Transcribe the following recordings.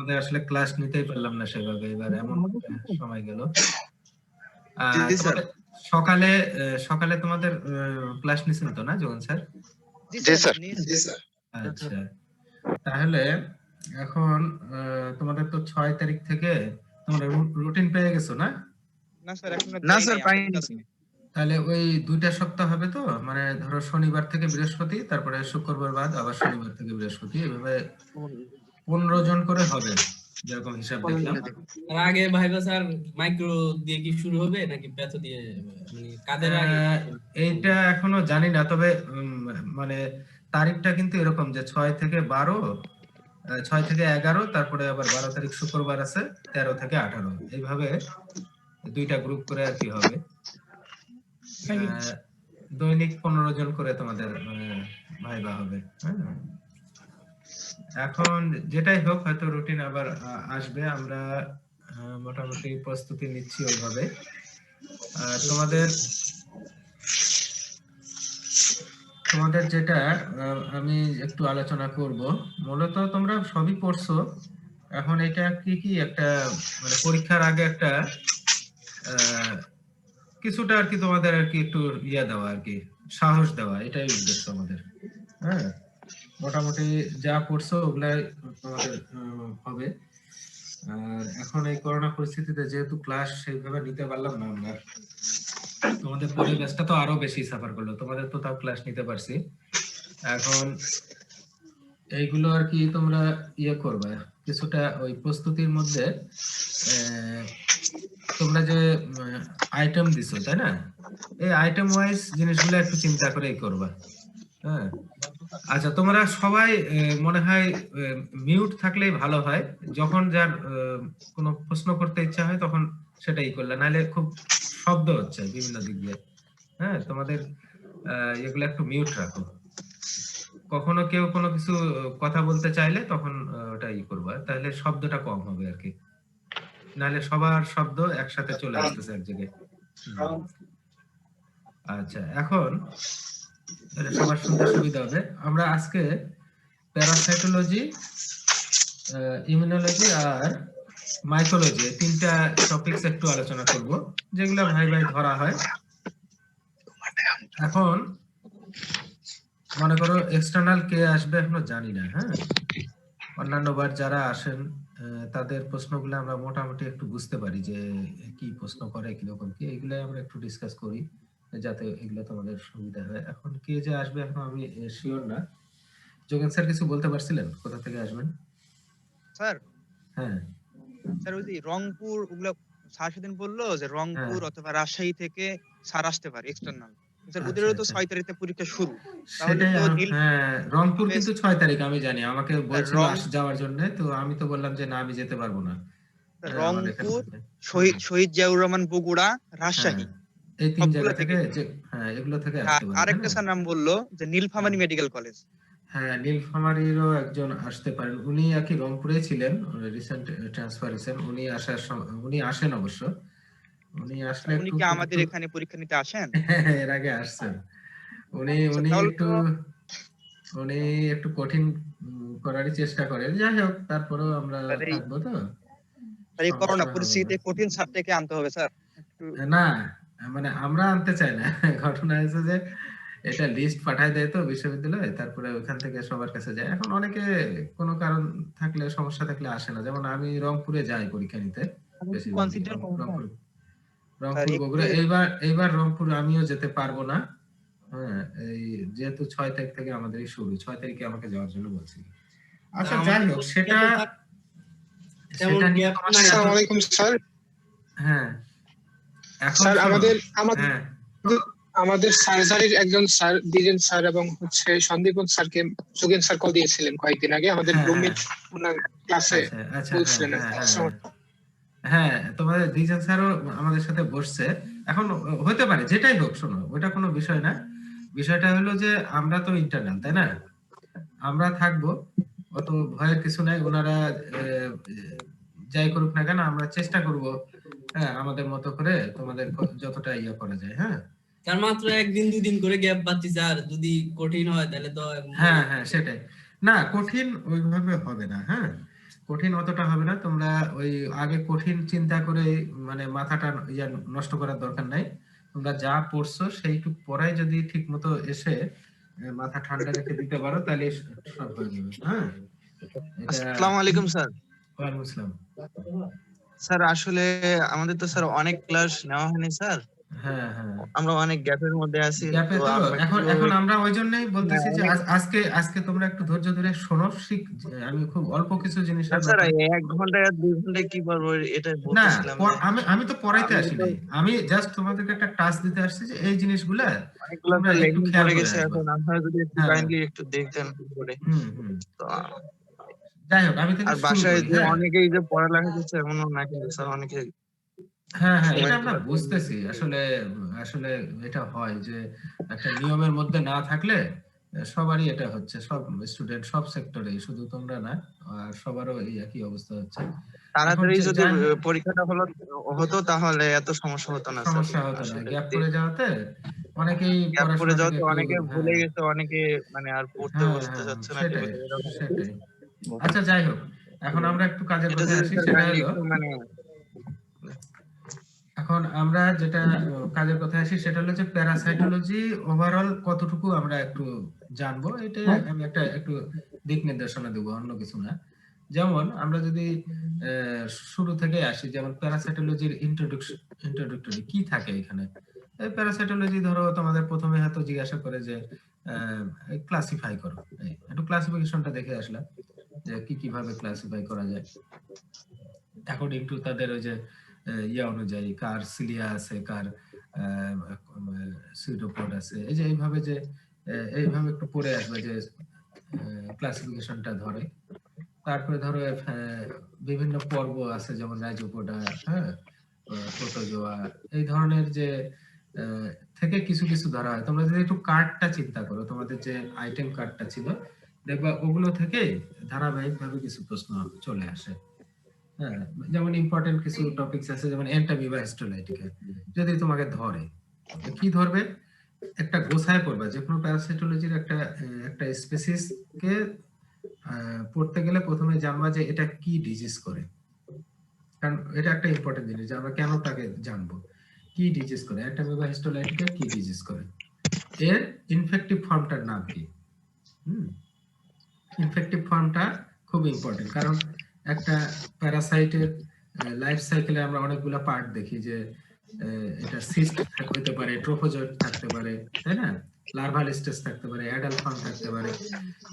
আমাদের আসলে ক্লাস নিতেই পারলাম না সেভাবে, এবার এমন সময় গেল। জি স্যার। তোমাদের সকালে সকালে তোমাদের ক্লাস নিছেন তো না যোগেন স্যার? জি স্যার। জি স্যার। আচ্ছা, তাহলে এখন তোমাদের তো 6 তারিখ থেকে তোমরা রুটিন পেয়ে গেছো না? না স্যার পাইনি। তাহলে ওই 2টা সপ্তাহ হবে তো, মানে ধরো শনিবার থেকে বৃহস্পতি, তারপরে শুক্রবার বাদ আবার শনিবার থেকে বৃহস্পতি, এভাবে 15 জন করে হবে যেরকম হিসাব দেখলাম। তার আগে ভাইবা স্যার মাইক্রো দিয়ে কি শুরু হবে নাকি প্যাথো দিয়ে, মানে কাদের আগে? এইটা এখনো জানি না, তবে মানে তারিখটা কিন্তু এরকম যে 6 থেকে 12, 6 থেকে 11, তারপরে আবার 12 তারিখ শুক্রবার আছে, 13 থেকে 18, এইভাবে 2টা গ্রুপ করে আর কি হবে। দৈনিক 15 জন করে তোমাদের ভাইবা হবে। হ্যাঁ, এখন যেটাই হোক হয়তো রুটিন আবার আসবে, আমরা মোটামুটি প্রস্তুতি নিচ্ছি ওইভাবে। তোমাদের যেটা আমি একটু আলোচনা করব, মূলত তোমরা সবই পড়ছো, এখন এটা কি কি একটা মানে পরীক্ষার আগে একটা কিছুটা আর কি তোমাদের আর কি একটু দেওয়া আর কি, সাহস দেওয়া, এটাই উদ্দেশ্য আমাদের। হ্যাঁ, মোটামুটি যা পড়ছো ওগুলাই তোমাদের হবে। আর এখন এই করোনা পরিস্থিতিতে যেহেতু ক্লাস সেইভাবে নিতে পারলাম না আমরা, তোমাদের পরিবেশটা তো আরো বেশি সাফার করলো, তোমাদের তো তাও ক্লাস নিতে পারছি। এখন এইগুলো আর কি তোমরা করবে কিছুটা ওই প্রস্তুতির মধ্যে, তোমরা যে আইটেম দিছো তাই না, এই আইটেম ওয়াইজ জিনিসগুলো একটু চিন্তা করেই করবা। হ্যাঁ, আচ্ছা, তোমরা সবাই মনে হয় মিউট থাকলেই ভালো হয়, যখন যার কোনো প্রশ্ন করতে ইচ্ছা হয় তখন সেটাই করলে, নাহলে খুব শব্দ হচ্ছে বিভিন্ন দিক দিয়ে। হ্যাঁ, তোমাদের এগুলো একটু মিউট রাখো, কখনো কেউ কোনো কিছু কথা বলতে চাইলে তখন ওটাই করবা, তাহলে শব্দটা কম হবে আর কি, নাহলে সবার শব্দ একসাথে চলে আসতেছে এক জায়গায়। আচ্ছা, এখন সবার শুনতে সুবিধা হবে, আমরা আজকে প্যারাসাইটোলজি, ইমিউনোলজি আর মাইকোলজি, 3টা টপিকস একটু আলোচনা করব, যেগুলো ভাই ভাই ধরা হয়। এখন মনে করো এক্সটার্নাল কে আসবে এখনো জানি না। হ্যাঁ, অন্যান্য বার যারা আসেন তাদের প্রশ্নগুলো আমরা মোটামুটি একটু বুঝতে পারি যে কি প্রশ্ন করে, কিরকম কি, এগুলো আমরা একটু ডিসকাস করি যাতে এগুলো তোমাদের সুবিধা হয়। এখন কে যে আসবে এখন আমি শিওর না। যোগেন স্যার কিছু বলতে পারছিলেন কোথা থেকে আসবেন? স্যার, হ্যাঁ স্যার ওই যে রংপুর ওগুলা স্যার সেদিন বললো যে রংপুর অথবা রাজশাহী থেকে স্যার আসতে পারে এক্সটার্নাল। স্যার ওদেরও তো 6 তারিখে পরীক্ষা শুরু, তাহলে সেটাই। তো হ্যাঁ, রংপুর কিন্তু 6 তারিখ আমি জানি, আমাকে বলছিল যাওয়ার জন্য, তো আমি তো বললাম যে না আমি যেতে পারবো না। রংপুর, শহীদ জিয়াউর রহমান বগুড়া, রাজশাহী, এই 3 জায়গা থেকে হ্যাঁ এগুলো থেকে আসতে পারে। আরেকটা স্যার নাম বললো যে নীলফামারী মেডিকেল কলেজ। হ্যাঁ, নীলফামারীরও একজন আসতে পারেন, উনি আর কি রংপুরে ছিলেন, রিসেন্ট ট্রান্সফার হয়েছেন, উনি আসেন অবশ্য, উনি আসলে উনি কি আমাদের এখানে পরীক্ষা নিতে আসেন? এর আগে আসছেন উনি। উনি একটু কঠিন করারই চেষ্টা করেন, যাই হোক তারপরেও আমরা থাকবো তো। এই করোনা পরিস্থিতিতে কঠিন ছাত্রকে আনতে হবে স্যার? না, মানে আমরা আনতে চাই না, ঘটনা হয়েছে যে এটা লিস্ট পাঠায় দেয় তো বিশ্ববিদ্যালয়ে, তারপরে ওখান থেকে সবার কাছে যায়। এখন অনেকে কোনো কারণ থাকলে, সমস্যা থাকলে আসে না, যেমন আমি রংপুরে যাই পরীক্ষা নিতে রংপুর বগুড়া, এইবার রংপুর আমিও যেতে পারবো না। হ্যাঁ, এই যেহেতু 6 তারিখ থেকে আমাদের শুরু, 6 তারিখে আমাকে যাওয়ার জন্য বলছি। আচ্ছা যাই হোক, সেটা নিয়ে আসসালামু আলাইকুম স্যার। হ্যাঁ, এখন স্যার আমাদের সার্জারির একজন স্যার, দ্বিজেন স্যার এবং সন্দীপন স্যারকে যোগেন স্যার কল দিয়েছিলেন কয়েকদিন আগে আমাদের রুমমেট, ওনার ক্লাসে বলছিলেন। হ্যাঁ, তোমাদের দ্বিজেন স্যারও আমাদের সাথে বসছে, এখন হতে পারে যেটাই হোক, শোনো ওটা কোনো বিষয় না, বিষয়টা হলো যে আমরা তো ইন্টারনাল তাই না, আমরা থাকবো, অত ভয়ের কিছু নাই, ওনারা যাই করুক না কেন আমরা চেষ্টা করব, হ্যাঁ আমাদের মতো করে তোমাদের যতটা করা যায়। হ্যাঁ, তার মাত্র 1-2 দিন করে গ্যাপ পাচ্ছি স্যার, যদি কঠিন হয় তাহলে তো হ্যাঁ সেটাই, না কঠিন ওইভাবে হবে না। হ্যাঁ, কঠিন অতটা হবে না, তোমরা ওই আগে কঠিন চিন্তা করে মানে মাথাটা নষ্ট করার দরকার নাই। তোমরা যা পড়ছো সেইটুক পড়াই যদি ঠিক মতো এসে মাথা ঠান্ডা রেখে দিতে পারো তাহলে সব হয়ে যাবে। হ্যাঁ, এটা আসসালামু আলাইকুম স্যার। ওয়ালাইকুম আসসালাম। স্যার আসলে আমাদের তো স্যার অনেক ক্লাস নেওয়া হয়নি স্যার। হ্যাঁ হ্যাঁ, আমরা অনেক গ্যাপের মধ্যে আছি। গ্যাপে তো তো আমরা এখন কিভাবে এখন আমরা ওই জন্যই বলতেছি যে অনেক আজকে আজকে তোমরা একটু ধৈর্য ধরে শোনো। আমি খুব অল্প কিছু জিনিসের স্যার ব্যাপারে 1 ঘন্টায় আর 2 ঘন্টায় কি পারবো এটা না, বলতেছিলাম যে আমি আমি তো পড়াইতে আমরা আসি তো নাই, আমি জাস্ট তোমাদেরকে একটা টাস্ক দিতে আসছি যে এই জিনিসগুলা অনেকগুলো তোমরা তো একটু লেখনি খেয়াল পড়ে করে গেছে, আসবা। এখন আপনারা যদি একটু হ্যাঁ, কাইন্ডলি একটু দেখতেন করে। হুম হুম, তো যাই হোক আমি আর তাহলে শুরু বাসায় করি। যে হ্যাঁ অনেকেই যে পড়ালেখা করছে এমনও না, কিন্তু স্যার অনেকে হ্যাঁ হ্যাঁ, এটা সময় আমরা পাচ্ছে না। বুঝতেছি। আসলে আসলে এটা হয় যে একটা নিয়মের মধ্যে না থাকলে সবারই এটা হচ্ছে, সব স্টুডেন্ট সব সেক্টরে, শুধু তোমরা না, আর সবারও এই একই অবস্থা হচ্ছে। এখন তাড়াতাড়ি যদি যাই হোক, পরীক্ষাটা হতো তাহলে এত সমস্যা হতো না স্যার। সমস্যা হতো না, আসলে গ্যাপ পড়ে যাওয়াতে অনেকেই গ্যাপ পড়ে পড়াশোনাটাকে যাওয়াতে একটু অনেকে ভুলে হ্যাঁ গেছে, অনেকে মানে আর পড়তে হ্যাঁ বসতে হ্যাঁ, চাচ্ছে না সেটাই টেবিলে এরকম। সেটাই। আচ্ছা যাই হোক, এখন আমরা একটু কাজের এটা কথায় যদি আসি, স্যার সেটা কাইন্ডলি হলো একটু মানে এখন আমরা যেটা কাজের কথায় আসি সেটা হলো যে প্যারাসাইটোলজি ওভারঅল কতটুকু আমরা একটু জানবো, এটা আমি একটা একটু দিক নির্দেশনা দেবো, অন্য কিছু না। যেমন আমরা যদি শুরু থেকে আসি, যেমন প্যারাসাইটোলজির ইন্ট্রোডাক্টরি কি থাকে এখানে। এই প্যারাসাইটোলজি ধরো তোমাদের প্রথমে হয়তো জিজ্ঞাসা করে যে ক্লাসিফাই করো, একটু ক্লাসিফিকেশনটা দেখে আসলাম যে কি কিভাবে ক্লাসিফাই করা যায় অ্যাকর্ডিং টু তাদের ওই যে ইয়া অনুযায়ী, কার সিলিয়া আছে, কার সিউডোপড আছে, এই যে এইভাবে যে এইভাবে একটু পড়ে আসবে যে ক্লাসিফিকেশনটা ধরে। তারপরে ধরো বিভিন্ন পর্ব আছে, যেমন রাইজোপোডা, হ্যাঁ, প্রোটোজোয়া, এই ধরনের যে আহ, থেকে কিছু কিছু ধরা হয়। তোমরা যদি একটু কার্ডটা চিন্তা করো, তোমাদের যে আইটেম কার্ডটা ছিল, দেখবা ওগুলো থেকে ধারাবাহিক ভাবে কিছু প্রশ্ন চলে আসে। হ্যাঁ, যেমন ইম্পর্টেন্ট কিছু টপিকস আছে, যেমন অ্যান্টামিবা হিস্টোলাইটিকা যদি তোমাকে ধরে, কি ধরবে, একটা গোছায় পড়বা। যে কোনো প্যারাসাইটোলজির একটা স্পেসিস কে পড়তে গেলে প্রথমে জানবা যে এটা কি ডিজিজ করে, কারণ এটা একটা ইম্পর্টেন্ট জিনিস যে আমরা কেন তাকে জানবো, কি ডিজিজ করে, অ্যান্টামিবা হিস্টোলাইটিকা কি ডিজিজ করে, এর ইনফেক্টিভ ফর্মটার নাম কি। ইনফেক্টিভ ফর্মটা খুব ইম্পর্টেন্ট, কারণ একটা প্যারাসাইটের লাইফ সাইকেলে আমরা অনেকগুলো পার্ট দেখি, যে এটা সিস্ট হতে পারে, ট্রোফোজয়েড থাকতে পারে, তাই না, লার্ভাল স্টেজ থাকতে পারে, অ্যাডাল্ট ফর্ম থাকতে পারে।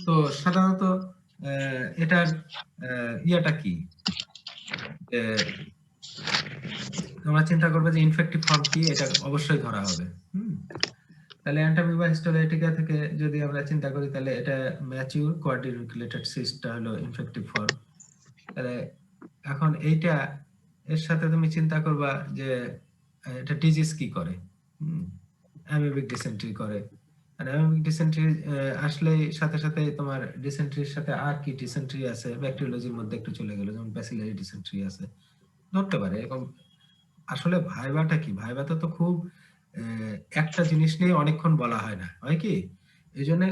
তো সাধারণত এটার ইয়েটা কি, তোমরা চিন্তা করবে যে ইনফেক্টিভ ফর্ম কি, এটা অবশ্যই ধরা হবে। তাহলে অ্যান্টামিবা হিস্টোলাইটিকা থেকে যদি আমরা চিন্তা করি, তাহলে এটা ম্যাচিউর কোয়াড্রিকুলেটেড সিস্টটা হলো ইনফেক্টিভ ফর্ম। তাহলে এখন এইটা এর সাথে তুমি চিন্তা করবা যে এটা ডিজিজ কি করে, অ্যামিবিক ডিসেন্ট্রি করে। আর অ্যামিবিক ডিসেন্ট্রি আসলেই সাথে সাথে তোমার ডিসেন্ট্রির সাথে আর কি ডিসেন্ট্রি আছে, ব্যাকটেরিওলজির মধ্যে একটু চলে গেল, যেমন ব্যাসিলারি ডিসেন্ট্রি আছে, ধরতে পারে এরকম। আসলে ভাইবাটা কি, ভাইবাতে তো খুব একটা জিনিস নিয়ে অনেকক্ষণ বলা হয় না, হয় কি, এই জন্য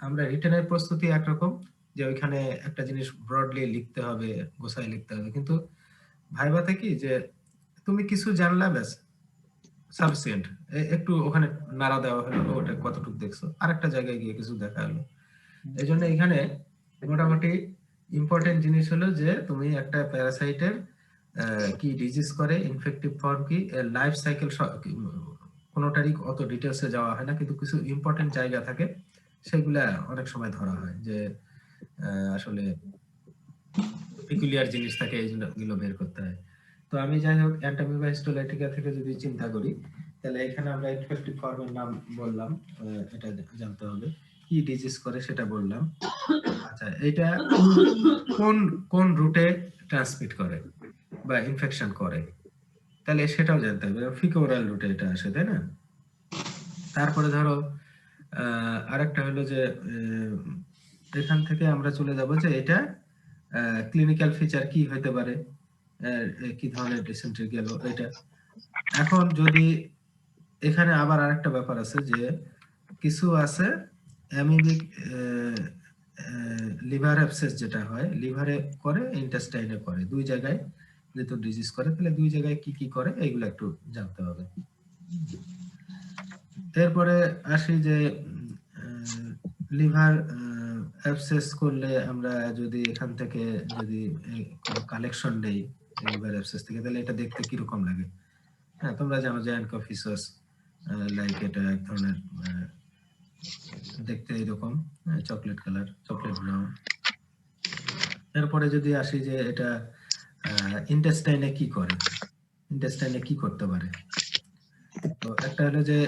আমরা রিটেনের প্রস্তুতি একরকম, যে ওইখানে একটা জিনিস ব্রডলি লিখতে হবে, গোছায় লিখতে হবে, কিন্তু ভাইবাতে কি যে তুমি কিছু জানলা ব্যাস সাফিসিয়েন্ট, একটু ওখানে নাড়া দেওয়া হলো, ওটা কতটুকু দেখছো, আরেকটা জায়গায় গিয়ে কিছু দেখা হলো। এই জন্য এখানে মোটামুটি ইম্পর্টেন্ট জিনিস হলো যে তুমি একটা প্যারাসাইটের কি ডিজিজ করে, ইনফেক্টিভ ফর্ম কি, লাইফ সাইকেল, কোনোটারই অত ডিটেলসে যাওয়া হয় না, কিন্তু কিছু ইম্পর্টেন্ট জায়গা থাকে সেগুলা অনেক সময় ধরা হয়, যে আসলে পিকুলিয়ার জিনিস থাকে, এইগুলো বের করতে হয়। তো আমি যাই হোক অ্যান্টামিবা হিস্টোলাইটিকা থেকে যদি চিন্তা করি, তাহলে এখানে আমরা ইনফেক্টিভ ফর্মের নাম বললাম, এটা জানতে হবে, কি ডিজিজ করে সেটা বললাম। আচ্ছা, এটা কোন কোন রুটে ট্রান্সমিট করে বা ইনফেকশন করে, তাহলে সেটাও জানতে হবে, ফিকোরাল রুটে এটা আসে, তাই না। তারপরে ধরো আরেকটা হলো যে এখান থেকে আমরা চলে যাব যে এটা ক্লিনিক্যাল ফিচার কি হতে পারে, কি ধরনের ডিসেন্ট্রি গেল এটা। এখন যদি এখানে আবার আরেকটা ব্যাপার আছে, যে কিছু আছে অ্যামিবিক লিভার অ্যাবসেস যেটা হয় লিভারে করে ইন্টেস্টাইনে করে, দুই জায়গায় যেহেতু ডিজিজ করে তাহলে দুই জায়গায় কি কি করে এইগুলো একটু জানতে হবে। এরপরে আসি যে লিভার অ্যাবসেস করলে আমরা যদি এখান থেকে যদি কোনো কালেকশন নেই লিভার অ্যাবসেস থেকে তাহলে এটা দেখতে কিরকম লাগে। হ্যাঁ, তোমরা জানো যে অ্যানকোফিসাস লাইক এটা এক ধরনের দেখতে এরকম চকলেট কালার, চকলেট ব্রাউন। এরপরে যদি আসি যে এটা ইন্টেস্টাইনে কি করে, ইন্টেস্টাইনে কি করতে পারে। তো একটা হলো যে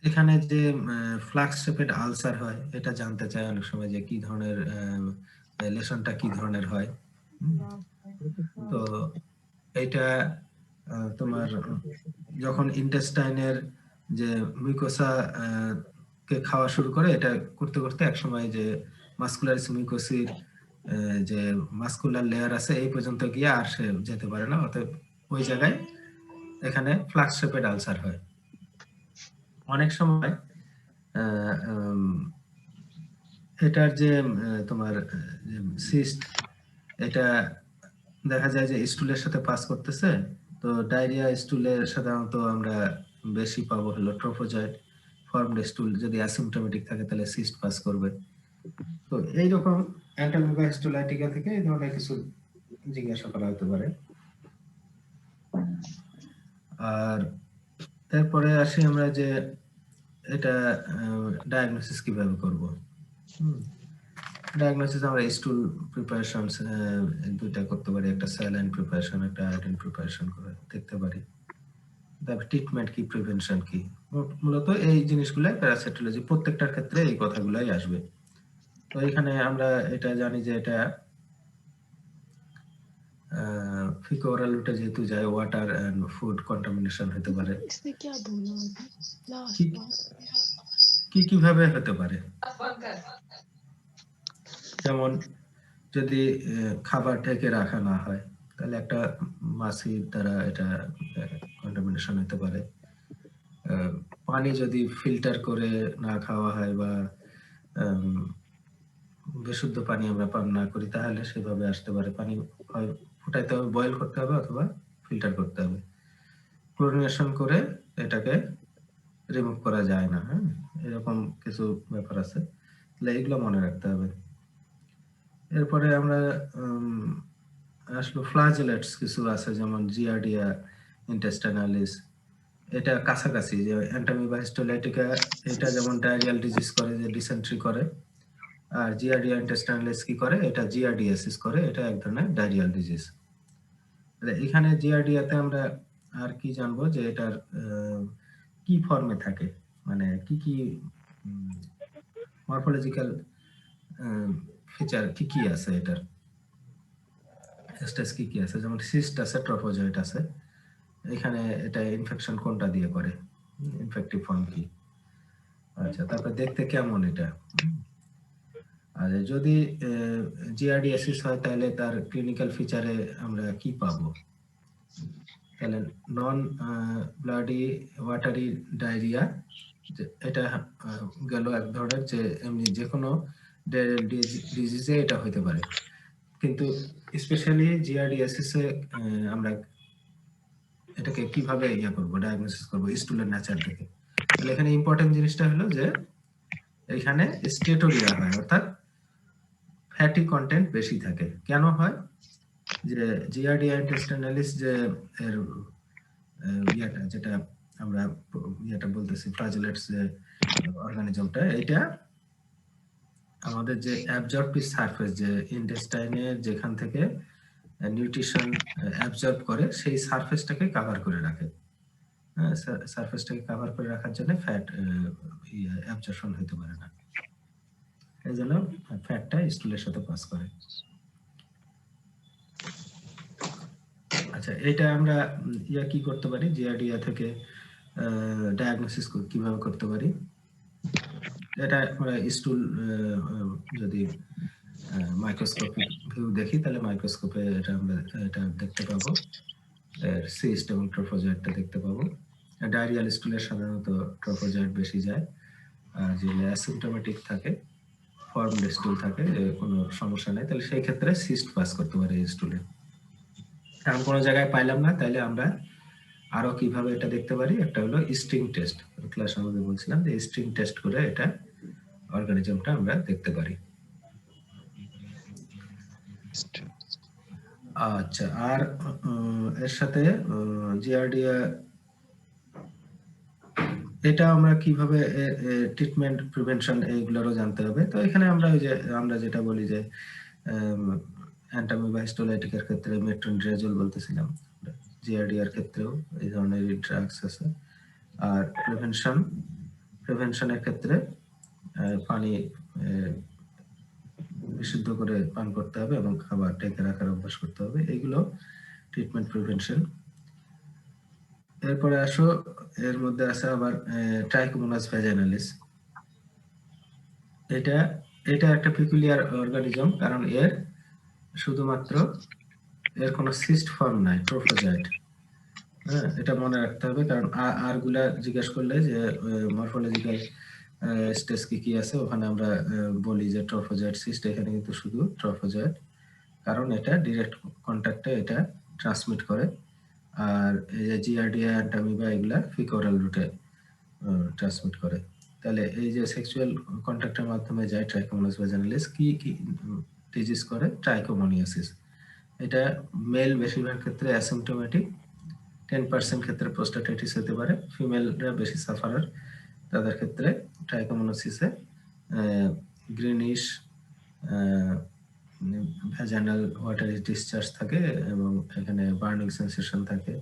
এখানে যে ফ্লাক্স শেপেড আলসার হয় এটা জানতে চাই অনেক সময় যে কি ধরনের লেশনটা কি ধরনের হয়। তো এইটা তোমার যখন ইন্টেস্টাইনের যে মিউকোসা কে খাওয়া শুরু করে এটা করতে করতে এক সময় যে মাসকুলারিস মিউকোসির যে মাসকুলার লেয়ার আছে এই পর্যন্ত গিয়ে আর সে যেতে পারে না, অতএব ওই জায়গায় এখানে ফ্লাক্স শেপেড আলসার হয়। অনেক সময় এটার যে তোমার সিস্ট এটা দেখা যায় যে স্টুলের সাথে পাস করতেছে, তো ডায়রিয়া স্টুলের সাধারণত আমরা বেশি পাবো হলো ট্রোফোজয়েড ফর্মড স্টুল, যদি অ্যাসিম্পটোমেটিক থাকে তাহলে সিস্ট পাস করবে। তো এইরকম অ্যান্টামিবা হিস্টোলাইটিকা থেকে এই ধরনের কিছু জিজ্ঞাসা করা হতে পারে। আর তারপরে আসি আমরা যে এটা ডায়াগনোসিস কিভাবে করব। ডায়াগনোসিস আমরা স্টুল প্রিপারেশনস দুইটা করতে পারি, একটা স্যালাইন প্রিপারেশন একটা আয়োডিন প্রিপারেশন করে দেখতে পারি। তারপর ট্রিটমেন্ট কি, প্রিভেনশন কি, মূলত এই জিনিসগুলো প্যারাসাইটোলজি প্রত্যেকটার ক্ষেত্রে এই কথাগুলাই আসবে। তো এখানে আমরা এটা জানি যে এটা ফিকো ওরাল রুটে যেহেতু যায় ওয়াটার এন্ড ফুড কন্টামিনেশন হতে পারে। কি কিভাবে হতে পারে, যেমন যদি খাবার ঢেকে রাখা না হয় তাহলে একটা মাছির দ্বারা এটা কন্টামিনেশন হতে পারে। পানি যদি ফিল্টার করে না খাওয়া হয় বা বিশুদ্ধ পানি আমরা পান না করি তাহলে সেভাবে আসতে পারে। পানি হয় ফুটাইতে হবে, বয়েল করতে হবে অথবা ফিল্টার করতে হবে। ক্লোরিনেশন করে এটাকে রিমুভ করা যায় না। হ্যাঁ, এরকম কিছু ব্যাপার আছে, তাহলে এগুলো মনে রাখতে হবে। এরপরে আমরা আসলে ফ্লাজেলেটস কিছু আছে যেমন জিয়ার্ডিয়া ইন্টেস্টাইনালিস, এটা কাছাকাছি যে অ্যান্টামিবা হিস্টোলাইটিকা এটা যেমন ডায়রিয়াল ডিজিজ করে যে ডিসেন্ট্রি করে, আর জিয়ার্ডিয়া ইন্টেস্টাইনালিস কি করে, এটা জিয়ার্ডিয়াসিস করে, এটা এক ধরনের ডায়রিয়াল ডিজিজ। এখানে জিয়ার্ডিয়াতে আমরা আর কি জানবো যে এটার কি ফর্মে থাকে, মানে কি কি মরফোলজিক্যাল ফিচার কি কি আছে, এটার স্টেজ কি কি আছে, যেমন সিস্ট আছে, ট্রফোজয়েড আছে। এখানে এটা ইনফেকশন কোনটা দিয়ে করে, ইনফেক্টিভ ফর্ম কি। আচ্ছা, তারপর দেখতে কেমন এটা। আর যদি জিআরডিএসিস হয় তাহলে তার ক্লিনিক্যাল ফিচারে আমরা কি পাবো, তাহলে নন ব্লাডি ওয়াটারি ডায়রিয়া, এটা গেল এক ধরনের যে এমনি যে কোনো ডিজিজে এটা হতে পারে, কিন্তু স্পেশালি জিআরডিএসিস এ আমরা এটাকে কিভাবে করবো, ডায়াগনোসিস করবো স্টুলের নেচার থেকে। তাহলে এখানে ইম্পর্টেন্ট জিনিসটা হলো যে এখানে স্টেটোরিয়া হয়, অর্থাৎ ফ্যাটি কন্টেন্ট বেশি থাকে। কেন হয়, যে জিআরডিয়া ইন্টেস্টাইনালিস যে এর যেটা আমরা বলতেছি ফ্লাজেলেটস যে অর্গানিজমটা, এটা আমাদের যে অ্যাবজর্পটিভ সারফেস যে ইন্টেস্টাইনের যেখান থেকে নিউট্রিশন অ্যাবজর্ব করে সেই সারফেসটাকে কভার করে রাখে। সারফেসটাকে কভার করে রাখার জন্য ফ্যাট অ্যাবজর্পশন হতে পারে না, এই জন্য ফ্যাটটা স্টুলের সাথে পাস করে। আচ্ছা, এটা আমরা কি করতে পারি, জিআরডিয়া থেকে ডায়াগনোসিস কিভাবে করতে পারি। এটা আমরা স্টুল যদি মাইক্রোস্কোপিক ভিউ দেখি তাহলে মাইক্রোস্কোপে এটা আমরা এটা দেখতে পাবো, সিস্ট এবং ট্রফোজয়েডটা দেখতে পাবো। ডায়রিয়াল স্টুলের সাধারণত ট্রফোজয়েড বেশি যায়, আর যদি অ্যাসিম্পটোমেটিক থাকে, ফর্মড স্টুল থাকে, যে কোনো সমস্যা নেই, তাহলে সেই ক্ষেত্রে সিস্ট পাস করতে পারে এই স্টুডেন্ট। কারণ কোনো জায়গায় পাইলাম না, তাইলে আমরা আরো কিভাবে এটা দেখতে পারি, একটা হলো স্ট্রিং টেস্ট। ক্লাস আমাদের বলছিলাম যে স্ট্রিং টেস্ট করে এটা অর্গানিজমটা আমরা দেখতে পারি। আচ্ছা, আর এর সাথে জিআরডিএ এটা আমরা কিভাবে ট্রিটমেন্ট প্রিভেনশন এইগুলোরও জানতে হবে। তো এখানে আমরা ওই যে আমরা যেটা বলি যে অ্যান্টামিবা হিস্টোলাইটিকের ক্ষেত্রে মেট্রোনিডাজোল বলতেছিলাম, জিআরডিআর ক্ষেত্রেও এই ধরনের ড্রাগস আছে। আর প্রিভেনশনের ক্ষেত্রে পানি বিশুদ্ধ করে পান করতে হবে এবং খাবার ঢেকে রাখার অভ্যাস করতে হবে, এইগুলো ট্রিটমেন্ট প্রিভেনশন। এরপরে আসো, এর মধ্যে আছে আবার ট্রাইকোমোনাস ভ্যাজাইনালিস। এটা একটা পিকুলিয়ার অর্গানিজম, কারণ এর শুধুমাত্র এর কোনো সিস্ট ফর্ম নাই, ট্রোফোজয়েড। হ্যাঁ, এটা মনে রাখতে হবে, কারণ আর গুলা জিজ্ঞেস করলে যে মরফোলজিক্যাল স্টেজ কি আছে, ওখানে আমরা বলি যে ট্রোফোজয়েড সিস্ট, এখানে কিন্তু শুধু ট্রোফোজয়েড, কারণ এটা ডিরেক্ট কন্ট্যাক্টে এটা ট্রান্সমিট করে। আর এই যে জিআরডিএ, অ্যান্টামিবা, এগুলা ফিকোরাল রুটে ট্রান্সমিট করে। তাহলে এই যে সেক্সুয়াল কন্ট্যাক্টের মাধ্যমে যায় ট্রাইকোমোনাস ভ্যাজাইনালিস, কি ডিজিজ করে? ট্রাইকোমোনিয়াসিস। এটা মেল বেশিরভাগ ক্ষেত্রে অ্যাসিম্পটোমেটিক, 10% ক্ষেত্রে প্রোস্টাটাইটিস হতে পারে। ফিমেলরা বেশি সাফারার, তাদের ক্ষেত্রে ট্রাইকোমোনাসিসে গ্রিনিশ ভ্যাজাইনাল ওয়াটারি ডিসচার্জ থাকে এবং এখানে বার্নিং সেন্সেশন থাকে,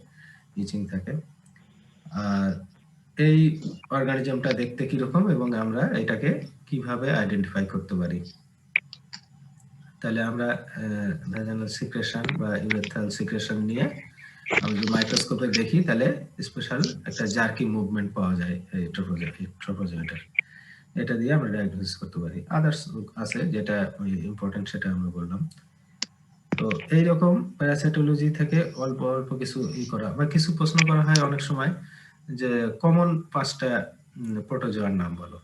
ইচিং থাকে। আর এই অর্গানিজমটা দেখতে কিরকম এবং আমরা এটাকে কিভাবে আইডেন্টিফাই করতে পারি? তাহলে আমরা ভ্যাজাইনাল সিক্রেশন বা ইউরেথ্রাল সিক্রেশন নিয়ে আমরা যদি মাইক্রোস্কোপে দেখি, তাহলে স্পেশাল একটা জার্কি মুভমেন্ট পাওয়া যায় এই ট্রোফোজয়েডের। এটা দিয়ে আমরা ডায়াগনোসিস করতে পারি। আদার্স আছে যেটা ইম্পর্টেন্ট, সেটা আমরা বললাম। তো এইরকম প্যারাসাইটোলজি থেকে অল্প অল্প কিছু করা বা কিছু প্রশ্ন করা হয় অনেক সময়, যে কমন 5টা প্রোটোজোয়ার নাম বলো।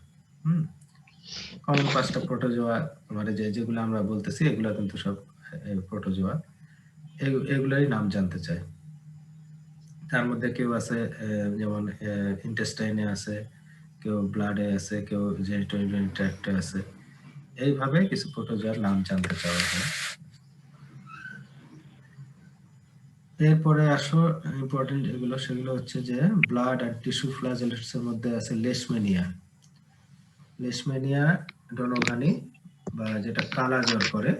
কমন 5টা প্রোটোজোয়া মানে যেগুলো আমরা বলতেছি, এগুলো কিন্তু সব প্রোটোজোয়া, এগুলোরই নাম জানতে চাই। তার মধ্যে কেউ আছে যেমন ইন্টেস্টাইনে আছে, কেউ ব্লাডে আছে, কেউ জেনিটোরিয়াল ট্র্যাক্টে আছে। এইভাবে কিছু প্রোটোজোয়ার নাম জানতে চাওয়া হয়। এরপরে আসো ইম্পর্টেন্ট এগুলো, সেগুলো হচ্ছে যে ব্লাড আর টিস্যু ফ্লাজেলেটস এর মধ্যে আছে লেশমেনিয়া। লেশমেনিয়া ডোনোভানি, বা যেটা কালা জ্বর করে,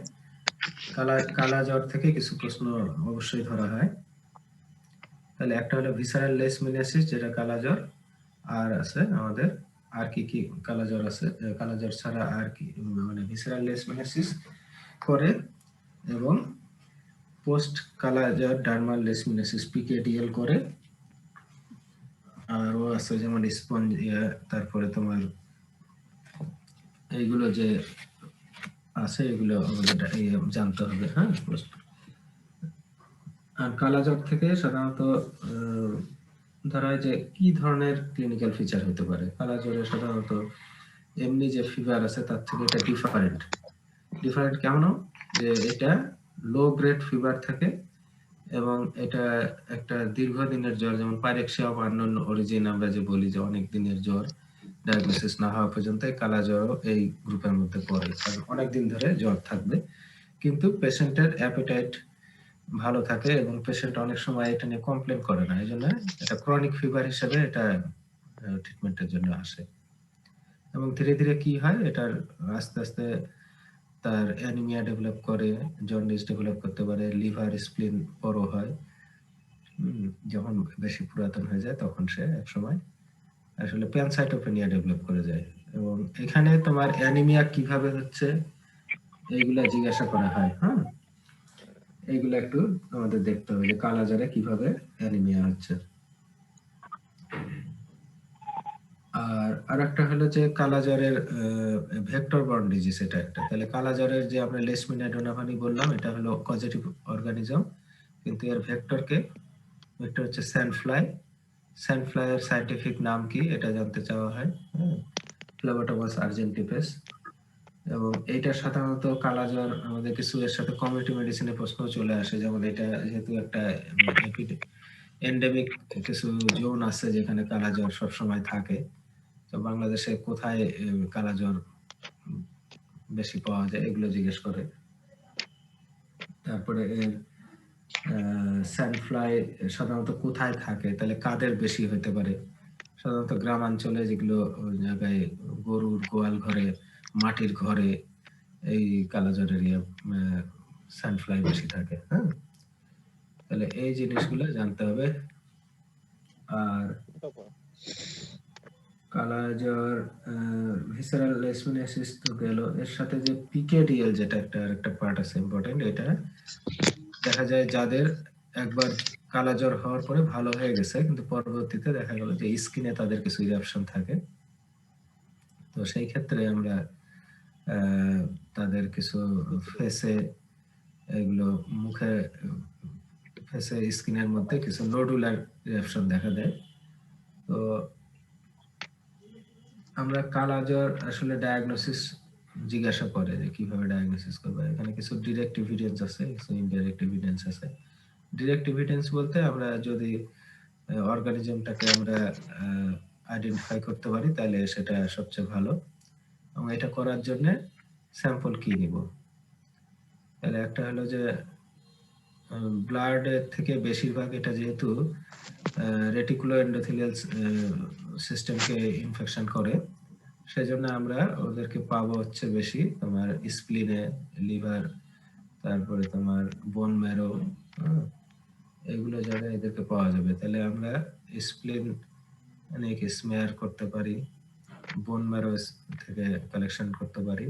কালা জ্বর থেকে কিছু প্রশ্ন অবশ্যই ধরা হয়। তাহলে একটা হলো ভিসারাল লেশমেনিয়াসিস, যেটা কালা জ্বর। আর আছে আমাদের আর কি কালা জ্বর আছে, কালা জ্বর ছাড়া আর কি, মানে ভিসারাল লেশমেনিয়াসিস করে এবং পোস্ট কালা জ্বর ডার্মাল লেশমেনিয়াসিস পিকেডিএল করে। আর ও আছে যেমন স্পঞ্জিয়া, তারপরে তোমার এইগুলো যে আছে, এগুলো আমাদের জানতে হবে। হ্যাঁ, আর কালা জ্বর থেকে সাধারণত ধরা হয় যে কি ধরনের ক্লিনিক্যাল ফিচার হতে পারে। কালা জ্বরে সাধারণত এমনি যে ফিভার আছে তার থেকে এটা ডিফারেন্ট কেমন, যে এটা লো গ্রেড ফিভার থাকে এবং এটা একটা দীর্ঘদিনের জ্বর, যেমন পাইরেক্সিয়া অফ আননোন অরিজিন আমরা যে বলি, যে অনেক দিনের জ্বর, ডায়াগনোসিস না হওয়া পর্যন্ত কালা জ্বরও এই গ্রুপের মধ্যে পড়ে, কারণ অনেকদিন ধরে জ্বর থাকবে কিন্তু পেশেন্টের অ্যাপেটাইট ভালো থাকে এবং পেশেন্ট অনেক সময় এটা নিয়ে কমপ্লেন করে না, এই জন্য এটা ক্রনিক ফিভার হিসেবে এটা ট্রিটমেন্টের জন্য আসে। এবং ধীরে ধীরে কি হয়, এটার আস্তে আস্তে তার অ্যানিমিয়া ডেভেলপ করে, জন্ডিস ডেভেলপ করতে পারে, লিভার স্প্লিন বড় হয়। যখন বেশি পুরাতন হয়ে যায় তখন সে একসময় আসলে প্যানসাইটোপেনিয়া ডেভেলপ করে যায়। এবং এখানে তোমার অ্যানিমিয়া কিভাবে হচ্ছে এইগুলা জিজ্ঞাসা করা হয়। হ্যাঁ, এইগুলো একটু আমাদের দেখতে হবে যে কালা জ্বরে কিভাবে অ্যানিমিয়া হচ্ছে। আর আরেকটা হলো যে কালা জ্বরের ভেক্টর বর্ন ডিজিজ, এটা একটা। তাহলে কালা জ্বরের যে আমরা লেশমেনিয়া ডোনাভানি বললাম, এটা হলো পজিটিভ অর্গানিজম, কিন্তু এর ভেক্টর হচ্ছে স্যান্ডফ্লাই। স্যান্ডফ্লাই এর সায়েন্টিফিক নাম কি এটা জানতে চাওয়া হয়। ফ্লেবোটোমাস আর্জেন্টিপেস। এবং এইটা সাধারণত কালাজ্বর আমাদের কিছু এর সাথে কমিউনিটি মেডিসিনে প্রশ্ন চলে আসে, যেমন এটা যেহেতু একটা এন্ডেমিক কিছু জোন আছে যেখানে কালাজ্বর সবসময় থাকে। তো বাংলাদেশে কোথায় কালাজ্বর বেশি পাওয়া যায় এগুলো জিজ্ঞেস করে। তারপরে স্যান্ডফ্লাই সাধারণত কোথায় থাকে, তাহলে কাদের বেশি হতে পারে। সাধারণত গ্রামাঞ্চলে যেগুলো জায়গায় গরুর গোয়াল ঘরে, মাটির ঘরে এই কালাজ্বরের স্যান্ডফ্লাই বেশি থাকে। হ্যাঁ, তাহলে এই জিনিসগুলো জানতে হবে। আর কালাজ্বর ভিসেরাল লেশমিনিয়াসিস তো গেল, এর সাথে যে পিকেডিএল যেটা একটা পার্ট আছে ইম্পর্টেন্ট, এটা দেখা যায় যাদের একবার কালাজ্বর হওয়ার পরে ভালো হয়ে গেছে কিন্তু পরবর্তীতে দেখা গেল যে স্কিনে তাদের কিছু ইরাপশন থাকে। তো সেই ক্ষেত্রে আমরা তাদের কিছু ফেসে এগুলো মুখে ফেসে স্কিনের মধ্যে কিছু নোডুলার ইরাপশন দেখা দেয়। তো আমরা কালাজ্বর আসলে ডায়াগনোসিস জিজ্ঞাসা করে যে কিভাবে ডায়াগনোসিস করবে। এখানে কিছু ডিরেক্ট এভিডেন্স আছে, কিছু ইনডাইরেক্ট এভিডেন্স আছে। ডিরেক্ট এভিডেন্স বলতে আমরা যদি অর্গানিজমটাকে আমরা আইডেন্টিফাই করতে পারি তাহলে সেটা সবচেয়ে ভালো। এবং এটা করার জন্য স্যাম্পল কি নিব, তাহলে একটা হলো যে ব্লাড থেকে বেশিরভাগ এটা যেহেতু রেটিকুলো এন্ডোথেলিয়াল সিস্টেমকে ইনফেকশন করে, সেজন্য আমরা ওদেরকে পাবো হচ্ছে বেশি তোমার স্প্লিনে, লিভার, তারপরে তোমার বোন ম্যারো, এগুলো জায়গায় এদেরকে পাওয়া যাবে। তাহলে আমরা স্প্লিন অনেক স্মেয়ার করতে পারি, বোন ম্যারো থেকে কালেকশন করতে পারি।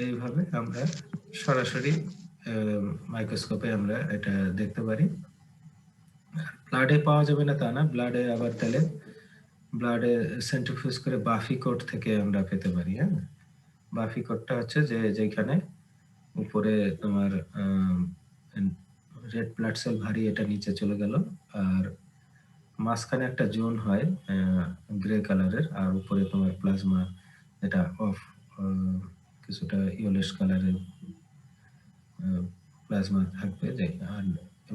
এইভাবে আমরা সরাসরি মাইক্রোস্কোপে আমরা এটা দেখতে পারি। ব্লাডে পাওয়া যাবে না তা না, ব্লাডে আবার তাহলে ব্লাডে সেন্ট্রিফিউজ করে বাফি কোট থেকে আমরা পেতে পারি। হ্যাঁ, বাফি কোটটা হচ্ছে যে যেখানে উপরে তোমার রেড ব্লাড সেল ভারী, এটা নিচে চলে গেল, আর মাঝখানে একটা জোন হয় গ্রে কালারের, আর উপরে তোমার প্লাজমা এটা অফ কিছুটা ইয়েলোইশ কালারের প্লাজমা থাকবে, যে আর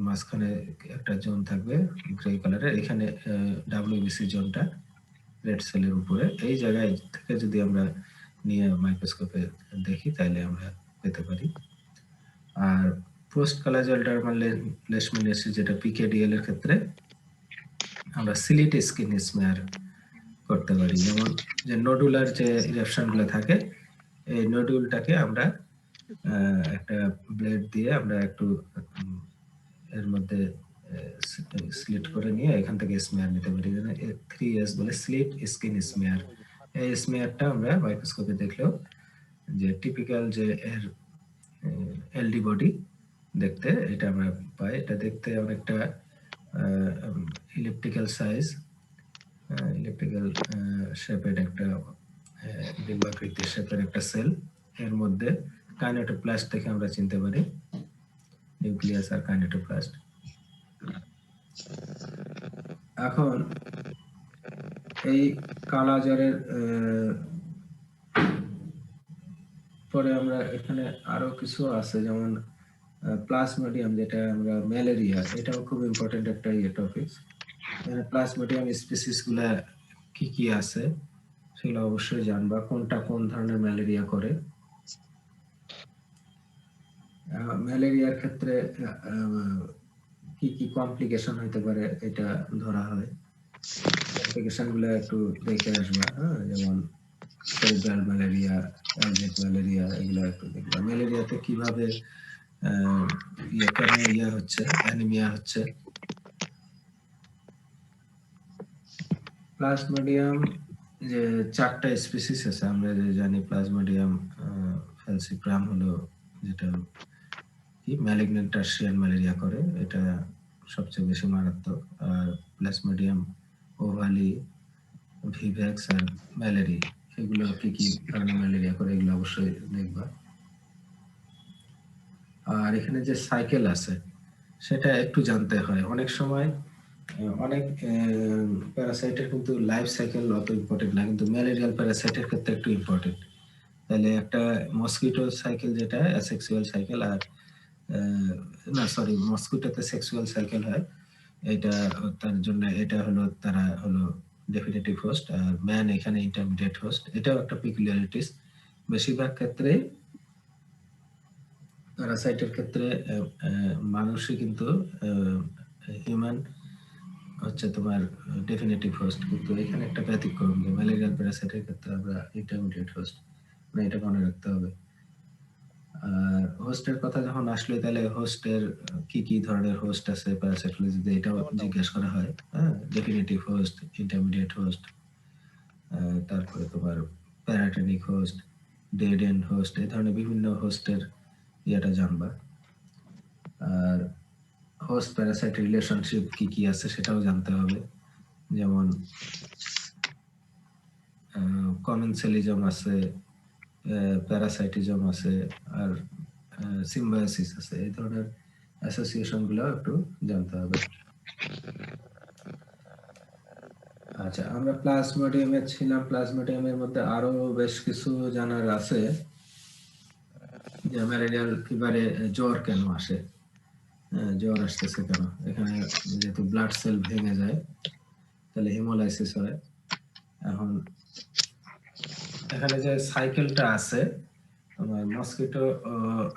মাঝখানে একটা জোন থাকবে গ্রে কালারের, এখানে ডাব্লিউবিসি জোনটা রেড সেলের উপরে। এই জায়গায় থেকে যদি আমরা নিয়ে মাইক্রোস্কোপে দেখি তাহলে আমরা পেতে পারি। আর পোস্ট কালাজ্বর ডার্মাল লেশমিনিয়াসিস যেটা পিকেডিএল এর ক্ষেত্রে আমরা সিলিট স্কিন স্মেয়ার করতে পারি। যেমন যে নোডুলার যে ইরাপশন গুলো থাকে, এই নোডুলটাকে আমরা একটা ব্লেড দিয়ে আমরা একটু এর মধ্যে স্লিট করে নিয়ে এখান থেকে স্মেয়ার নিতে পারি। 3S বলে স্লিট স্কিন স্মেয়ার। এই স্মেয়ারটা আমরা মাইক্রোস্কোপে দেখলেও যে টিপিক্যাল যে এর এলডি বডি দেখতে এটা আমরা পাই। এটা দেখতে অনেকটা ইলিপ্টিক্যাল সাইজ, ইলিপ্টিক্যাল শেপের একটা ডিম্বাকৃতির শেপের একটা সেল, এর মধ্যে কাইনেটোপ্লাস্ট থেকে আমরা চিনতে পারি, নিউক্লিয়াস আর কাইনেটোপ্লাস্ট। এখন এই কালাজ্বরের পরে আমরা এখানে আরো কিছু আছে, যেমন প্লাজমোডিয়াম যেটা আমরা ম্যালেরিয়া, এটাও খুব ইম্পর্টেন্ট একটা টপিক। এখানে প্লাজমোডিয়াম স্পিসিস গুলা কি কি আছে সেগুলো অবশ্যই জানবা, কোনটা কোন ধরনের ম্যালেরিয়া করে। ম্যালেরিয়ার ক্ষেত্রে কি কি কমপ্লিকেশন হতে পারে এটা ধরা হয়। কমপ্লিকেশন গুলো একটু দেখে আসবা, যেমন সেরিব্রাল ম্যালেরিয়া, অ্যালজিক ম্যালেরিয়া, এগুলো একটু দেখবা। ম্যালেরিয়াতে কিভাবে কেন হচ্ছে, অ্যানিমিয়া হচ্ছে। প্লাজমোডিয়াম যে 4টা স্পিসিস আছে আমরা যে জানি, প্লাজমোডিয়াম ফ্যালসিপ্রাম হলো যেটা কি ম্যালিগন্যান্ট টার্সিয়ান ম্যালেরিয়া করে, এটা সবচেয়ে বেশি মারাত্মক। আর প্লাজমোডিয়াম ওভালি, ভিভ্যাক্স আর ম্যালেরিয়া, এগুলো কি কি ধরনের ম্যালেরিয়া করে এগুলো অবশ্যই দেখবা। আর এখানে যে সাইকেল আছে সেটা একটু জানতে হয়। অনেক সময় অনেক প্যারাসাইটের কিন্তু লাইফ সাইকেল অত ইম্পর্টেন্ট না, কিন্তু ম্যালেরিয়াল প্যারাসাইটের ক্ষেত্রে একটু ইম্পর্টেন্ট। তাহলে একটা মসকিটো সাইকেল যেটা অ্যাসেক্সুয়াল সাইকেল, আর না সরি মসকিটোতে সেক্সুয়াল সাইকেল হয়, এটা তার জন্য এটা হলো তারা হলো ডেফিনেটিভ হোস্ট, আর ম্যান এখানে ইন্টারমিডিয়েট হোস্ট। এটাও একটা পিকুলিয়ারিটিস। বেশিরভাগ ক্ষেত্রে প্যারাসাইটের ক্ষেত্রে মানুষই কিন্তু হিউম্যান হচ্ছে তোমার ডেফিনেটিভ হোস্ট, কিন্তু এখানে একটা ব্যতিক্রম যে ম্যালেরিয়াল প্যারাসাইটের ক্ষেত্রে আমরা ইন্টারমিডিয়েট হোস্ট, মানে এটা মনে রাখতে হবে। আর হোস্টের কথা যখন আসলে, তাহলে হোস্টের কি কি ধরনের হোস্ট আছে প্যারাসাইটোলজিতে এটাও জিজ্ঞেস করা হয়। হ্যাঁ, ডেফিনেটিভ হোস্ট, ইন্টারমিডিয়েট হোস্ট, তারপরে তোমার প্যারাটেনিক হোস্ট, ডেড এন্ড হোস্ট, এই ধরনের বিভিন্ন হোস্টের ইয়েটা জানবা। আর হোস্ট প্যারাসাইট রিলেশনশিপ কি কি আছে সেটাও জানতে হবে, যেমন কমেনসেলিজম আছে, প্যারাসাইটিজম আছে, আর সিম্বায়োসিস আছে। এই ধরনের অ্যাসোসিয়েশন গুলো একটু জানতে হবে। আচ্ছা, আমরা প্লাজমোডিয়ামে ছিলাম। প্লাজমোডিয়ামের মধ্যে আরো বেশ কিছু জানার আছে, যে ম্যালেরিয়াল ফিভারে জ্বর কেন আসে, জ্বর আসতেছে কেন। এখানে যেহেতু ব্লাড সেল ভেঙে যায়, তাহলে হেমোলাইসিস হয়। এখন এখানে যে সাইকেলটা আছে তোমার মসকিটো,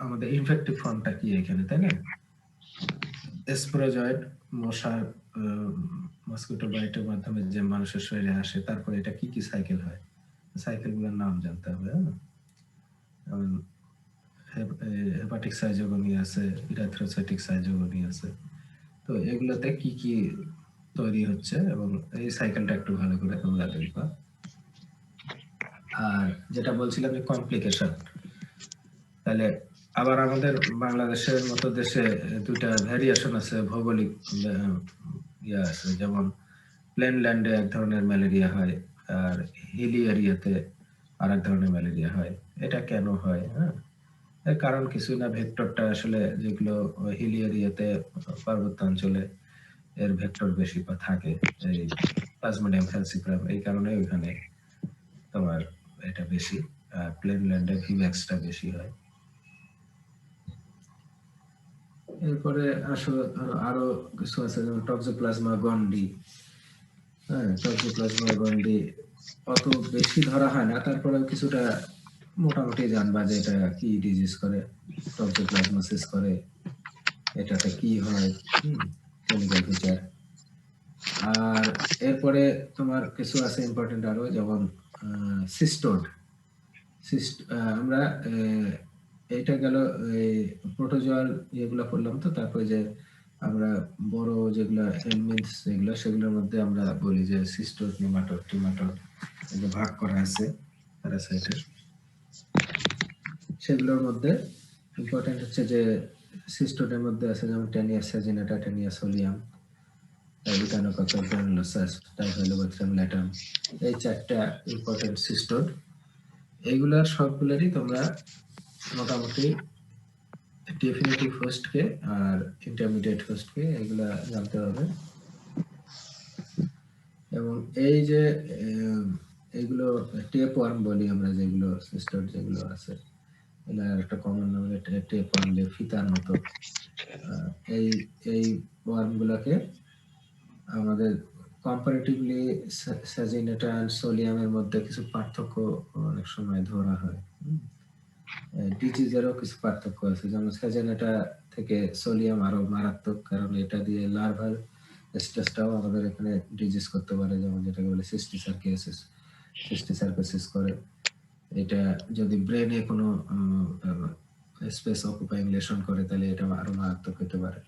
আমাদের ইনফেক্টিভ ফর্মটা কি এখানে, তাই না? স্পোরোজয়েড, মশার মসকিটো বাইটের মাধ্যমে যে মানুষের শরীরে আসে, তারপরে এটা কি কি সাইকেল হয়, সাইকেলগুলোর নাম জানতে হবে। হেপাটিক সাইজোগনি আছে, ইরাথ্রোসাইটিক সাইজোগনি আছে। তো এগুলোতে কি কি তৈরি হচ্ছে, এবং এই সাইকেলটা একটু ভালো করে তোমরা দেখবা। আর যেটা বলছিলাম যে কমপ্লিকেশন, তাহলে আবার আমাদের বাংলাদেশের মতো দেশে দুইটা ভ্যারিয়েশন আছে, ভৌগোলিক ইয়ে আছে। যেমন প্লেন ল্যান্ডে এক ধরনের ম্যালেরিয়া হয়, আর হিলি এরিয়াতে আর এক ধরনের ম্যালেরিয়া হয়। এটা কেন হয়? হ্যাঁ, এর কারণ কিছুই না, ভেক্টরটা আসলে যেগুলো হিলি এরিয়াতে পার্বত্য অঞ্চলে এর ভেক্টর বেশি থাকে, এই প্লাজমোডিয়াম ফ্যালসিপারাম, এই কারণে ওইখানে তোমার এটা বেশি, আর প্লেন ল্যান্ডে ভিভ্যাক্সটা বেশি হয়। এরপরে আসলে আরো কিছু আছে, যেমন টক্সোপ্লাজমা গন্ডি। হ্যাঁ, টক্সোপ্লাজমা গন্ডি অত বেশি ধরা হয় না, তারপরে কিছুটা মোটামুটি জানবা যে এটা কি ডিজিজ করে, টক্সোপ্লাজমোসিস করে, এটাতে কি হয়, ক্লিনিক্যাল ফিচার। আর এরপরে তোমার কিছু আছে ইম্পর্টেন্ট আরো, যেমন সিস্টোড। আমরা এইটা গেল এই প্রোটোজোয়াল ইয়েগুলো পড়লাম। তো তারপরে যে আমরা বড় যেগুলা হেলমিন্থস যেগুলো, সেগুলোর মধ্যে আমরা বলি যে সিস্টোড, নেমাটোড, টিমাটোড এগুলো ভাগ করা আছে প্যারাসাইটের। সেগুলোর মধ্যে ইম্পর্টেন্ট হচ্ছে যে সিস্টোডের মধ্যে আছে যেমন টেনিয়া সাজিনাটা, টেনিয়া সোলিয়াম, লিকানোকাকাস গ্রানুলোসাস, ডাইফেলোবাথ্রাম ল্যাটাম, এই চারটা ইম্পর্টেন্ট সিস্টোড। এইগুলার সবগুলোরই তোমরা মোটামুটি ডেফিনেটিভ হোস্টকে আর ইন্টারমিডিয়েট হোস্টকে এগুলা জানতে হবে। এবং এই যে এইগুলো টেপ ওয়ার্ম বলি আমরা, যেগুলো সিস্টোড যেগুলো আছে, এগুলার একটা কমন নাম টেপ ওয়ার্ম, যে ফিতার মতো। এই এই ওয়ার্ম গুলাকে আমাদের কম্পারেটিভলি সাজিনেটা আর সোলিয়ামের মধ্যে কিছু পার্থক্য অনেক সময় ধরা হয়। ডিজিজেরও কিছু পার্থক্য আছে, যেমন সাজিনেটা থেকে সোলিয়াম আরো মারাত্মক, কারণ এটা দিয়ে লার্ভাল স্টেজটাও আমাদের এখানে ডিজিজ করতে পারে, যেমন যেটাকে বলে সিস্টিসার্কোসিস করে। এটা যদি ব্রেনে কোনো স্পেস অকুপাইং লেশন করে, তাহলে এটা আরো মারাত্মক হতে পারে।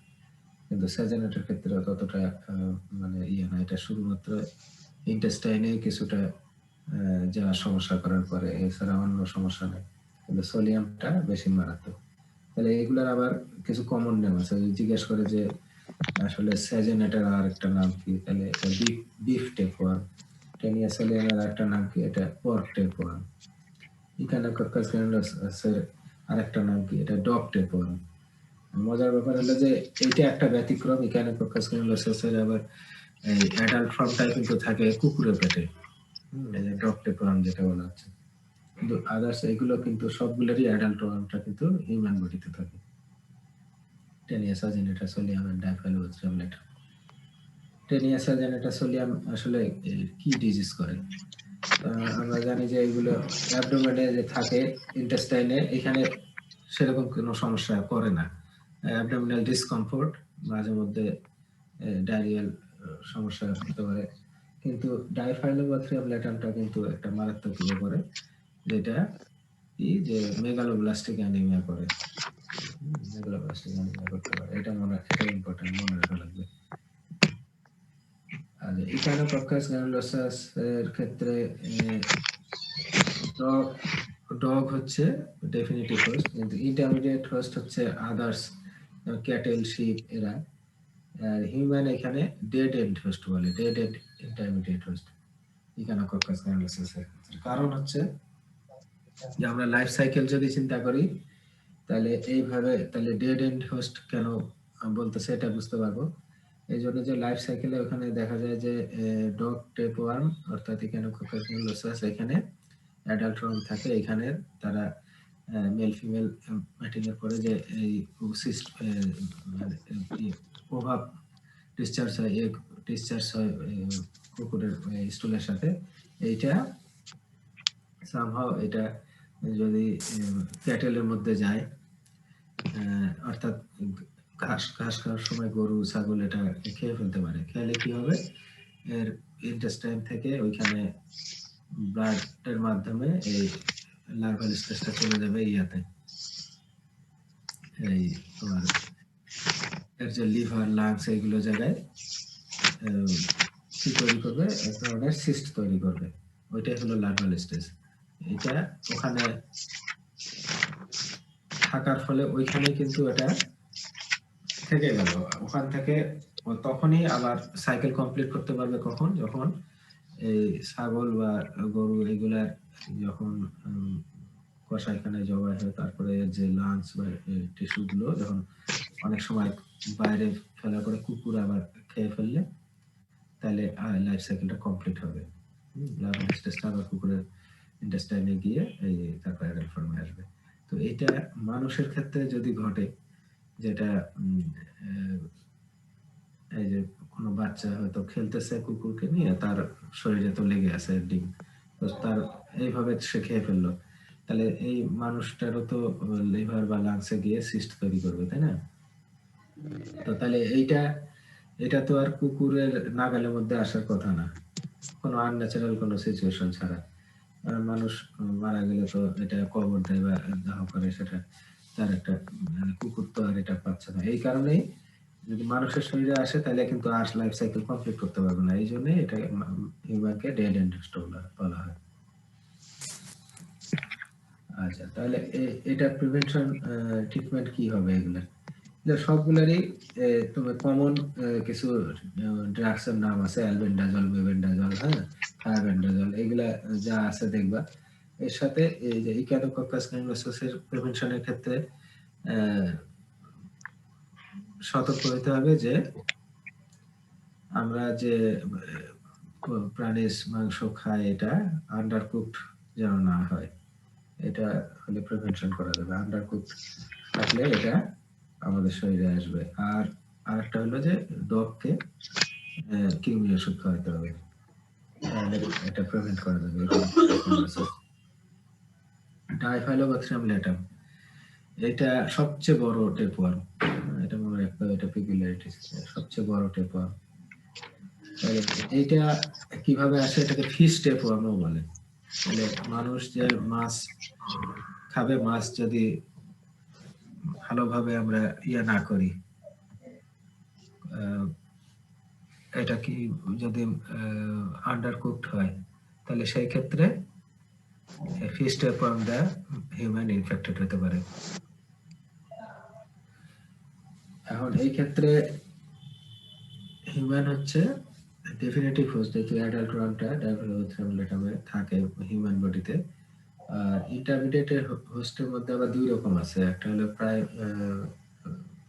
কিন্তু সাজানেটের ক্ষেত্রে ততটা মানে ইয়ে না, এটা শুধুমাত্র ইন্টেস্টাইনে কিছুটা যা সমস্যা করার পরে, এছাড়া অন্য সমস্যা নেই। কিন্তু সোলিয়ামটা বেশি মারাত্মক। তাহলে এগুলার আবার কিছু কমন নেম আছে। জিজ্ঞেস করে যে আসলে সাজানেটের আর একটা নাম কি, তাহলে এটা বিফ টেপওয়ার্ম। টেনিয়া সোলিয়ামের আর একটা নাম কি, এটা পর্ক টেপওয়ার্ম। ইকানোকক্কাস গ্রানুলোসাসের আর একটা নাম কি, এটা ডগ টেপওয়ার্ম। মজার ব্যাপার হলো যে এইটা একটা ব্যতিক্রম, ইকানোকক্কাস গ্রানুলোসাসের আবার এই অ্যাডাল্ট ফর্মটাই কিন্তু থাকে কুকুরের পেটে, এই যে ডগ টেপওয়ার্ম যেটা বলা হচ্ছে। কিন্তু আদার্স এগুলো কিন্তু সবগুলোরই অ্যাডাল্ট ফর্মটা কিন্তু হিউম্যান বডিতে থাকে। টেনিয়াসা জেনেটা সোলিয়াম এন্ড ডাইফাইলোথ্রিয়াম লেটার। টেনিয়াসা জেনেটা সোলিয়াম আসলে কি ডিজিজ করে? আমরা জানি যে এগুলো অ্যাবডোমেনে যে থাকে, ইন্টেস্টাইনে, এখানে সেরকম কোনো সমস্যা করে না। অ্যাবডোমিনাল ডিসকমফোর্ট, মাঝে মধ্যে ডায়রিয়াল সমস্যা হতে পারে, কিন্তু ডাইফাইলোবাথ্রিয়াম ল্যাটামটা কিন্তু একটা মারাত্মক ইয়ে করে, যেটা কি যে মেগালোব্লাস্টিক অ্যানিমিয়া করে। মেগালোব্লাস্টিক অ্যানিমিয়া করতে পারে, এটা ইম্পর্টেন্ট, মনে রাখা লাগবে। আর ইকানোকক্কাস গ্রানুলোসাস এর ক্ষেত্রে ডগ হচ্ছে ডেফিনিটিভ হোস্ট, কিন্তু ইন্টারমিডিয়েট হোস্ট হচ্ছে আদার্স, ক্যাটেল, শিপ এরা। আর হিউম্যান এখানে ডেড এন্ড হোস্ট বলে, dead end intermediate host Echinococcus granulosus এর ক্ষেত্রে। কারণ হচ্ছে যে আমরা লাইফ সাইকেল যদি চিন্তা করি, তাহলে এইভাবে, তাহলে ডেড এন্ড হোস্ট কেন বলতেছে এটা বুঝতে পারবো। এই জন্য যে লাইফ সাইকেলে ওখানে দেখা যায় যে ডগ টেপওয়ার্ম অর্থাৎ ইকানোকক্কাস গ্রানুলোসাস এখানে অ্যাডাল্ট ফর্ম থাকে, এখানে তারা মেল ফিমেল ম্যাটিং এর পরে যে এই প্রভাব ডিসচার্জ হয়, কুকুরের স্টুলের সাথে, এইটা সামহাও এটা যদি ক্যাটেলের মধ্যে যায়, অর্থাৎ ঘাস খাওয়ার সময় গরু ছাগল এটা খেয়ে ফেলতে পারে, খেলে কি হবে, এর ইন্টেস্টাইন থেকে ওইখানে ব্লাডের মাধ্যমে এই লার্ভাল স্টেজটা চলে যাবে ইয়াতে, এই তোমার এর যে লিভার, লাংস, এইগুলো জায়গায় কি তৈরি করবে, এক ধরনের সিস্ট তৈরি করবে, ওইটাই হলো লার্ভাল স্টেজ। এটা ওখানে থাকার ফলে ওইখানে কিন্তু এটা থেকে গেল, ওখান থেকে তখনই আবার সাইকেল কমপ্লিট করতে পারবে কখন, যখন এই ছাগল বা গরু এগুলার যখন কষাইখানে জবাই হয়, তারপরে যে লাংস বা টিস্যু গুলো যখন অনেক সময় বাইরে ফেলার পরে কুকুর আবার খেয়ে ফেললে, তাহলে লাইফ সাইকেলটা কমপ্লিট হবে। লার্ভাল স্টেজটা আবার কুকুরের ইন্টেস্টাইনে গিয়ে এই তারপর অ্যাডাল্ট ফর্মে আসবে। তো এটা মানুষের ক্ষেত্রে যদি ঘটে, যেটা এই যে কোনো বাচ্চা হয়তো খেলতেছে কুকুরকে নিয়ে, তার শরীরে তো লেগে আছে ডিম, তো তার এইভাবে সে খেয়ে ফেললো, তাহলে এই মানুষটারও তো লিভার বা লাংসে গিয়ে সিস্ট তৈরি করবে, তাই না? তো তাহলে এটা তো আর কুকুরের নাগালের মধ্যে আসার কথা না, কোনো আনন্যাচারাল কোনো সিচুয়েশন ছাড়া। মানুষ মারা গেলে তো এটা কবর দেয় বা দাহ করে, সেটা তার একটা, কুকুর তো আর এটা পাচ্ছে না। এই কারণেই যদি মানুষের শরীরে আসে, তাহলে কিন্তু আর লাইফ সাইকেল কমপ্লিট করতে পারবে না, এই জন্য এটা হিউম্যানকে ডেড এন্ড হোস্ট বলা হয়। আচ্ছা, তাহলে এটা প্রিভেনশন ট্রিটমেন্ট কি হবে এগুলা? সবগুলারই তোমার কমন কিছু ড্রাগসের নাম আছে, অ্যালবেন্ডাজল, মেবেন্ডাজল, হ্যাঁ, থায়াবেন্ডাজল, এগুলা যা আছে দেখবা। এর সাথে এই যে ইকানোকক্কাস গ্রানুলোসাসের প্রিভেনশনের ক্ষেত্রে সতর্ক হতে হবে যে আমরা যে প্রাণীর মাংস খাই, এটা আন্ডারকুকড যেন না হয়, এটা হলে প্রিভেনশন করা যাবে। আন্ডারকুকড থাকলে এটা আমাদের শরীরে আসবে। আর আরেকটা হলো যে ডগকে কৃমি ওষুধ খাওয়াতে হবে, তাহলে এটা প্রিভেন্ট করা যাবে। ডাইফাইলোবাথ্রিয়াম ল্যাটাম, এটা সবচেয়ে বড় টেপওয়ার্ম, এটা মনে রাখতে হবে, এটা পিকুলারিটিস, সবচেয়ে বড় টেপওয়ার্ম। এইটা কিভাবে আসে, এটাকে ফিশ টেপওয়ার্মও বলে। তাহলে মানুষ যে মাছ খাবে, মাছ যদি ভালোভাবে আমরা না করি, এটা কি যদি আন্ডারকুকড হয়, তাহলে সেই ক্ষেত্রে ফিশ টেপওয়ার্ম দ্বারা হিউম্যান ইনফেক্টেড হতে পারে। এখন এই ক্ষেত্রে হিউম্যান হচ্ছে ডেফিনেটিভ হোস্ট, যেহেতু অ্যাডাল্ট ওয়ানটা ডাইফাইলোবাথ্রিয়াম ল্যাটামে থাকে হিউম্যান বডিতে। আর ইন্টারমিডিয়েট হোস্টের মধ্যে আবার দুই রকম আছে, একটা হলো প্রায়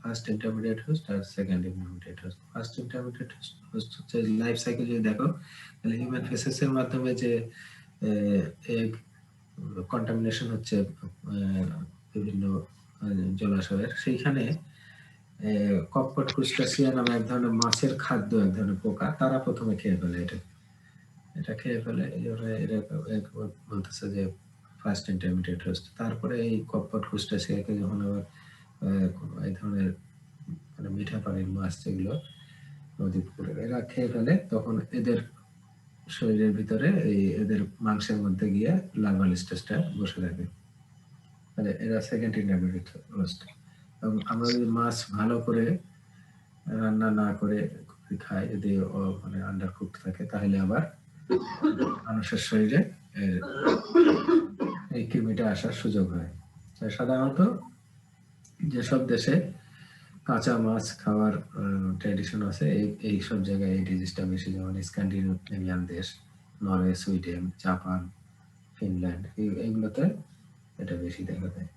ফার্স্ট ইন্টারমিডিয়েট হোস্ট আর second intermediate host. First intermediate host হচ্ছে লাইফ সাইকেল যদি দেখো তাহলে হিউম্যান ফেসেস এর মাধ্যমে যে এগ কন্টামিনেশন হচ্ছে বিভিন্ন জলাশয়ের, সেইখানে কপকট ক্রুস্টাসিয়া নামে এক ধরনের মাছের খাদ্য, এক ধরনের পোকা, তারা প্রথমে খেয়ে ফেলে এটা খেয়ে ফেলে। এরা বলতেছে যে ফার্স্ট ইন্টারমিডিয়েট হোস্ট। তারপরে এই কপকট ক্রুস্টাসিয়াকে যখন আবার এই ধরনের মানে মিঠা পানির মাছ যেগুলো নদী পুকুরের, এরা খেয়ে ফেলে, তখন এদের শরীরের ভিতরে এই এদের মাংসের মধ্যে গিয়ে লার্ভাল স্টেজটা বসে থাকে, মানে এরা সেকেন্ড ইন্টারমিডিয়েট হোস্ট। এবং আমরা যদি মাছ ভালো করে রান্না না করে খাই, যদি মানে আন্ডার কুকড থাকে, তাহলে আবার মানুষের শরীরে এই কৃমিটা আসার সুযোগ হয়। সাধারণত যেসব দেশে কাঁচা মাছ খাওয়ার ট্র্যাডিশন আছে, এই সব জায়গায় এই ডিজিজটা বেশি, যেমন স্ক্যান্ডিনেভিয়ান দেশ, নরওয়ে, সুইডেন, জাপান, ফিনল্যান্ড, এইগুলোতে এটা বেশি দেখা যায়।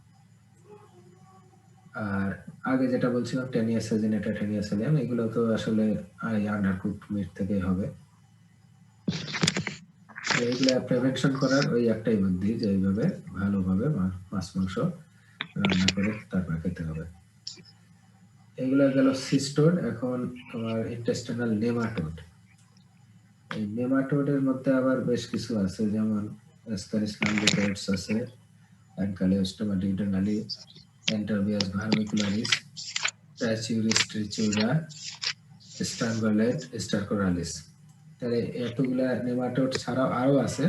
আর আগে যেটা বলছিলাম টেনিয়া সেজিনেটা, টেনিয়া সেলিয়াম, এগুলো তো আসলে আন্ডারকুকড মিট থেকেই হবে। এইগুলা প্রিভেনশন করার ওই একটাই বুদ্ধি যে এইভাবে ভালোভাবে মাছ মাংস রান্না করে তারপর খেতে হবে। এগুলো গেল সিস্টোড। এখন তোমার ইন্টেস্টিনাল নেমাটোড। এই নেমাটোডের মধ্যে আবার বেশ কিছু আছে, যেমন অ্যাসকারিস লাম্বিকাইডস আছে, অ্যানকালিওস্টোমা ডিউডেনালি, এন্টারবিয়াস ভার্মিকুলারিস, ট্রাইচিউরিস ট্রিচিউরা, স্ট্রাঙ্গলেট, স্টারকোরালিস। তাহলে এতগুলা নেমাটোড ছাড়াও আরো আছে,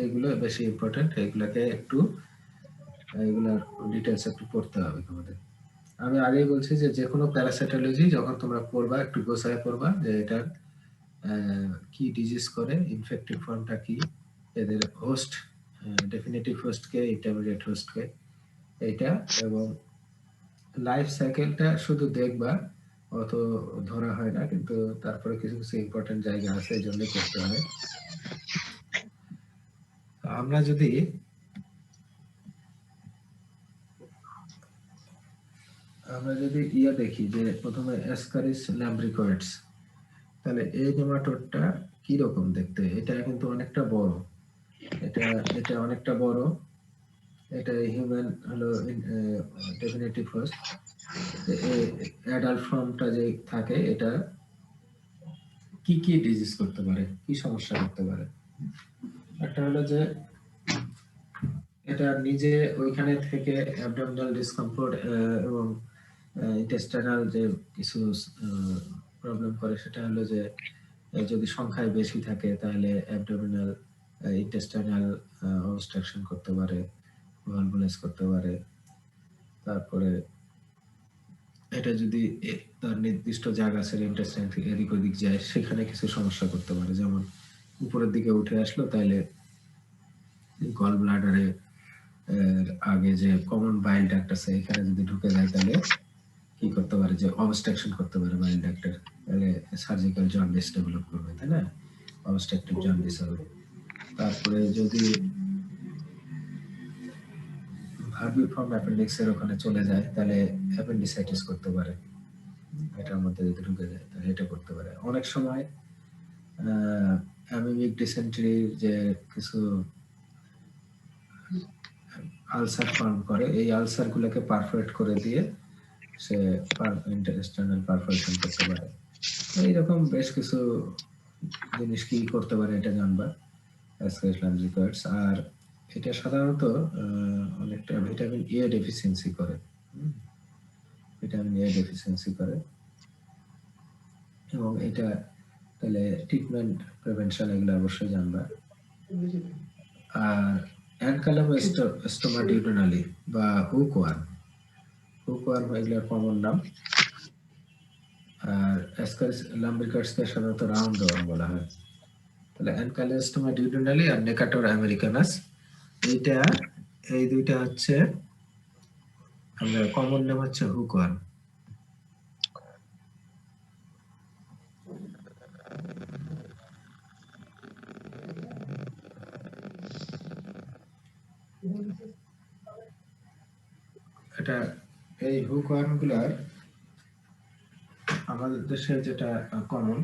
এইগুলো বেশি ইম্পর্টেন্ট, এইগুলাকে একটু এইগুলার ডিটেলস একটু পড়তে হবে তোমাদের। আমি আগেই বলছি যে কোনো প্যারাসাইটোলজি যখন তোমরা পড়বা, একটু গোছায় পড়বা যে এটার কি ডিজিজ করে, ইনফেক্টিভ ফর্মটা কি, এদের হোস্ট, ডেফিনেটিভ হোস্টকে, ইন্টারমিডিয়েট হোস্টকে, এইটা, এবং লাইফ সাইকেলটা শুধু দেখবা, অত ধরা হয় না, কিন্তু তারপরে কিছু কিছু ইম্পর্টেন্ট জায়গা আছে, এই জন্য করতে হয়। আমরা যদি দেখি যে প্রথমে অ্যাসকারিস ল্যাম্ব্রিকয়েডস, তাহলে এই নেমাটোডটা কি রকম দেখতে? এটা কিন্তু অনেকটা বড়, এটা অনেকটা বড়, এটা হিউম্যান হলো ডেফিনেটিভ হোস্ট। অ্যাডাল্ট ফর্মটা যে থাকে, এটা কি কি ডিজিজ করতে পারে, কি সমস্যা করতে পারে? একটা হলো যে এটা নিজে ওইখানে থেকে অ্যাবডোমিনাল ডিসকমফোর্ট এবং ইন্টেস্টাইনাল যে কিছু প্রবলেম করে, সেটা হলো যে যদি সংখ্যায় বেশি থাকে তাহলে অ্যাবডোমিনাল ইন্টেস্টাইনাল অবস্ট্রাকশন করতে পারে, ভালভুলাইজ করতে পারে। তারপরে এটা যদি তার নির্দিষ্ট জায়গা আছে ইন্টেস্টাইন থেকে এদিক ওদিক যায়, সেখানে কিছু সমস্যা করতে পারে, যেমন উপরের দিকে উঠে আসলো, তাহলে গল ব্লাডারে আগে যে কমন বাইল ডাক্ট আছে, এখানে যদি ঢুকে যায়, তাহলে কি করতে পারে, যে অবস্ট্রাকশন করতে পারে বাইল ডাক্টের, তাহলে সার্জিক্যাল জন্ডিস ডেভেলপ করবে, তাই না? অবস্ট্রাকটিভ জন্ডিস হবে। তারপরে যদি ভার্মিফর্ম অ্যাপেন্ডিক্সের ওখানে চলে যায়, তাহলে অ্যাপেন্ডিসাইটিস করতে পারে, এটার মধ্যে যদি ঢুকে যায়, তাহলে এটা করতে পারে। অনেক সময় অ্যামিবিক ডিসেন্ট্রির যে কিছু আলসার ফর্ম করে, এই আলসার গুলোকে পারফোরেট করে দিয়ে সে ইন্টেস্টাইনাল পারফোরেশন করতে পারে। এইরকম বেশ কিছু জিনিস কি করতে পারে এটা জানবা, অ্যাসকারিস ল্যাম্ব্রিকয়েডস। আর এটা সাধারণত অনেকটা ভিটামিন এ ডেফিসিয়েন্সি করে, ভিটামিন এ ডেফিসিয়েন্সি করে, এবং এটা তাহলে ট্রিটমেন্ট, প্রিভেনশন, এগুলো অবশ্যই জানবা। আর অ্যানকাইলোস্টোমা ডিউডেনালি বা হুকওয়ার্ম, এগুলোর কমন নাম। আর অ্যাসকারিস ল্যাম্ব্রিকয়েডসকে সাধারণত রাউন্ড ওয়ার্ম বলা হয়। তাহলে অ্যানকাইলোস্টোমা ডিউডেনালি আর নেকাটোর আমেরিকানাস, এই দুইটা হচ্ছে আমরা কমন নাম হচ্ছে হুকওয়ার্ম। এটা এই হুকওয়ার্ম গুলার আমাদের দেশে যেটা কমন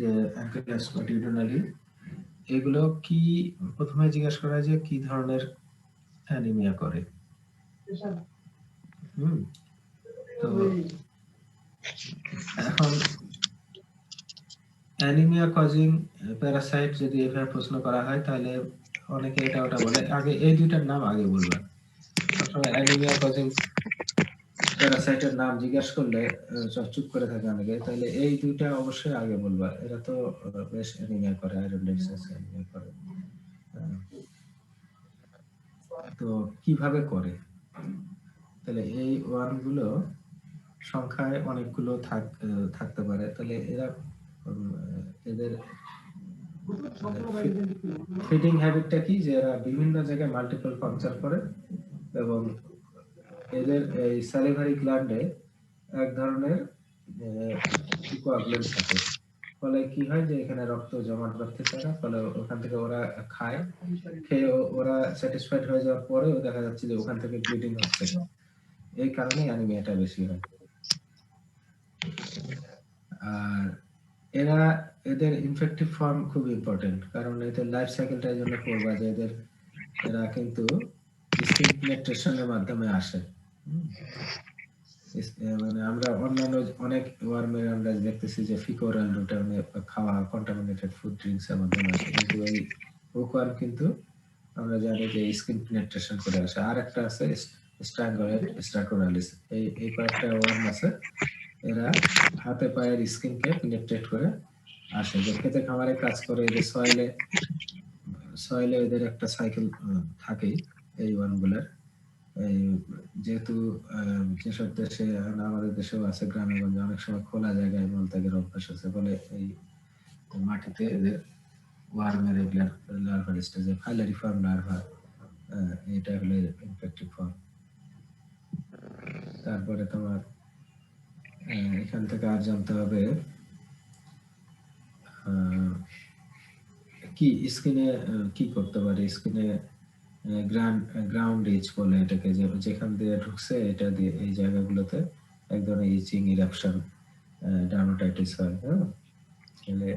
যে অ্যাঙ্কেলোস্পাটিডিনালি, এগুলো কি প্রথমে জিজ্ঞাসা করা যে কি ধরনের অ্যানিমিয়া করে। তো এখন অ্যানিমিয়া কজিং প্যারাসাইট যদি এভাবে প্রশ্ন করা হয় তাহলে অনেকে এটা ওটা বলে। আগে এই দুইটার নাম আগে বলবা। সবসময় অ্যানিমিয়া কজিং প্যারাসাইটের নাম জিজ্ঞাসা করলে চুপ করে থাকে অনেকে, তাহলে এই দুইটা অবশ্যই আগে বলবা। এরা তো বেশ অ্যানিমিয়া করে, আয়রন ডেফিসিয়েন্সি অ্যানিমিয়া করে। তো কিভাবে করে? তাহলে এই ওয়ার্মগুলো সংখ্যায় অনেকগুলো থাকতে পারে। তাহলে এরা এদের ফিডিং হ্যাবিটটা কি, যে এরা বিভিন্ন জায়গায় মাল্টিপল পাংচার করে এবং এদের এই স্যালিভারি গ্ল্যান্ডে এক ধরনের কোয়াগুলেন্ট থাকে। ফলে কি হয় যে এখানে রক্ত জমাট বাঁধতে চায় না, ফলে ওখান থেকে ওরা খায়, খেয়ে ওরা স্যাটিসফাইড হয়ে যাওয়ার পরেও দেখা যাচ্ছে যে ওখান থেকে ব্লিডিং হচ্ছে। এই কারণে অ্যানিমিয়াটা বেশি হয়। আর এদের ইনফেক্টিভ ফর্ম খুব ইম্পর্টেন্ট, কারণ এদের লাইফ সাইকেলটা এই জন্য করবা যে এরা কিন্তু স্কিন পেনিট্রেশনের মাধ্যমে আসে। মানে আমরা অন্যান্য অনেক ওয়ার্মের আমরা দেখতেছি যে ফিকোরাল রুটে খাওয়া কন্টামিনেটেড ফুড ড্রিঙ্কস এর মাধ্যমে আসে, কিন্তু এই ওয়ার্ম কিন্তু আমরা জানি যে স্কিন পেনিট্রেশন করে আসে। আর একটা আছে স্ট্রাঙ্গলেট স্ট্রাটোরালিস, এই কয়েকটা ওয়ার্ম আছে, এরা হাতে পায়ের স্কিনকে পেনিট্রেট করে আসে, যে খেতে খামারে কাজ করে। এদের সয়েলে এদের একটা সাইকেল থাকেই এই ওয়ার্মগুলোর। যেহেতু যেসব দেশে, আমাদের দেশেও আছে গ্রামে গঞ্জে অনেক সময় খোলা জায়গায় মলত্যাগের অভ্যাস আছে, ফলে এই মাটিতে এদের ওয়ার্মের রেগুলার লার্ভার স্টেজে ফাইলারিফর্ম লার্ভা, এটা হলো ইনফেক্টিভ ফর্ম। তারপরে তোমার এখান থেকে আর জানতে হবে কি স্কিনে কি করতে পারে। স্কিনে গ্রাউন্ড ইচ বলে এটাকে, যেখান দিয়ে ঢুকছে এটা দিয়ে এই জায়গাগুলোতে এক ধরনের ইচিং, ইরাপশন, ডার্মাটাইটিস হয়। তাহলে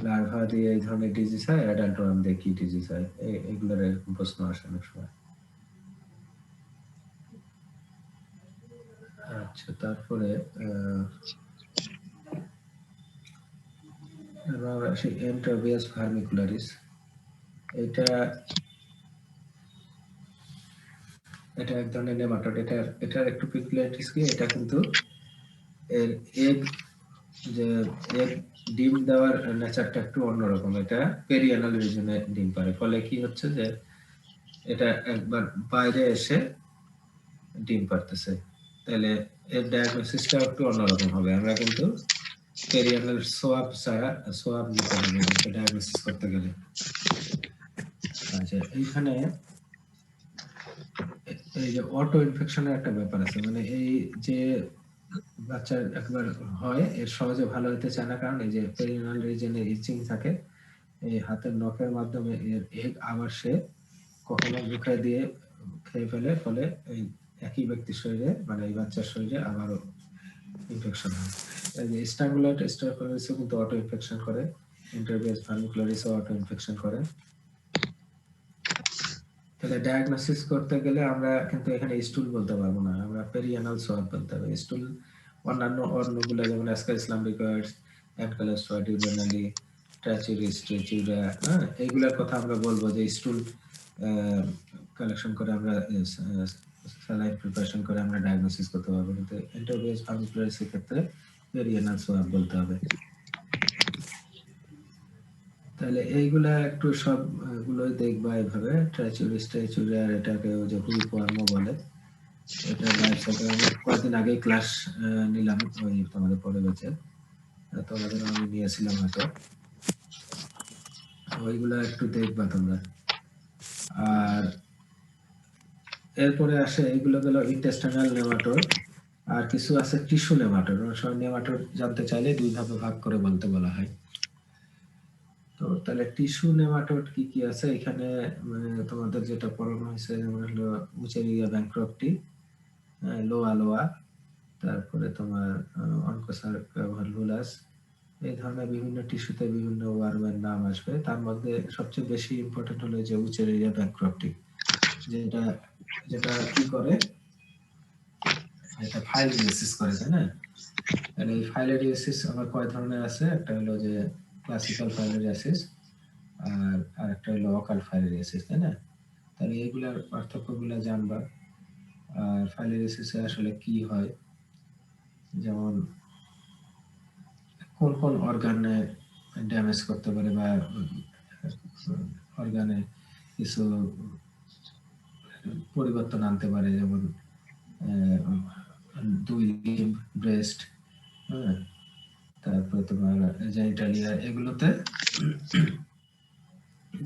লার্ভা দিয়ে এই ধরনের ডিজিজ হয়, অ্যাডাল্ট ওয়ার্ম দিয়ে কি ডিজিজ হয়, এগুলোর এরকম প্রশ্ন আসে অনেক সময়। আচ্ছা, তারপরে আমরা আসি এন্টারোবিয়াস ভার্মিকুলারিস। এটা এক ধরনের নেমাটোড। এটার একটু পিকুলারিটিস কি, এটা কিন্তু এর এগ ডিম দেওয়ার নেচারটা একটু অন্যরকম। এটা পেরিয়ানাল রিজনে ডিম পারে, ফলে কি হচ্ছে যে এটা একবার বাইরে এসে ডিম পারতেছে, তাহলে এর ডায়াগনোসিসটা একটু অন্যরকম হবে। আমরা কিন্তু পেরিয়ানাল সোয়াব ছাড়া সোয়াব নিতে হবে ডায়াগনোসিস করতে গেলে। আচ্ছা, এইখানে এই যে অটো ইনফেকশনের একটা ব্যাপার আছে, মানে এই যে বাচ্চার একবার হয় এর সহজে ভালো হতে চায় না, কারণ এই যে পেরিনাল রিজনে ইচিং থাকে, এই হাতের নখের মাধ্যমে এর এগ আবার সে কখনো মুখে দিয়ে খেয়ে ফেলে, ফলে এই একই ব্যক্তির শরীরে, মানে এই বাচ্চার শরীরে আবারও ইনফেকশন হয়। এই যে স্ট্রাঙ্গুলেট স্ট্রাকোলারিসও কিন্তু অটো ইনফেকশন করে, ইন্টারভিয়াস ভার্মিকুলারিসও অটো ইনফেকশন করে। তাহলে ডায়াগনোসিস করতে গেলে আমরা কিন্তু এখানে স্টুল বলতে পারবো না, আমরা পেরিয়ানাল সোয়াব বলতে হবে। স্টুল অন্যান্য অন্যগুলো যেমন অ্যাসকারিস লাম্ব্রিকয়েডস, অ্যানকাইলোস্পাইডিনালি, ট্র্যাচুরিস, ট্রেচুরা, এইগুলোর কথা আমরা বলবো যে স্টুল কালেকশন করে আমরা স্যালাইন প্রিপারেশন করে আমরা ডায়াগনোসিস করতে পারবো, কিন্তু এন্টারোবিয়াস ভার্মিকুলারিসের ক্ষেত্রে পেরিয়ানাল সোয়াব বলতে হবে। তাহলে এইগুলা একটু সবগুলোই দেখবা এইভাবে। ট্র্যাচুরিস, ট্রেচুরা, এটাকে যে হুইপ ওয়ার্মও বলে, এটা লাইফ সাইকেল আমরা কয়েকদিন আগে ক্লাস নিলাম ওই তোমাদের পরে ব্যাচে, তোমাদের আমি নিয়েছিলাম হয়তো, ওইগুলা একটু দেখবা তোমরা। আর এরপরে আসে এইগুলো গেল ইন্টেস্টাইনাল নেমাটোড, আর কিছু আছে টিস্যু নেমাটোড। সব নেমাটোড জানতে চাইলে দুই ধাপে ভাগ করে বলতে বলা হয়। তো তাহলে টিস্যু নেমাটোড কি কি আছে এখানে, মানে তোমাদের যেটা পড়ানো হয়েছে যেমন হলো উচেরিয়া ব্যাংক্রপ্টি, লোয়া, তো তারপরে তোমার অনকোসার ভালভুলাস, এই ধরনের বিভিন্ন টিস্যুতে বিভিন্ন ওয়ার্মের নাম আসবে। তার মধ্যে সবচেয়ে বেশি ইম্পর্টেন্ট হলো যে উচেরিয়া ব্যাংক্রপ্টিক, যেটা যেটা কি করে, এটা ফাইলোডিয়াসিস করে, তাই না? আর এই ফাইলোডিয়াসিস আবার কয় ধরনের আছে, একটা হলো যে ক্লাসিক্যাল ফাইলোডিয়াসিস আর আরেকটা হলো অকাল ফাইলোডিয়াসিস, তাই না? তাহলে এইগুলার পার্থক্যগুলো জানবা। আর ফাইলোডিয়াসিসে আসলে কি হয়, যেমন কোন কোন অর্গানে ড্যামেজ করতে পারে বা অর্গানে কিছু পরিবর্তন আনতে পারে, যেমন দুই লিম্ব, ব্রেস্ট, হ্যাঁ, তারপরে তোমার জেনিটালিয়া, এগুলোতে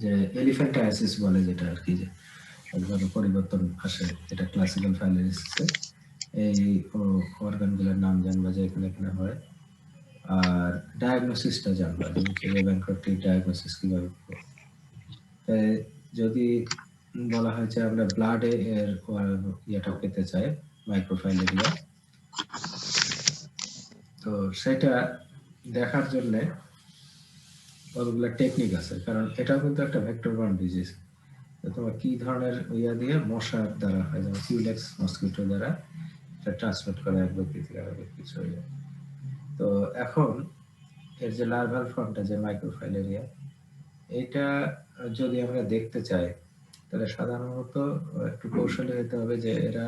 যে এলিফ্যান্টাইসিস বলে যেটা আর কি, যে একবারে পরিবর্তন আসে, এটা ক্লাসিক্যাল ফাইলোডিয়াসিসে। এই অর্গানগুলোর নাম জানবা যে এখানে এখানে হয়। আর ডায়াগনোসিসটা জানবা, যে ব্যাংক্রপ্টিক ডায়াগনোসিস কিভাবে করবো। যদি বলা হয় যে আমরা ব্লাডে এর ইয়েটা পেতে চাই, মাইক্রোফাইলেরিয়া, তো সেটা দেখার জন্য কতগুলো টেকনিক আছে, কারণ এটাও কিন্তু একটা ভেক্টর বর্ন ডিজিজ। তো তোমার কি ধরনের ইয়া দিয়ে, মশার দ্বারা হয়, যেমন কিউলেক্স মসকিটো দ্বারা এটা ট্রান্সমিট করে এক ব্যক্তি থেকে আরেক ব্যক্তি ছড়িয়ে যায়। তো এখন এর যে লার্ভাল ফর্মটা, যে মাইক্রোফাইলেরিয়া, এটা যদি আমরা দেখতে চাই, তাহলে সাধারণত একটু কৌশলী হতে হবে, যে এরা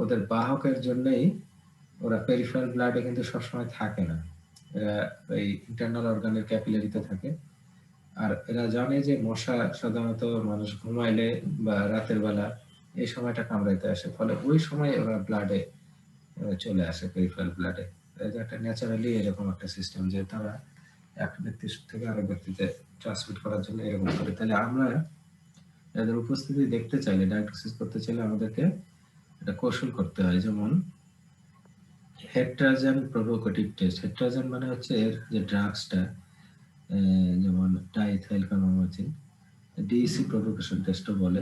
ওদের বাহকের জন্যই ওরা পেরিফেরাল ব্লাডে কিন্তু সবসময় থাকে না, এরা এই ইন্টারনাল অর্গানের ক্যাপিলারিতে থাকে। আর এরা জানে যে মশা সাধারণত মানুষ ঘুমাইলে বা রাতের বেলা এই সময়টা কামড়াইতে আসে, ফলে ওই সময় ওরা ব্লাডে চলে আসে, পেরিফেরাল ব্লাডে। এটা একটা ন্যাচারালি এরকম একটা সিস্টেম, যে তারা এক ব্যক্তি থেকে আরেক ব্যক্তিতে ট্রান্সমিট করার জন্য এরকম করে। তাহলে আমরা এদের উপস্থিতি দেখতে চাইলে, ডায়াগনোসিস করতে চাইলে আমাদেরকে একটা কৌশল করতে হয়, যেমন হেট্রাজেন প্রোভোকেটিভ টেস্ট। হেট্রাজেন মানে হচ্ছে এর যে ড্রাগসটা, যেমন ডাইথাইল কার্বামাইথিন, ডিইসি প্রোভোকেশন টেস্টও বলে।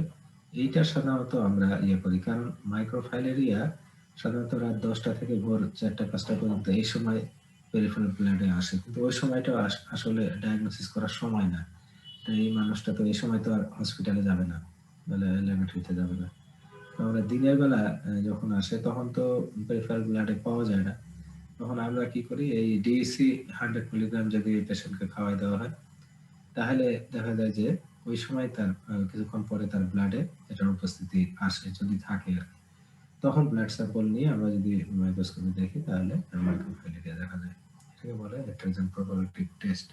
এইটা সাধারণত আমরা ইয়ে করি, কারণ মাইক্রোফাইলেরিয়া সাধারণত রাত 10টা থেকে ভোর 4টা-5টা পর্যন্ত এই সময় পেরিফেরাল ব্লাডে আসে, কিন্তু ওই সময়টা আসলে ডায়াগনোসিস করার সময় না। তো এই মানুষটা তো এই সময় তো আর হসপিটালে যাবে না, ল্যাবরেটরিতে যাবে না। আমরা দিনের বেলা যখন আসে তখন তো পেরিফেরাল ব্লাডে পাওয়া যায় না, তখন আমরা কি করি, এই ডিএসি 100 মিলিগ্রাম যদি পেশেন্টকে খাওয়াই দেওয়া হয়, তাহলে দেখা যায় যে ওই সময় তার কিছুক্ষণ পরে তার ব্লাডে এটার উপস্থিতি আসে, যদি থাকে আর কি। তখন ব্লাড স্যাম্পল নিয়ে আমরা যদি মাইক্রোস্কোপে দেখি, তাহলে মাইক্রোফাইলেরিয়া দেখা যায়। এটাকে বলে হেট্রাজেন প্রোভোকেটিভ টেস্ট।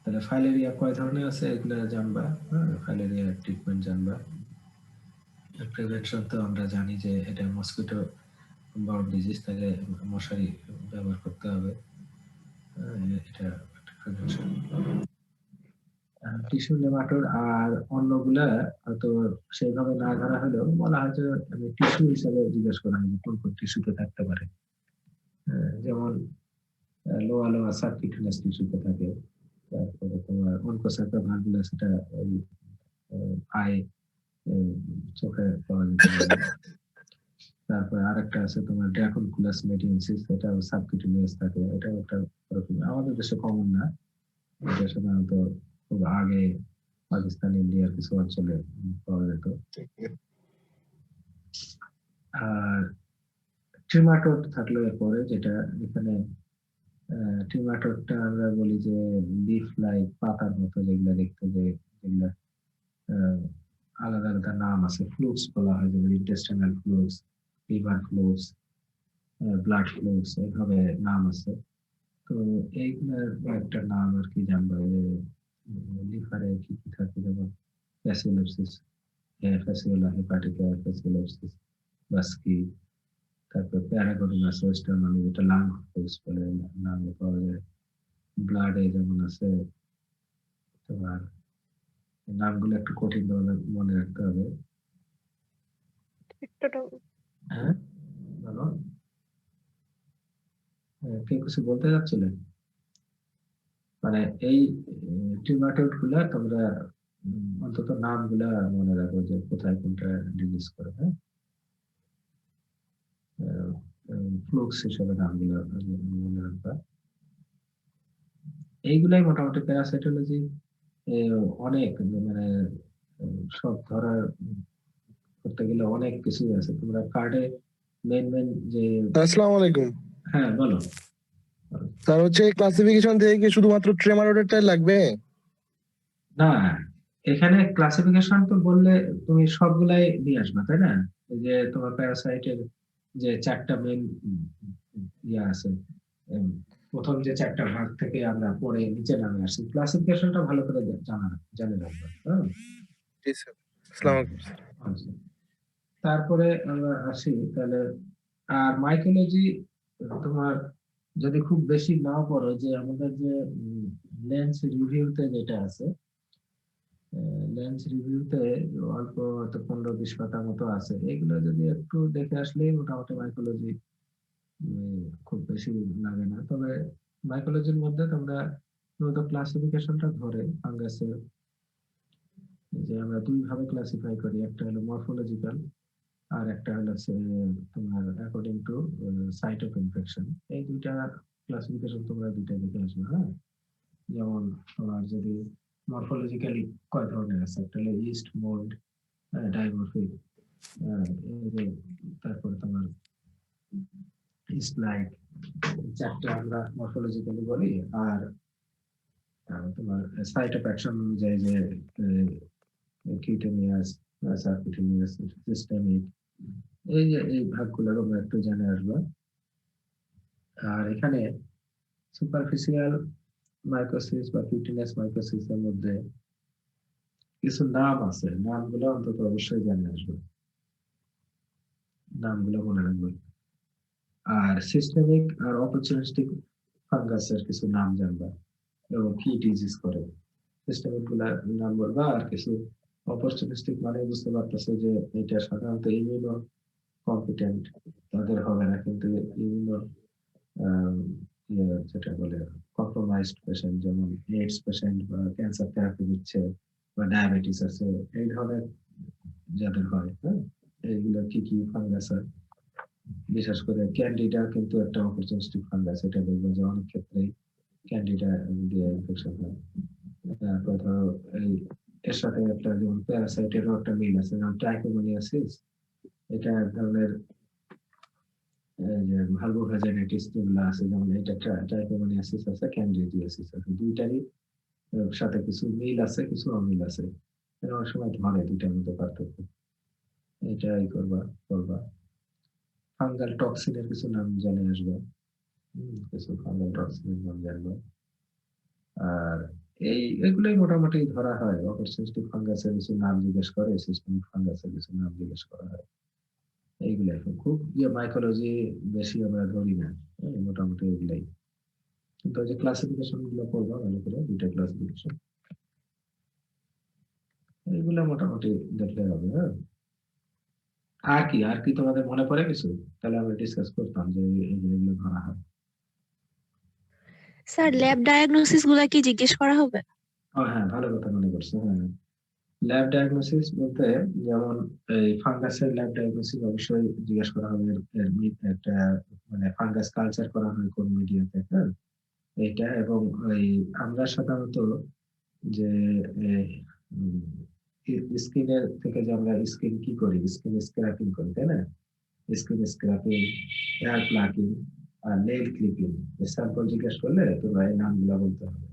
তাহলে ফাইলেরিয়া কয় ধরনের আছে এগুলো জানবা, ফাইলেরিয়া ট্রিটমেন্ট জানবা। প্রিভেনশন তো আমরা জানি যে এটা মসকিটো বার্ন ডিজিজ, তাহলে মশারি ব্যবহার করতে হবে, এটা একটা প্রিভেনশন। টিস্যু নেমাটোড আর অন্যগুলা হয়তো সেইভাবে না ধরা হলেও বলা হয় যে টিস্যু হিসাবে জিজ্ঞেস করা হয় কোন কোন টিস্যুতে থাকতে পারে। যেমন লোয়া লোয়া সাবকিউটেনিয়াস টিস্যুতে থাকে, তারপরে তোমার অনকোসাইটা ভালভুলাস, সেটা ওই আই চোখে পাওয়া যেতে পারে। তারপরে আরেকটা আছে তোমার ড্রাকনকুলাস মেডিয়েন্সিস, এটা সাবকিউটেনিয়াস থাকে, এটাও একটা আমাদের দেশে কমন না, এটা সাধারণত খুব আগে পাকিস্তান, ইন্ডিয়ার কিছু অঞ্চলে পাওয়া যেত। আর ট্রিমাটোড থাকলো এরপরে, যেটা এখানে ট্রিমাটোডটা আমরা বলি যে লিফ লাইক, পাতার মতো যেগুলা দেখতে, যেগুলা আলাদা আলাদা নাম আছে, ফ্লুক্স বলা হয়, যেমন intestinal flux, liver flux, blood flux, এইভাবে নাম আছে। তো এইগুলার একটা নাম আর কি জানবো, যে লিভারে কি কি থাকে, যেমন ফ্যাসিওলাইসিস, ফ্যাসিওলা হেপাটিকা, ফ্যাসিওলাইসিস বাস্কি, তারপর প্যারাগোনিমাস ওয়েস্টার্ন, মানে যেটা লাং ফ্লুক্স বলে নামে পাওয়া যায়। ব্লাডে যেমন আছে তোমার, নামগুলো একটু কঠিন মনে রাখতে হবে। হ্যাঁ বলো, কে কিছু বলতে যাচ্ছিলেন? মানে এই টিউমাটোড গুলা তোমরা অন্তত নামগুলা মনে রাখো, যে কোথায় কোনটা ডিজিজ করে। হ্যাঁ, ফ্লুক্স হিসেবে নামগুলো মনে রাখবা। এইগুলাই মোটামুটি প্যারাসাইটোলজি অনেক মানে সব ধরার করতে গেলে অনেক কিছু আছে। তোমরা কার্ডে মেন মেন যে আসসালামু আলাইকুম হ্যাঁ বলো। স্যার, হচ্ছে ক্লাসিফিকেশন থেকে কি শুধুমাত্র ট্রেমার অর্ডারটাই লাগবে? না, এখানে ক্লাসিফিকেশন তো বললে তুমি সবগুলাই নিয়ে আসবে তাই না? এই যে তোমার প্যারাসাইটের যে চারটা মেন ইয়ে আছে, উম, প্রথম যে চারটা ভাগ থেকে আমরা পরে নিচে নামে আসি, ক্লাসিফিকেশনটা ভালো করে জানে রাখবে। হ্যাঁ, জি স্যার। আসসালামু আলাইকুম। আচ্ছা। তারপরে আমরা আসি তাহলে। আর মাইথোলজি তোমার যদি খুব বেশি নাও পড়ো, যে আমাদের যে লেন্স রিভিউতে যেটা আছে, লেন্স রিভিউতে অল্প হয়তো 15-20 পাতা মতো আছে, এগুলো যদি একটু দেখে আসলেই মোটামুটি মাইকোলজি খুব বেশি লাগে না। তবে মাইকোলজির মধ্যে তোমরা মূলত ক্লাসিফিকেশনটা ধরে ফাঙ্গাসের, যে আমরা দুই ভাবে ক্লাসিফাই করি, একটা হলো মরফোলজিক্যাল আর একটা হলো তোমার according to site of infection. এই দুইটা ক্লাসিফিকেশন তোমরা দুইটা দেখে আসবে। হ্যাঁ, যেমন তোমার যদি মরফোলজিক্যালি কয় ধরনের আছে, একটা হলো ইস্ট, মোল্ড, ডাইমরফিক, তারপরে তোমার স্লাইড, চারটা আমরা মরফোলজিক্যালি বলি। আর তোমার সাইট অফ অ্যাকশন অনুযায়ী যে কিউটেনিয়াস, সাবকিউটেনিয়াস, সিস্টেমিক, এই যে এই ভাগগুলো আমরা একটু জেনে আসবো। আর এখানে সুপারফিশিয়াল মাইকোসিস বা কিউটেনিয়াস মাইকোসিস এর মধ্যে কিছু নাম আছে, নামগুলো অন্তত অবশ্যই জেনে আসবে, নামগুলো মনে রাখবে। আর সিস্টেমিক আর অপরচুনিস্টিক ফাঙ্গাসের কিছু নাম জানবা এবং কি ডিজিজ করে, সিস্টেমিক গুলা নাম বলবা। আর কিছু অপরচুনিস্টিক মানে বুঝতে পারতেছে যে এটা সাধারণত ইমিউনো কম্পিটেন্ট তাদের হবে না, কিন্তু ইমিউনো যেটা বলে কম্প্রোমাইজড পেশেন্ট, যেমন এইডস পেশেন্ট বা ক্যান্সার থেরাপি দিচ্ছে বা ডায়াবেটিস আছে, এই ধরনের যাদের হয়। হ্যাঁ, এইগুলো কি কি ফাঙ্গাস হয়, বিশেষ করে ক্যান্ডিডা কিন্তু একটা অপরচুনিস্টিক ফাঙ্গাস, এটা বলবো যে অনেক ক্ষেত্রেই ক্যান্ডিডা দিয়ে ইনফেকশন হয়। তারপর ধরো এই এর সাথে একটা যেমন প্যারাসাইটেরও একটা মিল আছে, যেমন ট্রাইকোমোনিয়াসিস, এটা এক ধরনের যে ভালভোভাজাইটিস যেগুলো আছে, যেমন এটা ট্রাইকোমোনিয়াসিস আছে, ক্যান্ডিডিয়াসিস আছে, দুইটারই সাথে কিছু মিল আছে, কিছু অমিল আছে। অনেক সময় ধরে দুইটার মধ্যে পার্থক্য, এটাই করবা। ফাঙ্গাল টক্সিনের কিছু নাম জেনে আসবে, কিছু ফাঙ্গাল টক্সিনের নাম জানবো। আর এগুলোই মোটামুটি ধরা হয়। অপরচুনিস্টিক ফাঙ্গাসের কিছু নাম জিজ্ঞেস করে, সিস্টেমিক ফাঙ্গাসের কিছু নাম জিজ্ঞেস করা হয়। এইগুলাই খুব মাইকোলজি বেশি আমরা ধরি না, মোটামুটি এগুলাই। কিন্তু ওই যে ক্লাসিফিকেশন গুলো করবো ভালো করে, দুইটা ক্লাসিফিকেশন, এইগুলা মোটামুটি দেখলে হবে। হ্যাঁ, আর কি তোমাদের মনে পড়ে কিছু? তাহলে আমরা ডিসকাস করতাম যে এইগুলো ধরা হয়। স্যার, ল্যাব ডায়াগনোসিস গুলা কি জিজ্ঞেস করা হবে? হ্যাঁ, ভালো কথা মনে করছো। হ্যাঁ, ল্যাব ডায়াগনোসিস বলতে যেমন এই ফাঙ্গাসের ল্যাব ডায়াগনোসিস অবশ্যই জিজ্ঞেস করা হবে। একটা মানে ফাঙ্গাস কালচার করা হয় কোন মিডিয়াতে, হ্যাঁ, এটা। এবং ওই আমরা সাধারণত যে স্কিনের থেকে যে আমরা স্কিন কি করি, স্কিন স্ক্র্যাপিং করি তাই না? স্কিন স্ক্র্যাপিং, হেয়ার প্লাকিং আর নেইল ক্লিপিং, স্যাম্পল জিজ্ঞেস করলে তোমরা এই নামগুলো বলতে হবে।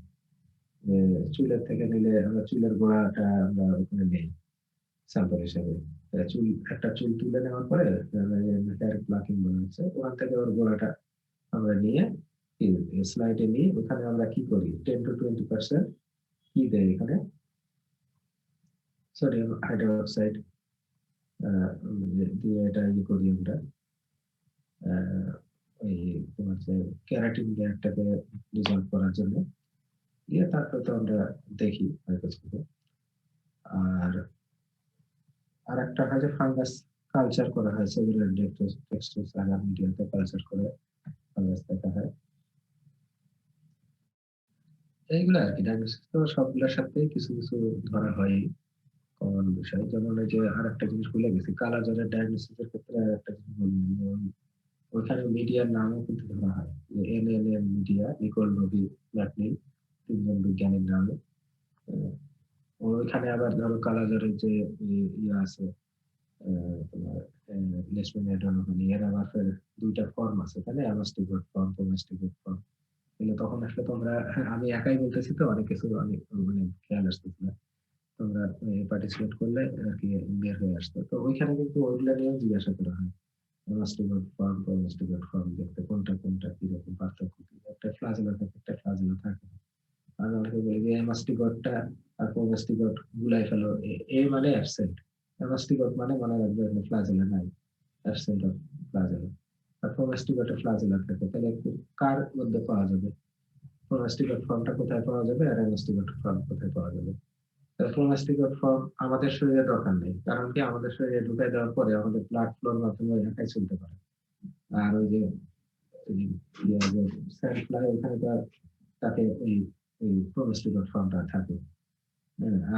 চুলের থেকে নিলে আমরা চুলের গোড়াটা আমরা ওখানে নেই স্যাম্পল হিসেবে। একটা চুল তুলে নেওয়ার পরে হেয়ার প্লাকিং বলা হচ্ছে, ওখান থেকে ওর গোড়াটা আমরা নিয়ে স্লাইডে নিয়ে ওখানে আমরা কি করি, 10-20% কি দেয় এখানে, সোডিয়াম হাইড্রোক্সাইড দিয়ে এটা করি আমরা। এই তোমার যে ক্যারাটিন লেয়ারটাকে ডিজলভ করার জন্য তারপরে তো আমরা দেখি মাইক্রোস্কোপে। আর একটা হয় যে ফাঙ্গাস কালচার করা হয়, সেলুলার টেক্সটোসাইলার মিডিয়াতে কালচার করে ফাঙ্গাস দেখা হয়। এইগুলো আর কি ডায়াগনোসিস, তো সবগুলোর সাথে কিছু কিছু ধরা হয় কমন বিষয়। যেমন ওই যে আর একটা জিনিস ভুলে গেছি, কালাজ্বরের ডায়াগনোসিসের ক্ষেত্রে আর একটা জিনিস বলি, ওইখানে মিডিয়ার নামও কিন্তু ধরা হয়, যে NNN মিডিয়া, নিকোল নবি ম্যাকনিল, তিনজন বিজ্ঞানীর নামে। আহ, ওইখানে আবার ধরো কালাজারের যে ইয়ে আছে, তোমার লেসমিনিয়া ডোনোভানি, এর আবার ফের দুইটা ফর্ম আছে এখানে, অ্যামাস্টিগোট ফর্ম, কমাস্টিগোট ফর্ম। কিন্তু তখন আসলে তোমরা, আমি একাই বলতেছি তো, অনেক কিছু অনেক মানে খেয়াল আসতেছে না, তোমরা পার্টিসিপেট করলে আর কি বের হয়ে আসতো। তো ওইখানে কিন্তু ওইগুলা নিয়েও জিজ্ঞাসা করা হয়, অ্যামাস্টিগোট ফর্ম, কমাস্টিগোট ফর্ম দেখতে কোনটা কোনটা কিরকম পার্থক্য কি, একটা ফ্লাজেলা থাকে, একটা ফ্লাজেলা থাকে না। আমি অনেকে বলি যে অ্যামাস্টিগোটটা আর কমাস্টিগোট গুলাই ফেলো, এ মানে অ্যাবসেন্ট, অ্যামাস্টিগোট মানে মনে রাখবে ফ্লাজেলা নাই, অ্যাবসেন্ট অফ ফ্লাজেলা। আর কমাস্টিগোটে ফ্লাজেলা থাকে, তাহলে কার মধ্যে পাওয়া যাবে, কমাস্টিগোট ফর্মটা কোথায় পাওয়া যাবে আর অ্যামাস্টিগোট ফর্ম কোথায় পাওয়া যাবে? ফ্লোমাস্টিক ফর্ম আমাদের শরীরে দরকার নেই, কারণ কি আমাদের শরীরে ঢুকাই দেওয়ার পরে আমাদের ব্লাড ফ্লোর মাধ্যমে একাই চলতে পারে। আর ওই যে সেল ফ্লাই, ওখানে তাকে ওই ফ্লোমাস্টিক ফর্মটা থাকে।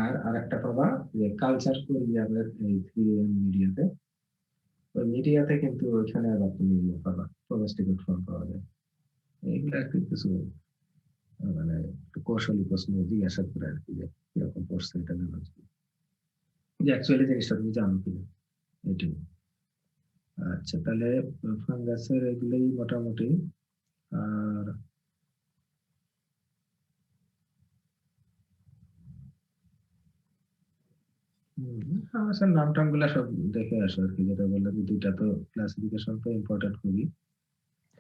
আর আরেকটা পাবা যে কালচার করলে আমাদের এই 3M মিডিয়াতে, ওই মিডিয়াতে কিন্তু ওইখানে আবার তুমি পাবা ফ্লোমাস্টিক ফর্ম পাওয়া যায়। এইগুলো একটু কিছু মানে একটু কৌশলী প্রশ্ন জিজ্ঞাসা করে আর কি, যে কিরকম পড়ছে এটা জানার জন্য, যে অ্যাকচুয়ালি জিনিসটা তুমি জানো কিনা, এটাই। আচ্ছা, তাহলে ফাঙ্গাসের এগুলোই মোটামুটি। আর ফাঙ্গাসের নাম টাম গুলা সব দেখে আসো আর কি, যেটা বললাম দুইটা তো ক্লাসিফিকেশন তো ইম্পর্টেন্ট খুবই।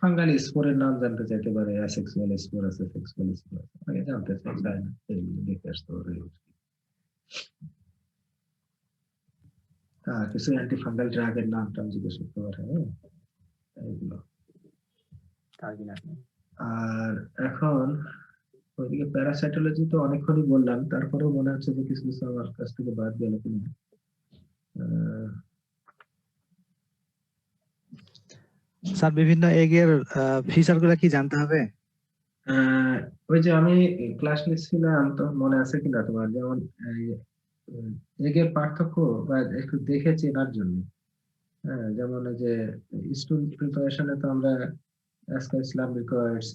ফাঙ্গাল স্পোরের নাম জানতে চাইতে পারে, অ্যাসেক্সুয়াল স্পোর আছে, সেক্সুয়াল স্পোর আছে, আগে জানতে চায় না, এগুলো দেখে আসতে পারে। কিছু অ্যান্টি ফাঙ্গাল ড্রাগের নাম টাম জিজ্ঞেস করতে পারে, এইগুলো। আর এখন ওইদিকে প্যারাসাইটোলজি তো অনেকক্ষণই বললাম, তারপরেও মনে হচ্ছে যে কিছু কিছু আমার কাছ থেকে বাদ গেল কিনা। স্যার বিভিন্ন এগের ফিচার গুলা কি জানতে হবে? ওই যে আমি ক্লাস নিচ্ছিলাম, তো মনে আছে কিনা তোমার, যেমন এগের পার্থক্য বা একটু দেখে চেনার জন্য, যেমন ওই যে স্টুডেন্ট প্রিপারেশনে তো আমরা ইসলামিকয়েডস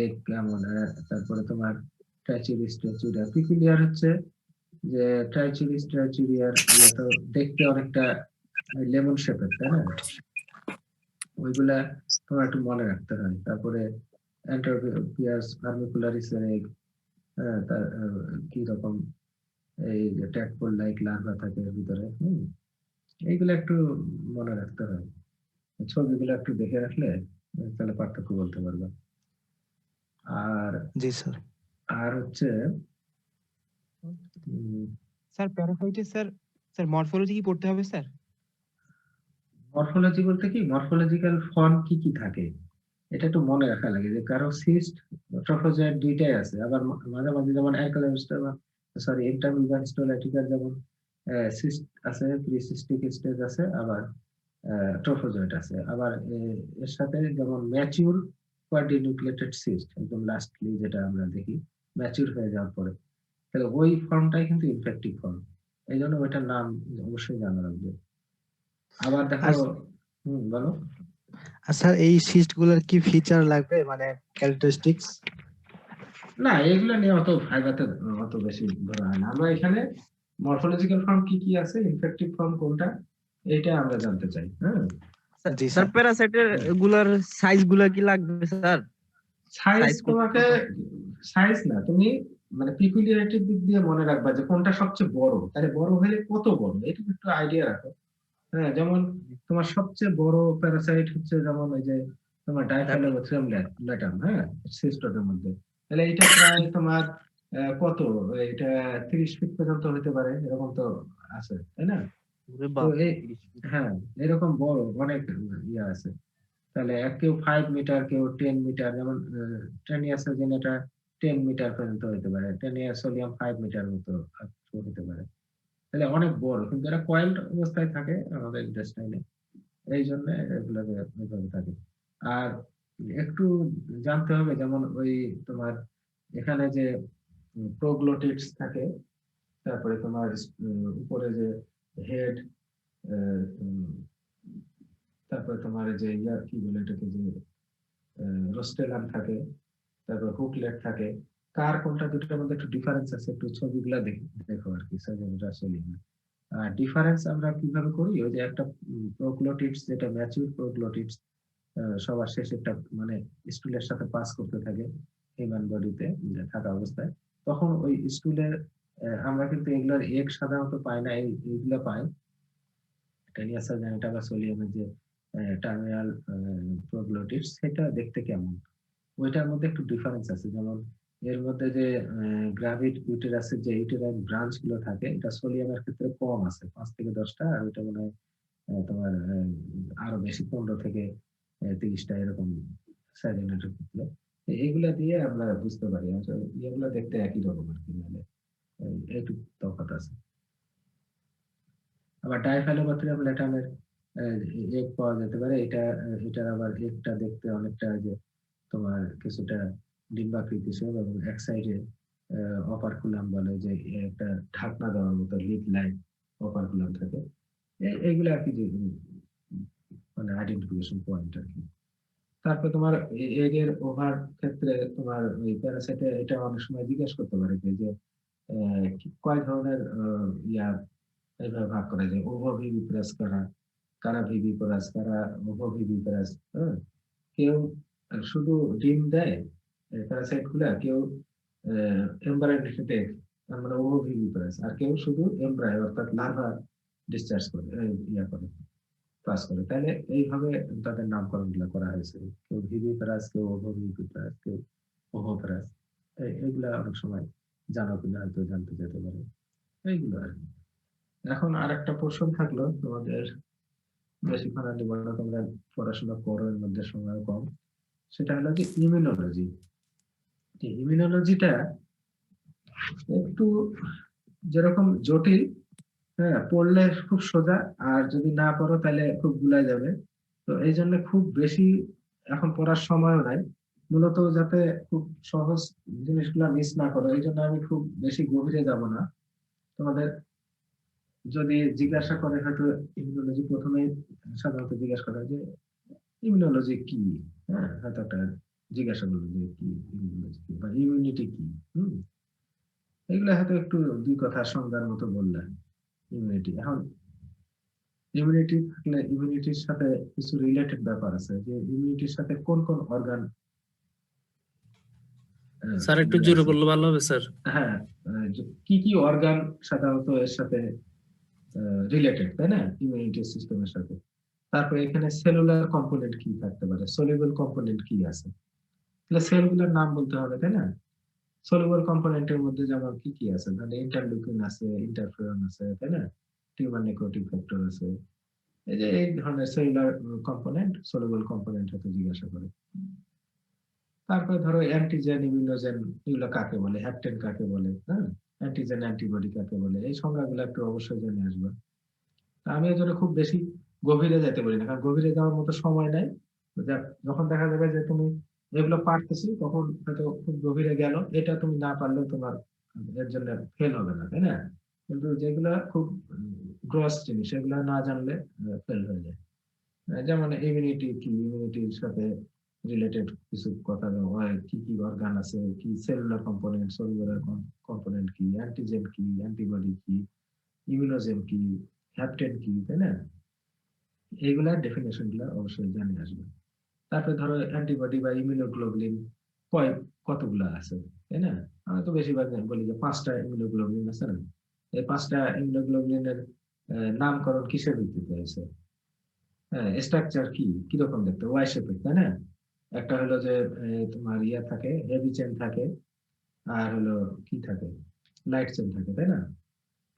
এগ কেমন, তারপরে তোমার ট্রাইচিরিস ট্রাইচুরিয়া, পিকুলিয়ার হচ্ছে যে ট্রাইচিরিস ট্রাইচুরিয়ার ইয়ে তো দেখতে অনেকটা লেমন শেপের, তাই না? ওইগুলা তোমার একটু মনে রাখতে হয়। তারপরে এন্টারপিয়াস ভার্মিকুলারিস এর এগ, কি রকম এই যে ট্যাকপোল লাইক লার্ভা থাকে এর ভিতরে, এইগুলো একটু মনে রাখতে হয়। ছবিগুলো একটু দেখে রাখলে তাহলে পার্থক্য বলতে পারবে। আর জি স্যার। আর হচ্ছে স্যার প্যারাসাইটে স্যার মরফোলজি কি পড়তে হবে স্যার? মরফোলজি বলতে কি, মরফোলজিক্যাল ফর্ম কি কি থাকে এটা একটু মনে রাখা লাগে, যে কারো সিস্ট ট্রফোজয়েড দুইটাই আছে, আবার মাঝে মাঝে যেমন ইন্টারমিডিয়েট যেমন সিস্ট আছে, প্রিসিস্টিক স্টেজ আছে, আবার ট্রফোজয়েড আছে, আবার এর সাথে যেমন ম্যাচিউর কোয়াড্রিনিউক্লিয়েটেড সিস্ট, একদম লাস্টলি যেটা আমরা দেখি ম্যাচিউর হয়ে যাওয়ার পরে, তাহলে ওই ফর্মটাই কিন্তু ইনফেক্টিভ ফর্ম, এই জন্য ওইটার নাম অবশ্যই জানা রাখবে। আবার দেখো, বলো। আর স্যার এই সিস্ট গুলোর কি ফিচার লাগবে, মানে ক্যারেক্টারিস্টিক্স? না, এগুলো নিয়ে অত ভাইবাতে অত বেশি ধরা হয় না। আমরা এখানে মরফোলজিক্যাল ফর্ম কি কি আছে, ইনফেক্টিভ ফর্ম কোনটা, এটা আমরা জানতে চাই। জি স্যার প্যারাসাইটের গুলার সাইজ গুলা কি লাগবে স্যার? সাইজ তোমাকে, সাইজ না, তুমি মানে পিকুলিয়ারিটির দিক দিয়ে মনে রাখবা যে কোনটা সবচেয়ে বড়, তাহলে বড় হলে কত বড়, এটা একটু আইডিয়া রাখো। যেমন তোমার সবচেয়ে বড় প্যারাসাইট হচ্ছে যেমন ওই যে তোমার ডাইফ্যালোথ্রিয়াম ল্যাটাম, সিস্টোদের মধ্যে, তাহলে এটা প্রায় তোমার কত, এটা 30 ফিট পর্যন্ত হতে পারে, এরকম তো আছে, তাই না? তো এরকম বড় অনেক ইয়ে আছে। তাহলে কেউ 5 মিটার, কেউ 10 মিটার, যেমন টেনিয়াসোজিন এটা 10 মিটার পর্যন্ত হতে পারে, টেনিয়াসোলিয়াম 5 মিটার মতো হতে পারে, তাহলে অনেক বড়, কিন্তু এরা কয়েলড অবস্থায় থাকে আমাদের ইন্টেস্টাইনে, এই জন্য এগুলো এইভাবে থাকে। আর একটু জানতে হবে, যেমন ওই তোমার এখানে যে প্রোগ্লোটিডস থাকে, তারপরে তোমার উপরে যে হেড, তারপর তোমার এই যে ইয়া কি বলে এটাকে, যে রোস্টেলাম থাকে, তারপর হুকলেট থাকে। কার কোনটা দুটোর মধ্যে একটু ডিফারেন্স আছে, একটু ছবিগুলা দেখো আর কি, সার্জেন্টরা আসলে ডিফারেন্স আমরা কিভাবে করি, ওই যে একটা প্রোগ্লোটিডস, যেটা ম্যাচিউর প্রোগ্লোটিডস সবার শেষে একটা মানে স্টুলের সাথে পাস করতে থাকে হিউম্যান বডিতে থাকা অবস্থায়, তখন ওই স্টুলের আমরা কিন্তু এগুলোর এক সাধারণত পাই না, এইগুলো পাই টেনিয়া সার্জেন্টা বা সোলিয়ামের যে টার্মিনাল প্রোগ্লোটিডস, সেটা দেখতে কেমন, ওইটার মধ্যে একটু ডিফারেন্স আছে। যেমন এর মধ্যে যে গ্রাভিড ইউটেরাসের যে ইউটেরাইন ব্রাঞ্চ গুলো থাকে, এটা সোলিয়ামের ক্ষেত্রে কম আছে, 5 থেকে 10টা, আর ওইটা মনে হয় তোমার আরো বেশি, 15 থেকে 30টা এরকম সাইলেন্টের ক্ষেত্রে। এইগুলা দিয়ে আমরা বুঝতে পারি আসলে এগুলো দেখতে একই রকম আর কি, মানে এইটুকু তফাৎ আছে। আবার ডাইফ্যালোপাথিরাম ল্যাটামের এক পাওয়া যেতে পারে, এটার আবার একটা দেখতে অনেকটা যে তোমার কিছুটা ডিম্বাকৃতি স্বরূপ, এবং এক সাইডে অপারকুলাম বলে, যে একটা ঢাকনা দেওয়ার মতো লিড লাইন অপারকুলাম থাকে। এইগুলো আর কি, যে মানে আইডেন্টিফিকেশন পয়েন্ট আর কি। তারপর তোমার এর ওভার ক্ষেত্রে তোমার ওই প্যারাসাইটে এটা অনেক সময় জিজ্ঞেস করতে পারে যে কয় ধরনের ইয়া এইভাবে ভাগ করা যায়, ওভোভিভিপারাস কারা, কারা ভিভিপারাস, কারা ওভোভিভিপারাস। হ্যাঁ, কেউ শুধু ডিম দেয় প্যারাসাইট গুলা, কেউ এমব্রায়োনিতে মানে ওভোভিভিপারাস, আর কেউ শুধু এমব্রায়ো অর্থাৎ লার্ভা ডিসচার্জ করে, ইয়া করে, পাস করে। তাহলে এইভাবে তাদের নামকরণ গুলা করা হয়েছে, কেউ ভিভিপারাস, কেউ ওভোভিভিপারাস, কেউ ওভোপারাস। এইগুলা অনেক সময় জানা কিনা হয়তো জানতে যেতে পারে, এইগুলো আর কি। এখন আর একটা পোর্শন থাকলো তোমাদের, বেশিক্ষণ আর নিব না, তোমরা পড়াশোনা করো, এর মধ্যে সময় কম। সেটা হলো যে ইমিউনোলজি। ইমিউনোলজিটা একটু যেরকম জটিল, হ্যাঁ, পড়লে খুব সোজা, আর যদি না পড়ো তাহলে খুব গুলাই যাবে। তো এই জন্য খুব বেশি এখন পড়ার সময়ও নাই, মূলত যাতে খুব সহজ জিনিসগুলা মিস না করো, এই জন্য আমি খুব বেশি গভীরে যাব না। তোমাদের যদি জিজ্ঞাসা করে, হয়তো ইমিউনোলজি প্রথমে সাধারণত জিজ্ঞাসা করে যে ইমিউনোলজি কি, হ্যাঁ, হয়তো একটা জিজ্ঞাসা করবে যে কি ইমিউনোলজি কি বা ইমিউনিটি কি। এগুলো হয়তো একটু দুই কথা সংজ্ঞার মতো বললেন। ইমিউনিটি, এখন ইমিউনিটি থাকলে ইমিউনিটির সাথে কিছু রিলেটেড ব্যাপার আছে, যে ইমিউনিটির সাথে কোন কোন অর্গান, স্যার একটু জোরে বললে ভালো হবে স্যার। হ্যাঁ, কি কি অর্গান সাধারণত এর সাথে রিলেটেড, তাই না, ইমিউনিটি সিস্টেমের সাথে। তারপরে এখানে সেলুলার কম্পোনেন্ট কি থাকতে পারে, সলিউবল কম্পোনেন্ট কি আছে, তাহলে সেলগুলোর নাম বলতে হবে, তাই না। সলিউবল কম্পোনেন্টের মধ্যে যেমন কি কি আছে, মানে ইন্টারলিউকিন আছে, ইন্টারফেরন আছে, তাই না, টিউমার নেক্রোটিক ফ্যাক্টর আছে। এই যে এই ধরনের সেলুলার কম্পোনেন্ট, সলিউবল কম্পোনেন্ট হতে জিজ্ঞাসা করে। তারপরে ধরো অ্যান্টিজেন, ইমিউনোজেন, এগুলো কাকে বলে, হ্যাপটেন কাকে বলে, হ্যাঁ, অ্যান্টিজেন অ্যান্টিবডি কাকে বলে, এই সংজ্ঞাগুলো একটু অবশ্যই জেনে আসবে। আমি এর জন্য খুব বেশি গভীরে যেতে পারি না, কারণ গভীরে যাওয়ার মতো সময় নাই। যখন দেখা যাবে যে তুমি এগুলো পারতেছি, তখন হয়তো খুব গভীরে গেল, এটা তুমি না পারলেও তোমার এর জন্য ফেল হবে না, তাই না। কিন্তু যেগুলা খুব গ্রস জিনিস, এগুলা না জানলে ফেল হয়ে যায়। যেমন ইমিউনিটি কি, ইমিউনিটির সাথে রিলেটেড কিছু কথা হয়, কি কি অর্গান আছে, কি সেলুলার কম্পোনেন্ট, সেলুলার কম্পোনেন্ট কি, অ্যান্টিজেন কি, অ্যান্টিবডি কি, ইমিউনোজেন কি, হ্যাপটেন কি, তাই না। এইগুলার ডেফিনেশন গুলা অবশ্যই জানিয়ে আসবে। তারপরে ধরো অ্যান্টিবডি বা ইমিউনোগ্লোবুলিন কতগুলা আছে, তাই না। আমি তো বেশিরভাগ বলি যে 5টা ইমিউনোগ্লোবুলিন আছে না। এই 5টা ইমিউনোগ্লোবুলিনের নামকরণ কিসের ভিত্তিতে হয়েছে, হ্যাঁ, স্ট্রাকচার কি, কিরকম দেখতে, ওয়াই শেপের, তাই না। একটা হলো যে তোমার ইয়া থাকে, হেভি চেন থাকে, আর হলো কি থাকে, লাইট চেন থাকে, তাই না।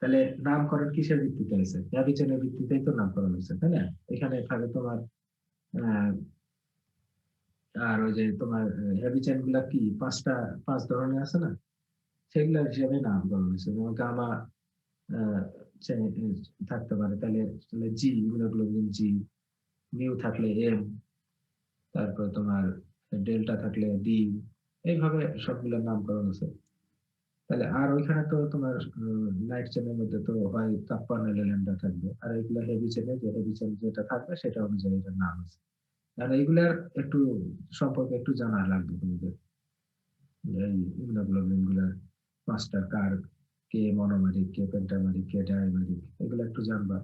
তাহলে নামকরণ কিসের ভিত্তিতে হয়েছে, হেভি চেনের ভিত্তিতেই তো নামকরণ হয়েছে, তাই না। এখানে থাকে তোমার আর ওই যে তোমার হেভি চেন গুলা কি 5 ধরনের আছে না, সেগুলোর হিসাবে নামকরণ হয়েছে। যেমন গামা থাকতে পারে, তাহলে জি, ইমিউনোগ্লোবিন জি, মিউ থাকলে এম, তারপর তোমার ডেল্টা থাকলে ডি, এইভাবে সবগুলোর নামকরণ আছে। তাহলে আর ওইখানে তো তোমার লাইট চেনের মধ্যে তো হয় কাপ্পা নাহলে ল্যাম্ডা থাকবে, আর এগুলো হেভি চেনে, যে হেভি চেন যেটা থাকবে সেটা অনুযায়ী এটার নাম আছে। তাহলে এইগুলার একটু সম্পর্কে একটু জানা লাগবে তোমাদের, এই ইমিউনোগ্লোবিন গুলার পাঁচটা কার, কে মনোমেরিক, কে পেন্টামেরিক, কে ডাইমেরিক, এগুলো একটু জানবা।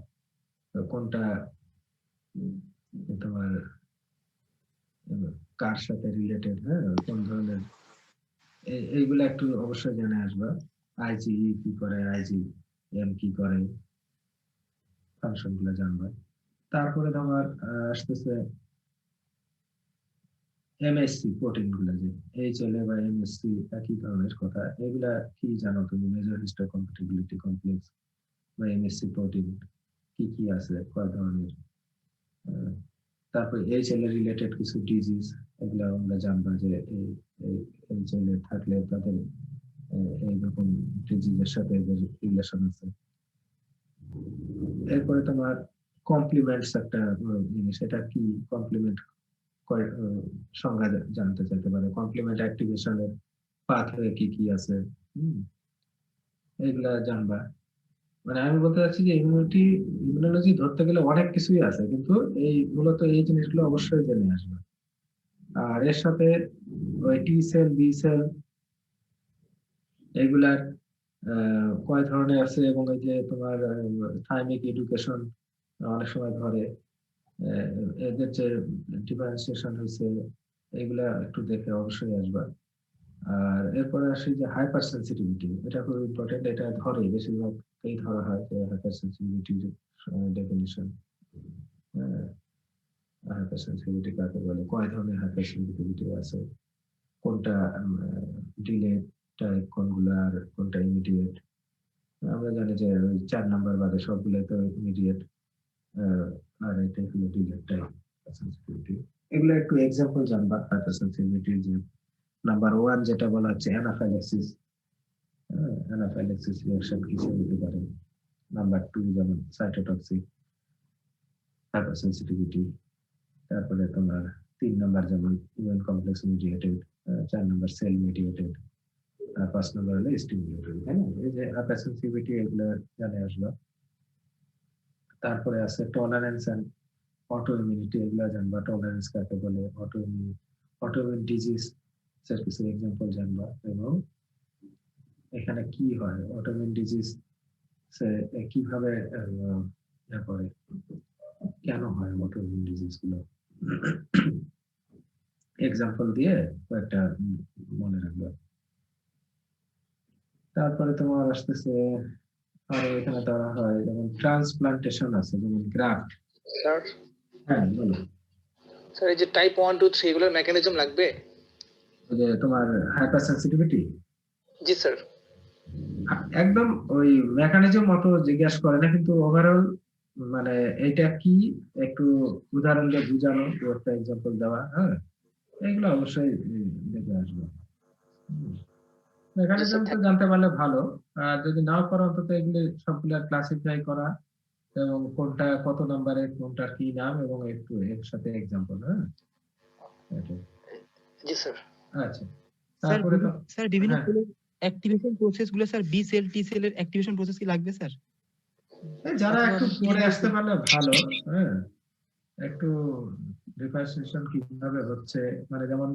তো কোনটা তোমার কার সাথে রিলেটেড, হ্যাঁ, কোন ধরনের, এইগুলো একটু অবশ্যই জেনে আসবা। আইজিই কি করে, আইজিএম কি করে, ফাংশন গুলো জানবা। তারপরে তোমার আসতেছে এমএসসি প্রোটিন গুলো, যে এইচএলএ বা এমএসসি একই ধরনের কথা, এগুলা কি জানো তুমি? মেজর হিস্টোকম্প্যাটিবিলিটি কমপ্লেক্স বা এমএসসি প্রোটিন কি কি আছে, কয় ধরনের। তারপরে এইচএলএ রিলেটেড কিছু ডিজিজ, এগুলো আমরা জানবা যে এইচএলএ থাকলে তাদের এইরকম ডিজিজের সাথে এদের রিলেশন আছে। এরপরে তোমার কমপ্লিমেন্টস একটা জিনিস, এটা কি কমপ্লিমেন্ট সংজ্ঞা জানতে চাইতে পারে। কমপ্লিমেন্ট অ্যাক্টিভেশনের পাথওয়ে কি কি আছে, এগুলা জানবা। মানে আমি বলতে চাচ্ছি যে ইমিউনোলজি ধরতে গেলে অনেক কিছুই আছে, কিন্তু এই মূলত এই জিনিসগুলো অবশ্যই জেনে আসবে। আর এর সাথে ওই টি সেল, বি সেল, এগুলার কয় ধরনের আছে, এবং এই যে তোমার থাইমিক এডুকেশন অনেক সময় ধরে, এদের যে ডিফারেন্সিয়েশন হয়েছে, এগুলা একটু দেখে অবশ্যই আসবা। আর এরপরে আসি যে হাইপার সেন্সিটিভিটি, এটা খুব ইম্পর্টেন্ট, এটা ধরে বেশিরভাগ এই ধরা হয় যে হাইপার সেন্সিটিভিটির ডেফিনিশন। হাইপার সেন্সিটিভিটি কাকে বলে, কয় ধরনের হাইপার সেন্সিটিভিটি আছে, কোনটা ডিলে টাইপ, কোনগুলো আর কোনটা ইমিডিয়েট। আমরা জানি যে 4 নাম্বার বাদে সবগুলো তো ইমিডিয়েট, আর এটা হলো ডিলে টাইপ সেন্সিটিভিটি। এগুলো একটু এক্সাম্পল জানবা হাইপার সেন্সিটিভিটি। যে নাম্বার 1 যেটা বলা হচ্ছে অ্যানাফাইল্যাক্সিস, অ্যানাফাইল্যাক্সিস রিঅ্যাকশন কিছু হতে পারে। নাম্বার 2 যেমন সাইটোটক্সিক হাইপার সেন্সিটিভিটি। তারপরে তোমার 3 নাম্বার যেমন immune complex mediated, 4 number cell mediated, আর 5 নাম্বার হলো স্টিমুলেটেড, তাই না? এই যে হাইপার সেন্সিটিভিটি, এগুলো জানে আসবা। তারপরে আছে টলারেন্স এন্ড অটো ইমিউনিটি, এগুলো জানবা। টলারেন্স কাকে বলে, অটোইমিউন ডিজিজ এর কিছু এক্সাম্পল জানবা, এবং এখানে কি হয়, অটোইমিউন ডিজিজ কিভাবে করে, কেন হয় অটোইমিউন ডিজিজ গুলো, এক্সাম্পল দিয়ে কয়েকটা মনে রাখবা। তারপরে তোমার আসতেছে আরো এখানে ধরা হয় যেমন ট্রান্সপ্লান্টেশন আছে, যেমন গ্রাফট। স্যার, হ্যাঁ বলো। স্যার এই যে টাইপ 1 2 3 এগুলোর মেকানিজম লাগবে? যে তোমার হাইপার সেন্সিটিভিটি, জি স্যার। একদম ওই মেকানিজম মতো জিজ্ঞাসা করে না, কিন্তু ওভারঅল মানে এটা কি একটু উদাহরণ দিয়ে বুঝানো, একটা এক্সাম্পল দেওয়া, হ্যাঁ, এগুলো অবশ্যই দেখে আসবে। মেকানিজম তো জানতে পারলে ভালো, আর যদি নাও পারো অন্তত এগুলো সবগুলো ক্লাসিফাই করা, এবং কোনটা কত নম্বরের, কোনটার কি নাম, এবং একটু এর সাথে এক্সাম্পল। হ্যাঁ, জি স্যার। আচ্ছা, তারপরে তো স্যার বিভিন্ন হ্যাঁ, সেলের অ্যাক্টিভেশন প্রসেস গুলো, স্যার বি সেল, টি সেলের অ্যাক্টিভেশন প্রসেস কি লাগবে স্যার? যারা অথবা একটু পড়ে কি- আসতে পারলে ভালো। হ্যাঁ, একটু ডিফারেন্সিয়েশন কিভাবে হচ্ছে, মানে যেমন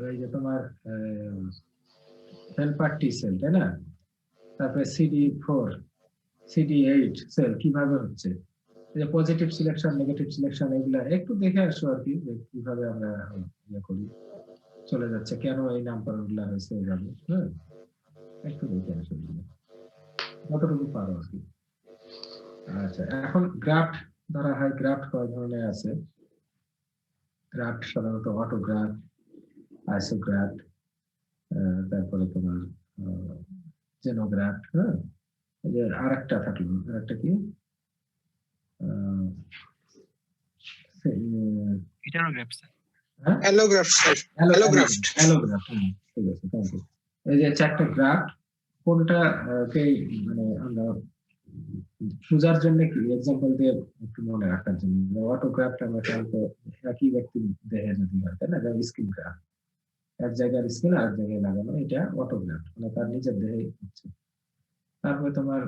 এই যে তোমার হেল্পার টি সেল, তাই না? তারপরে CD4, CD8 সেল কিভাবে হচ্ছে, যে পজিটিভ সিলেকশন, নেগেটিভ সিলেকশন, এগুলা একটু দেখে আসো আর কি, যে কিভাবে আমরা ইয়ে করি, চলে যাচ্ছে, কেন এই নামকরণ গুলা হয়েছে এইভাবে। হ্যাঁ, একটু দেখে আসো যতটুকু পারো আর কি। আচ্ছা, এখন গ্রাফট ধরা হয়। গ্রাফট কয় ধরনের আছে? গ্রাফট সাধারণত অটোগ্রাফট, আইসোগ্রাফট, তারপরে তোমার জেনোগ্রাফট। হ্যাঁ, এই যে আরেকটা থাকলো, আরেকটা কি, হেটারোগ্রাফ স্যার। হ্যাঁ, অ্যালোগ্রাফট স্যার। অ্যালোগ্রাফট। অ্যালোগ্রাফট, ঠিক আছে, থ্যাংক ইউ। এই যে 4টা গ্রাফট, কোনটা কে মানে আমরা সোজার জন্য কি এক্সাম্পল দিয়ে একটু মনে রাখার জন্য, অটোগ্রাফট আমরা সাধারণত একই ব্যক্তি দেহে যদি হয়, তাই না, যেমন স্কিন গ্রাফট। এক জায়গার স্কিন আর এক জায়গায় লাগানো, এটা অটোগ্রাফট, মানে তার নিজের দেহে হচ্ছে। তারপরে তোমার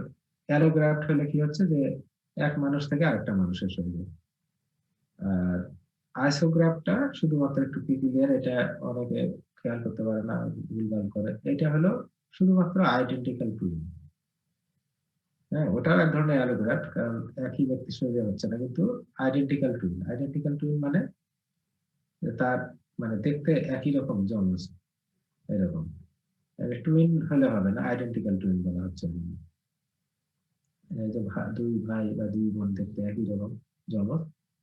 অ্যালোগ্রাফট হলে কি হচ্ছে যে এক মানুষ থেকে আরেকটা মানুষের শরীরে। আর আইসোগ্রাফটটা শুধুমাত্র একটু পিকুলিয়ার, এটা অনেকে খেয়াল করতে পারে না, ভুলভাল করে। এটা হলো শুধুমাত্র আইডেন্টিক্যাল টুইন। হ্যাঁ, ওটাও এক ধরনের অ্যালোগ্রাফট, কারণ একই ব্যক্তির শরীরে হচ্ছে না, কিন্তু আইডেন্টিক্যাল টুইন। আইডেন্টিক্যাল টুইন মানে যে তার মানে দেখতে একই রকম জন্ম এরকম। টুইন হলে হবে না, আইডেন্টিক্যাল টুইন বলা হচ্ছে। এই যে দুই ভাই বা দুই বোন দেখতে একই রকম জন্ম,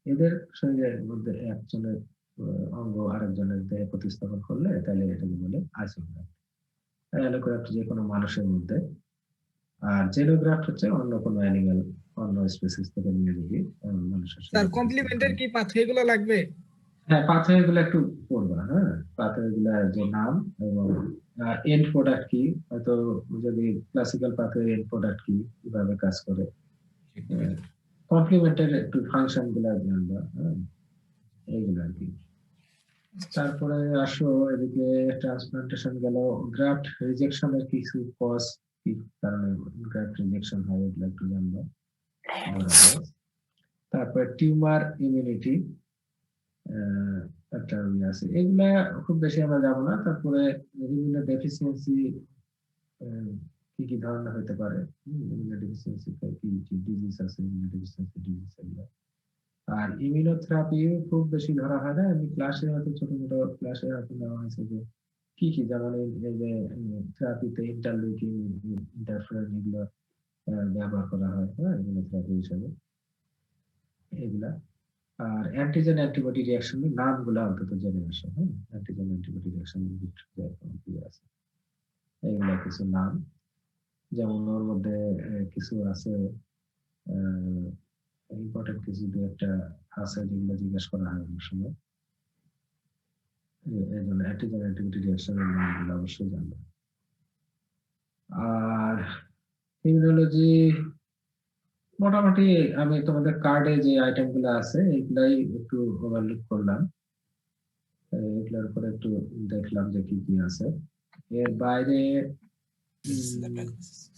এদের শরীরের মধ্যে একজনের অঙ্গ আরেকজনের দেহে প্রতিস্থাপন করলে তাহলে এটাকে বলে আইসোগ্রাফট। অ্যালোগ্রাফট যে কোনো মানুষের মধ্যে। আর জেনোগ্রাফট হচ্ছে অন্য কোনো অ্যানিমাল, অন্য স্পিসিস থেকে নিয়ে যদি মানুষের স্যার কমপ্লিমেন্টের কি পাথওয়েগুলো লাগবে? হ্যাঁ, পাথওয়ে গুলো একটু পড়বা। হ্যাঁ, পাথওয়ে গুলা যে নাম এবং এন্ড প্রোডাক্ট কি, হয়তো যদি ক্লাসিক্যাল পাথওয়ে এন্ড প্রোডাক্ট কি, কিভাবে কাজ করে, কমপ্লিমেন্টের একটু ফাংশন গুলা জানবা। হ্যাঁ, এইগুলো আর কি। তারপরে আসো এদিকে ট্রান্সপ্লান্টেশন গেল, গ্রাফট রিজেকশনের কিছু কজ, কি কারণে গ্রাফট রিজেকশন হয় এগুলো একটু জানবো। তারপর টিউমার ইমিউনিটি একটা আছে, এগুলা খুব বেশি আমরা যাবো না। তারপরে বিভিন্ন ডেফিসিয়েন্সি কি কি ধরনের হতে পারে, ডেফিসিয়েন্সি কি কি ডিজিজ আছে, ডেফিসিয়েন্সি ডিজিজ এগুলো। আর ইমিউনোথেরাপি খুব বেশি ধরা হয় না, এমনি ক্লাসে হয়তো ছোট ছোট ক্লাসে হয়তো নেওয়া হয়েছে যে কি কি, যেমন এই যে থেরাপিতে ইন্টারলিউকিন, ইন্টারফেরন এগুলো ব্যবহার করা হয়, হ্যাঁ, ইমিউনোথেরাপি হিসেবে এগুলা। আর অ্যান্টিজেন অ্যান্টিবডি রিঅ্যাকশনের নামগুলো অন্তত জেনে আসো। হ্যাঁ, অ্যান্টিজেন অ্যান্টিবডি রিঅ্যাকশন কি আছে, এইগুলা কিছু নাম। যেমন ওর মধ্যে কিছু আছে ইম্পর্টেন্ট কিছু দু একটা আছে যেগুলো জিজ্ঞেস করা হয় অনেক সময়। এই জন্য অ্যান্টিজেন অ্যান্টিবডি রিঅ্যাকশনের নামগুলো অবশ্যই জানবে। আর ইমিউনোলজি মোটামুটি আমি তোমাদের কার্ডে যে আইটেম গুলো আছে এইগুলাই একটু ওভারলুক করলাম, এগুলোর উপরে একটু দেখলাম যে কি কি আছে। এর বাইরে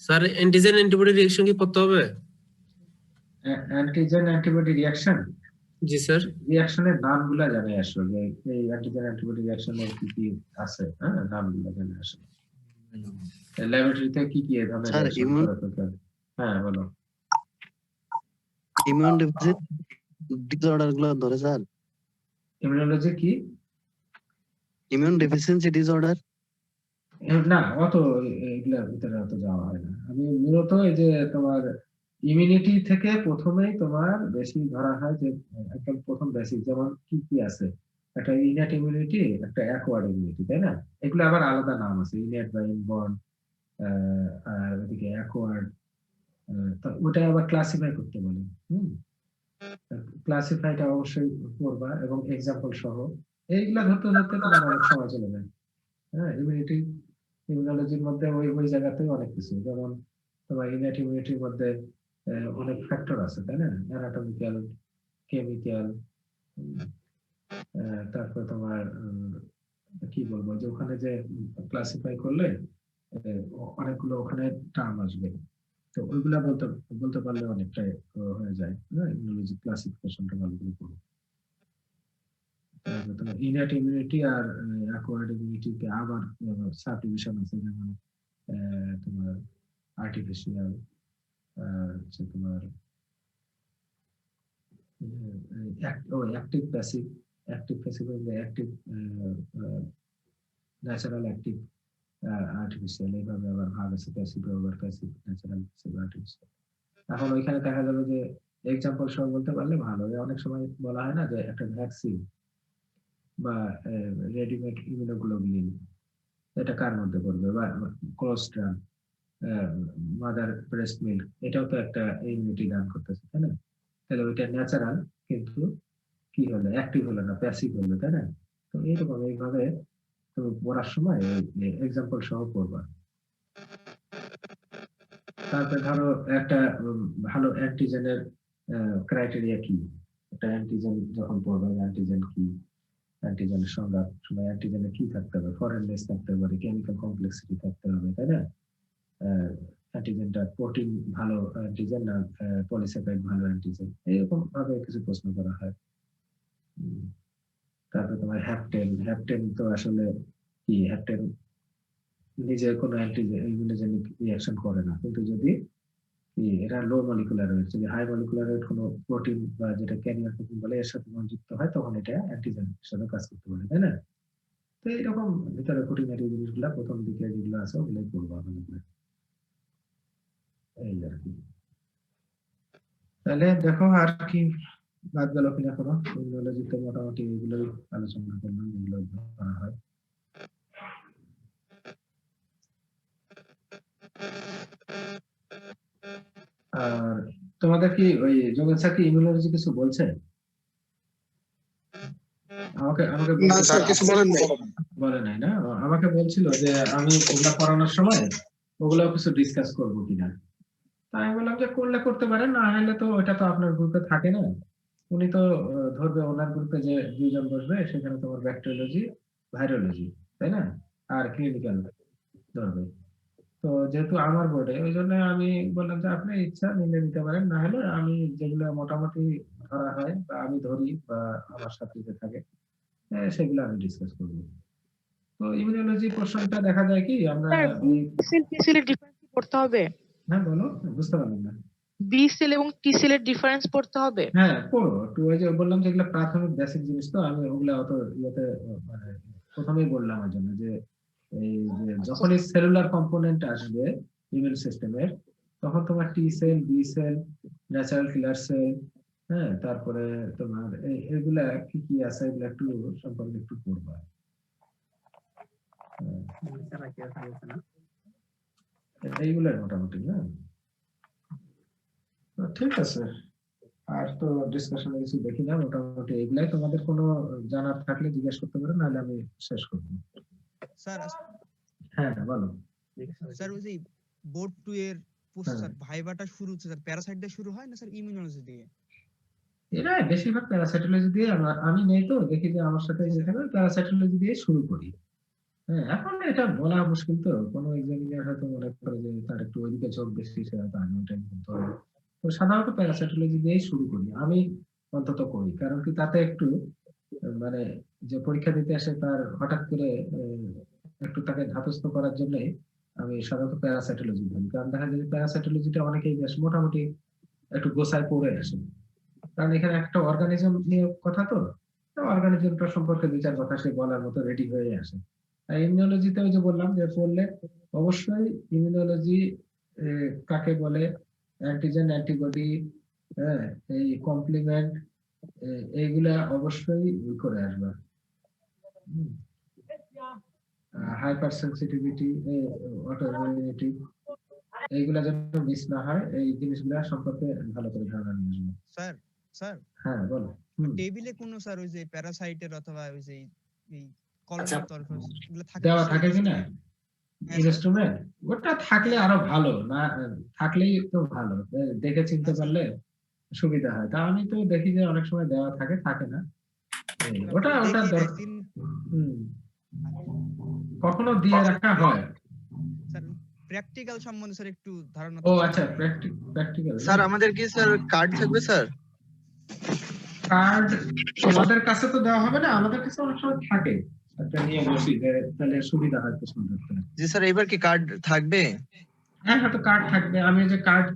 স্যার অ্যান্টিজেন অ্যান্টিবডি রিঅ্যাকশন কি করতে হবে? অ্যান্টিজেন অ্যান্টিবডি রিঅ্যাকশন, জি স্যার। রিঅ্যাকশনের নামগুলো জানে আসো, যে এই অ্যান্টিজেন অ্যান্টিবডি রিঅ্যাকশনের কি কি আছে, হ্যাঁ, নামগুলো জানে আসো। ল্যাবরেটরিতে কি কি এই ধরনের স্যার, reaction ইমিউন করা দরকার। হ্যাঁ, বলো। ইমিউন ডেফিসিট ডিসঅর্ডার গুলো ধরে স্যার, ইমিউনোলজি কি? Immune deficiency disorder. না, অত এগুলোর ভিতরে অত যাওয়া হয় না। আমি মূলত এই যে তোমার ইমিউনিটি থেকে প্রথমেই তোমার বেশি ধরা হয় যে একদম প্রথম বেসিক, যেমন কি কি আছে, একটা ইনেট ইমিউনিটি, একটা অ্যাকোয়ার্ড ইমিউনিটি, তাই না? এগুলো আবার আলাদা নাম আছে, ইনেট বা ইনবর্ন, আর ওদিকে অ্যাকোয়ার্ড, ওটা আবার ক্লাসিফাই করতে বলে। ক্লাসিফাইটা অবশ্যই করবা এবং এক্সাম্পল সহ। এইগুলা ধরতে ধরতে তোমার অনেক সময় চলে যায়। হ্যাঁ, ইমিউনোলজির মধ্যে ওই ওই জায়গাতেই অনেক কিছু, যেমন তোমার ইনেট ইমিউনিটির মধ্যে অনেক ফ্যাক্টর আছে, তাই না? অ্যানাটমিক্যাল, কেমিক্যাল, তারপর তোমার কি বলবো, যে ওখানে যে ক্লাসিফাই করলে অনেকগুলো ওখানে টার্ম আসবে, তো ওইগুলা বলতে বলতে পারলে অনেকটাই হয়ে যায়। হ্যাঁ, ইমিউনোলজি ক্লাসিফিকেশনটা ভালো করে করো। তোমার ইনেট ইমিউনিটি আর অ্যাকোয়ার্ড ইমিউনিটিতে আবার সাবডিভিশন আছে, যেমন তোমার আর্টিফিশিয়াল, হচ্ছে তোমার অ্যাক্টিভ প্যাসিভ। অ্যাক্টিভ প্যাসিভ হলে অ্যাক্টিভ, ন্যাচারাল, অ্যাক্টিভ, আর্টিফিশিয়াল, এইভাবে আবার ভাগ আছে, প্যাসিভ আবার প্যাসিভ, ন্যাচারাল, প্যাসিভ, আর্টিফিশিয়াল। এখন ওইখানে দেখা যাবে যে এক্সাম্পল সহ বলতে পারলে ভালো। অনেক সময় বলা হয় না যে একটা ভ্যাকসিন বা রেডিমেড ইমিউনোগ্লোবিউলিন, এটা কার মধ্যে পড়বে, বা কোলোস্ট্রাম, মাদার ব্রেস্ট মিল্ক, এটাও তো একটা ইমিউনিটি দান করতেছে, তাই না? তাহলে ওইটা ন্যাচারাল, কিন্তু কি হলো, অ্যাক্টিভ হলো না, প্যাসিভ হলো, তাই না? তো এইরকম এইভাবে তুমি পড়ার সময় এক্সাম্পল সহ পড়বা। তারপরে ধরো একটা ভালো অ্যান্টিজেনের ক্রাইটেরিয়া কি, একটা অ্যান্টিজেন যখন পড়বা, অ্যান্টিজেন কি, অ্যান্টিজেনের সংজ্ঞা, সময় অ্যান্টিজেনে কি থাকতে হবে, ফরেননেস থাকতে পারে, কেমিক্যাল কমপ্লেক্সিটি থাকতে হবে, তাই না? অ্যান্টিজেনটা প্রোটিন ভালো অ্যান্টিজেন না পলিস্যাকারাইড ভালো অ্যান্টিজেন, এরকম ভাবে কিছু প্রশ্ন করা হয়। তারপরে তোমার হ্যাপটেন তো আসলে কি, হ্যাপটেন নিজে কোনো অ্যান্টিজেন ইমিউনোজেনিক রিঅ্যাকশন করে না, কিন্তু যদি এরা লো মলিকুলার ওয়েট, যদি হাই মলিকুলার ওয়েট কোনো প্রোটিন বা যেটা ক্যারিয়ার প্রোটিন বলে এর সাথে যুক্ত হয়, তখন এটা অ্যান্টিজেন হিসেবে কাজ করতে পারে, তাই না? তো এইরকম ভিতরে খুঁটিনাটি জিনিসগুলা প্রথম দিকে যেগুলো আছে ওগুলোই করবো আমাদের, এই আর কি। তাহলে দেখো আর কি বাদ গেল কিনা কোনো, ইমিউনোলজিতে মোটামুটি এগুলোই আলোচনা করলাম, যেগুলো করা হয়। আর তোমাদের কি ওই জঙ্গল স্যার কি ইমিউনোলজি কিছু বলছে? আমাকে আমাকে না স্যার কিছু বলেন নাই। বলে নাই না, আমাকে বলছিল যে আমি ওগুলা পড়ানোর সময় ওগুলো কিছু ডিসকাস করবো কিনা। তাই আমি বললাম যে করলে করতে পারেন, না হলে তো ওটা তো আপনার গ্রুপে থাকে না, উনি তো ধরবে ওনার গ্রুপে যে 2 জন বসবে, সেখানে তোমার ব্যাকটেরিওলজি, ভাইরোলজি, তাই না, আর ক্লিনিক্যাল ধরবে। তো যেহেতু আমার বোর্ডে, ওই জন্য আমি বললাম যে আপনি ইচ্ছা নিলে নিতে পারেন, না হলে আমি যেগুলো মোটামুটি ধরা হয় বা আমি ধরি বা আমার সাথে যে থাকে সেগুলো আমি ডিসকাস করবো। তো ইমিউনোলজি পোর্শনটা দেখা যায় কি আমরা ডিফারেন্স পড়তে হবে। হ্যাঁ বলো, বুঝতে পারলাম না। বি সেল এবং টি সেলের ডিফারেন্স পড়তে হবে। হ্যাঁ পড়ো একটু, ওই যে বললাম যেগুলো প্রাথমিক বেসিক জিনিস, তো আমি ওগুলা অত ইয়েতে মানে প্রথমেই বললাম ওই জন্য যে এই যে যখনই সেলুলার কম্পোনেন্ট আসবে ইমিউন সিস্টেমের, তখন তোমার T cell, B cell, natural killer cell, হ্যাঁ, তারপরে তোমার এগুলা কি কি আছে এগুলা একটু সম্পর্কে একটু পড়বা। এইগুলাই মোটামুটি না, ঠিক আছে। আর তো ডিসকাশনে কিছু দেখি না, মোটামুটি এগুলাই। তোমাদের কোনো জানার থাকলে জিজ্ঞেস করতে পারো, নাহলে আমি শেষ করবো। স্যার হ্যাঁ বলো। স্যার ওই যে বোর্ড 2 এর স্যার ভাইবাটা শুরু হচ্ছে স্যার প্যারাসাইট দিয়ে শুরু হয় না স্যার ইমিউনোলজি দিয়ে? এরা বেশিরভাগ প্যারাসাইটোলজি দিয়ে, আমি নেই তো দেখি যে আমার সাথে যে থাকে প্যারাসাইটোলজি দিয়ে শুরু করি। হ্যাঁ এখন এটা বলা মুশকিল, তো কোনো এক্সামিনার হয়তো মনে করে যে তার একটু ওইদিকে চোখ বেশি, সে হয়তো আমি ওটাই বলতে হবে। তো সাধারণত প্যারাসাইটোলজি দিয়েই শুরু করি, আমি অন্তত করি। কারণ কি তাতে একটু মানে যে পরীক্ষা দিতে আসে তার হঠাৎ করে একটু তাকে ধাতস্থ করার জন্য আমি সাধারণত প্যারাসাইটোলজি ধরি। কারণ দেখা যায় প্যারাসাইটোলজিটা অনেকেই বেশ মোটামুটি একটু গোছায় পড়ে আসে, কারণ এখানে একটা অর্গানিজম নিয়ে কথা, তো অর্গানিজমটা সম্পর্কে 2-4 কথা সে বলার মতো রেডি হয়ে আসে। ইমিউনোলজিতে ওই যে বললাম যে পড়লে অবশ্যই ইমিউনোলজি কাকে বলে, অ্যান্টিজেন, অ্যান্টিবডি, হ্যাঁ, এই কমপ্লিমেন্ট, এইগুলা অবশ্যই করে আসবা। হাইপার সেন্সিটিভিটি, অটোইমিউনিটি, এইগুলা যেন মিস না হয়, এই জিনিসগুলা সম্পর্কে ভালো করে ধারণা নিয়ে আসবে। স্যার স্যার হ্যাঁ বলো। টেবিলে কোন স্যার ওই যে প্যারাসাইটের অথবা ওই যে এই কলমের তরফ এগুলো থাকে দেওয়া থাকে কিনা ইনস্ট্রুমেন্ট, ওটা থাকলে আরো ভালো, না থাকলেই তো ভালো, দেখে চিনতে পারলে সুবিধা হয়। তা আমি তো দেখি যে অনেক সময় দেওয়া থাকে, থাকে না, ওটা ওটা দরকার। কখনো দিয়ে রাখা হয়। স্যার প্র্যাকটিক্যাল সম্বন্ধে স্যার একটু ধারণা। ও আচ্ছা, প্র্যাকটিক্যাল স্যার আমাদের কি স্যার কার্ড থাকবে স্যার? কার্ড তোমাদের কাছে তো দেওয়া হবে না, আমাদের কাছে অনেক সময় থাকে, একটা নিয়ে বসি যে তাহলে সুবিধা হয় প্রশ্ন করতে। জি স্যার এবার কি কার্ড থাকবে? হ্যাঁ হয়তো কার্ড থাকবে। আমি যে কার্ড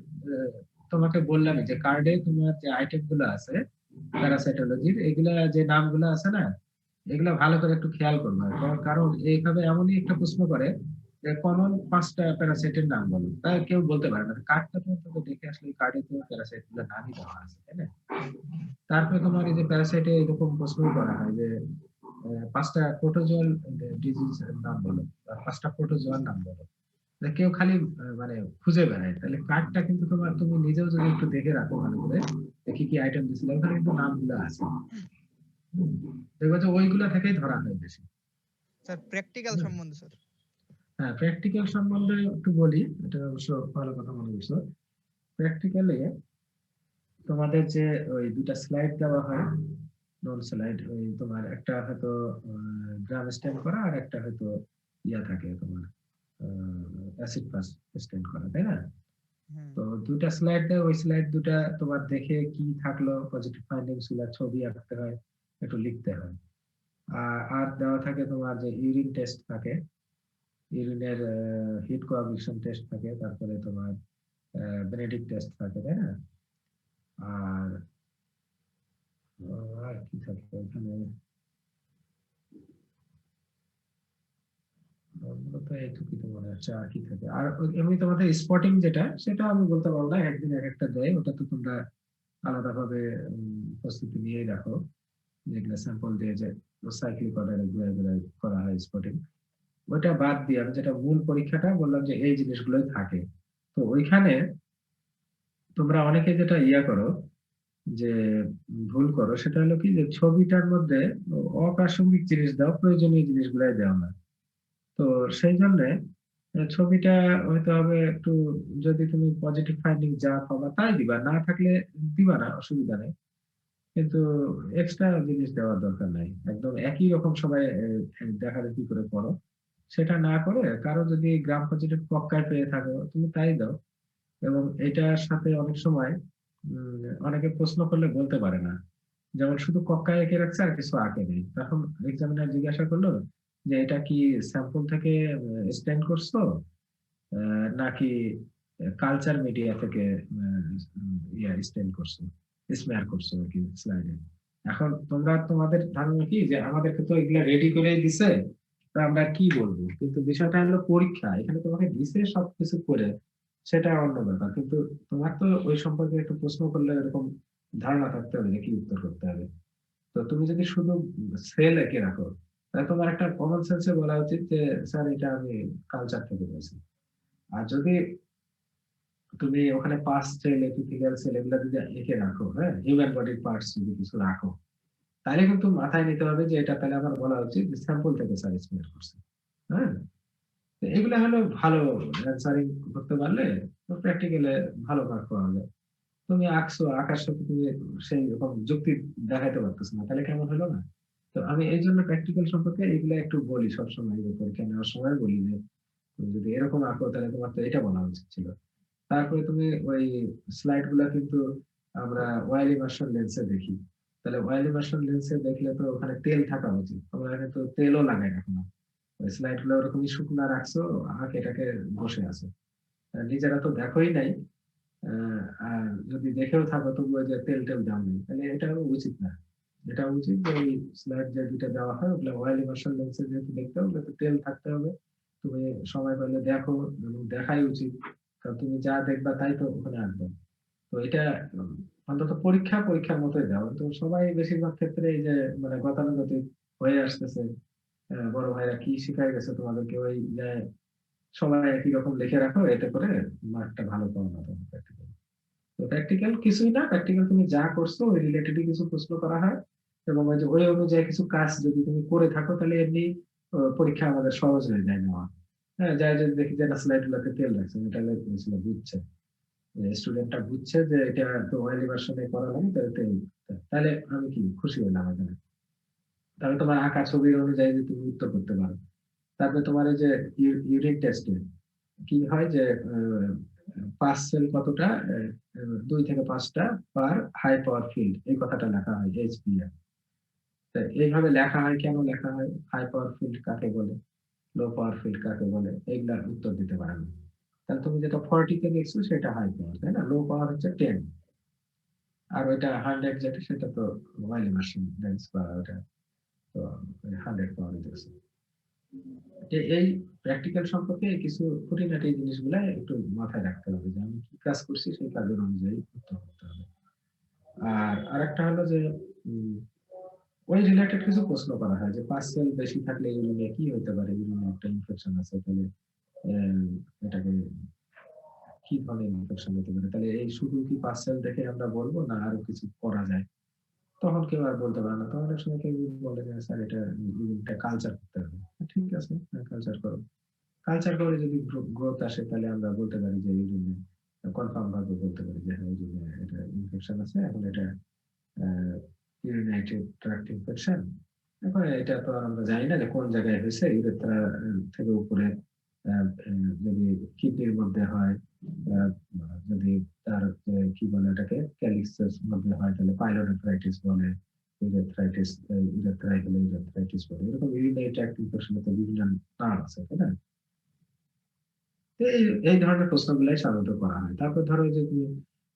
তোমাকে বললাম যে কার্ডে তোমার যে আইটেম গুলো আছে প্যারাসাইটোলজির, এগুলা যে নামগুলো আছে না, এগুলা ভালো করে একটু খেয়াল করবে। কারণ এইভাবে এমনই একটা প্রশ্ন করে যে কমন 5টা প্যারাসাইটের নাম বলো, তাই কেউ বলতে পারে না। কার্ডটা তো দেখে আসলে কার্ডে তো প্যারাসাইট গুলো নামই দেওয়া আছে, তাই না? তারপরে তোমার এই যে প্যারাসাইটে এরকম প্রশ্ন করা হয় যে 5টা প্রোটোজোয়াল ডিজিজ নাম বলো, 5টা প্রোটোজোয়ার নাম বলো। কেউ খালি মানে খুঁজে বেড়ায়। তাহলে কার্ডটা কিন্তু তুমি নিজেও যদি একটু দেখে রাখো ভালো করে, দেখি কি আইটেম দিছিল, ওখানে কিন্তু নামগুলো আছে, দেখবে যে ওইগুলা থেকেই ধরা হয় বেশি। স্যার প্র্যাকটিক্যাল সম্বন্ধে স্যার? হ্যাঁ প্র্যাকটিক্যাল সম্বন্ধে একটু বলি, এটা অবশ্য ভালো কথা মনে করছো। প্র্যাকটিক্যালে তোমাদের যে ওই 2টা স্লাইড দেওয়া হয়, নন স্যালাইড ওই তোমার একটা হয়তো গ্রাম স্ট্যান্ড করা আর একটা হয়তো ইয়া থাকে তোমার অ্যাসিড ফাস স্ট্যান্ড করা, তাই না? হুম তো দুটা স্লাইড দেয়, ওই স্লাইড দুটা তোমার দেখে কি থাকলো পজিটিভ ফাইন্ডিংস গুলা ছবি আঁকতে হয়, একটু লিখতে হয়। আর দেওয়া থাকে তোমার যে ইউরিন টেস্ট থাকে, ইউরিনের হিট কোঅ্যাবলিশন টেস্ট থাকে, তারপরে তোমার বেনেডিক্ট টেস্ট থাকে, তাই না? আর আর কি থাকে ওখানে, মূলত এইটুকুই তো মনে হচ্ছে, আর কি থাকে। আর এমনি তোমাদের স্পটিং যেটা, সেটা আমি বলতে পারবো না, একদিন এক একটা দেয়, ওটা তো তোমরা আলাদাভাবে প্রস্তুতি নিয়েই রাখো, যেগুলো স্যাম্পল দিয়ে যে সাইক্লিক অর্ডারে ঘুরে ঘুরে করা হয় স্পটিং। ওইটা বাদ দিয়ে আমি যেটা মূল পরীক্ষাটা বললাম যে এই জিনিসগুলোই থাকে। তো ওইখানে তোমরা অনেকে যেটা ইয়া করো, যে ভুল করো, সেটা হলো কি যে ছবিটার মধ্যে অপ্রাসঙ্গিক জিনিস দাও, প্রয়োজনীয় জিনিসগুলাই দেও না। তো সেই জন্য ছবিটা হয়তো হবে একটু, যদি তুমি পজিটিভ ফাইন্ডিং যা পাবা তাই দিবা, না থাকলে দিবা না, অসুবিধা নেই। কিন্তু এক্সট্রা জিনিস দেওয়ার দরকার নাই, একদম একই রকম সবাই দেখাদেখি করে পড়ো। সেটা না করে কারো যদি গ্রাম পজিটিভ পক্কায় পেয়ে থাকো তুমি তাই দাও। এবং এটার সাথে অনেক সময় অনেকে প্রশ্ন করলে বলতে পারে না, যেমন শুধু কক্কায় এঁকে রাখছে আর কিছু আঁকে নেই, তখন এক্সামিনার জিজ্ঞাসা করলো যে এটা কি স্যাম্পল থেকে স্ট্যান্ড করছো নাকি কালচার মিডিয়া থেকে ইয়া স্ট্যান্ড করছো, স্মেয়ার করছো আর কি স্লাইডে। এখন তোমরা তোমাদের ধারণা কি যে আমাদেরকে তো এগুলা রেডি করে দিছে, তো আমরা কি বলবো, কিন্তু বিষয়টা হলো পরীক্ষা, এখানে তোমাকে দিছে সবকিছু করে, সেটা অন্য ব্যাপার। কিন্তু তোমার তো ওই সম্পর্কে একটু প্রশ্ন করলে এরকম ধারণা থাকতে হবে যে কি উত্তর করতে হবে। তো তুমি যদি শুধু সেল এঁকে রাখো, তাহলে তোমার একটা কমন সেন্সে বলা উচিত যে স্যার এটা আমি কালচার থেকে পেয়েছি। আর যদি তুমি ওখানে পাস সেল, এপিথেলিয়াল সেল এগুলা যদি এঁকে রাখো, হ্যাঁ, হিউম্যান বডির পার্টস যদি কিছু রাখো, তাহলে কিন্তু মাথায় নিতে হবে যে এটা তাহলে আমার বলা উচিত যে স্যাম্পল থেকে স্যার স্মেয়ার করছে। হ্যাঁ, তো এগুলা হলো ভালো অ্যান্সারিং করতে পারলে, তো প্র্যাকটিক্যালে ভালো মার্ক পাওয়া যায়। তুমি আঁকছো, আঁকার সাথে তুমি সেই রকম যুক্তি দেখাইতে পারতেছো না, তাহলে কেমন হলো না? তো আমি এই জন্য প্র্যাকটিক্যাল সম্পর্কে এগুলো একটু বলি সবসময়, পরীক্ষা নেওয়ার সময় বলি যে তুমি যদি এরকম আঁকো তাহলে তোমার তো এটা বলা উচিত ছিল। তারপরে তুমি ওই স্লাইড গুলা কিন্তু আমরা ওয়াইল ইমার্শন লেন্সে দেখি, তাহলে ওয়াইল ইমার্শন লেন্সে দেখলে তো ওখানে তেল থাকা উচিত, তোমরা কিন্তু তেলও লাগাই রাখো না, ওই স্লাইড গুলো ওরকমই শুকনা রাখছো, আঁকে এটাকে বসে আছে, নিজেরা তো দেখোই নাই। আর যদি দেখেও থাকো তবু ওই যে তেল টেল দাম নেই, তাহলে এটা উচিত না। এটা উচিত যে ওই স্লাইড যে দুটা দেওয়া হয় ওগুলো অয়েল ইমার্শন লেন্সে যেহেতু দেখতে হবে, ওগুলোতে তেল থাকতে হবে। তুমি সময় পেলে দেখো, এবং দেখাই উচিত, কারণ তুমি যা দেখবা তাই তো ওখানে আঁকবে। তো এটা অন্তত পরীক্ষার মতোই দাও। তো সবাই বেশিরভাগ ক্ষেত্রে এই যে মানে গতানুগতিক হয়ে আসতেছে, বড় ভাইরা কি শিখাই গেছে তোমাদেরকে, ওই যে সবাই একই রকম লিখে রাখো, এতে করে মার্কটা ভালো পাও না তোমার প্র্যাকটিক্যাল। তো প্র্যাকটিক্যাল কিছুই না, প্র্যাকটিক্যাল তুমি যা করছো ওই রিলেটেডই কিছু প্রশ্ন করা হয়, এবং ওই যে ওই অনুযায়ী কিছু কাজ যদি তুমি করে থাকো তাহলে এমনি পরীক্ষা আমাদের সহজ হয়ে যায় নেওয়া। হ্যাঁ, যাই যদি দেখি যে স্লাইড গুলোতে তেল রাখছে, এটা বুঝছে, স্টুডেন্টটা বুঝছে যে এটা তো অয়েল ভার্সনে করা লাগে, তাহলে তেল, তাহলে আমি কি খুশি হলাম এখানে। তাহলে তোমার আঁকা ছবির অনুযায়ী যে তুমি উত্তর করতে পারো। তারপরে তোমার এই যে ইউনিট টেস্টে কি হয় যে পাস সেল কতটা, 2 থেকে 5টা পার হাই পাওয়ার ফিল্ড, এই কথাটা লেখা হয় এইচপিএফ। এইভাবে লেখা হয়, কেন লেখা হয়, হাই পাওয়ার ফিল্ড কাকে বলে, লো পাওয়ার ফিল্ড কাকে বলে, এইগুলার উত্তর দিতে পারে না। তাহলে তুমি যেটা 40 তে দেখছো সেটা হাই পাওয়ার, তাই না? লো পাওয়ার হচ্ছে 10, আর ওইটা 100 যেটা সেটা তো ওয়াইল ইমার্শন লেন্স বা ওটা তো 100 পাওয়ার দেখছো। এই প্র্যাকটিক্যাল সম্পর্কে কিছু খুঁটিনাটি জিনিসগুলা একটু মাথায় রাখতে হবে, যে আমি কি কাজ করছি সেই কাজের অনুযায়ী উত্তর করতে হবে। আর আরেকটা হলো যে ওই রিলেটেড কিছু প্রশ্ন করা হয় যে পার্সেল বেশি থাকলে ইউরিনে কি হতে পারে, ইউরিনে একটা ইনফেকশন আছে, তাহলে এটাকে কি ধরনের ইনফেকশন হতে পারে, তাহলে এই শুধু কি পার্সেল দেখে আমরা বলবো না আরো কিছু করা যায়? তখন কেউ আর বলতে পারে না, তখন অনেক সময় কেউ বলে যে স্যার এটা ইউরিনটা কালচার করতে হবে। ঠিক আছে, কালচার করো, কালচার করে যদি গ্রোথ আসে তাহলে আমরা বলতে পারি যে ইউরিনে কনফার্ম ভাবে বলতে পারি যে হ্যাঁ ইউরিনে এটা ইনফেকশন আছে, এখন এটা ইউনাইটেড ট্র্যাক্ট ইনফেকশন। এখন এটা তো আর আমরা জানি না যে কোন জায়গায় হয়েছে, ইউরেথ্রা থেকে উপরে যদি কিডনির মধ্যে হয়, যদি তার কি বলে এটাকে ক্যালিক্সের মধ্যে হয় তাহলে পাইলোনেফ্রাইটিস বলে, ইউরেথ্রাইটিস ইউরেথ্রাই হলে ইউরেথ্রাইটিস বলে। এরকম ইউরিনারি ট্র্যাক্ট ইনফেকশনে তো বিভিন্ন নাম আছে, তাই না? তো এই ধরনের প্রশ্নগুলাই সাধারণত করা হয়। তারপর ধরো যে তুমি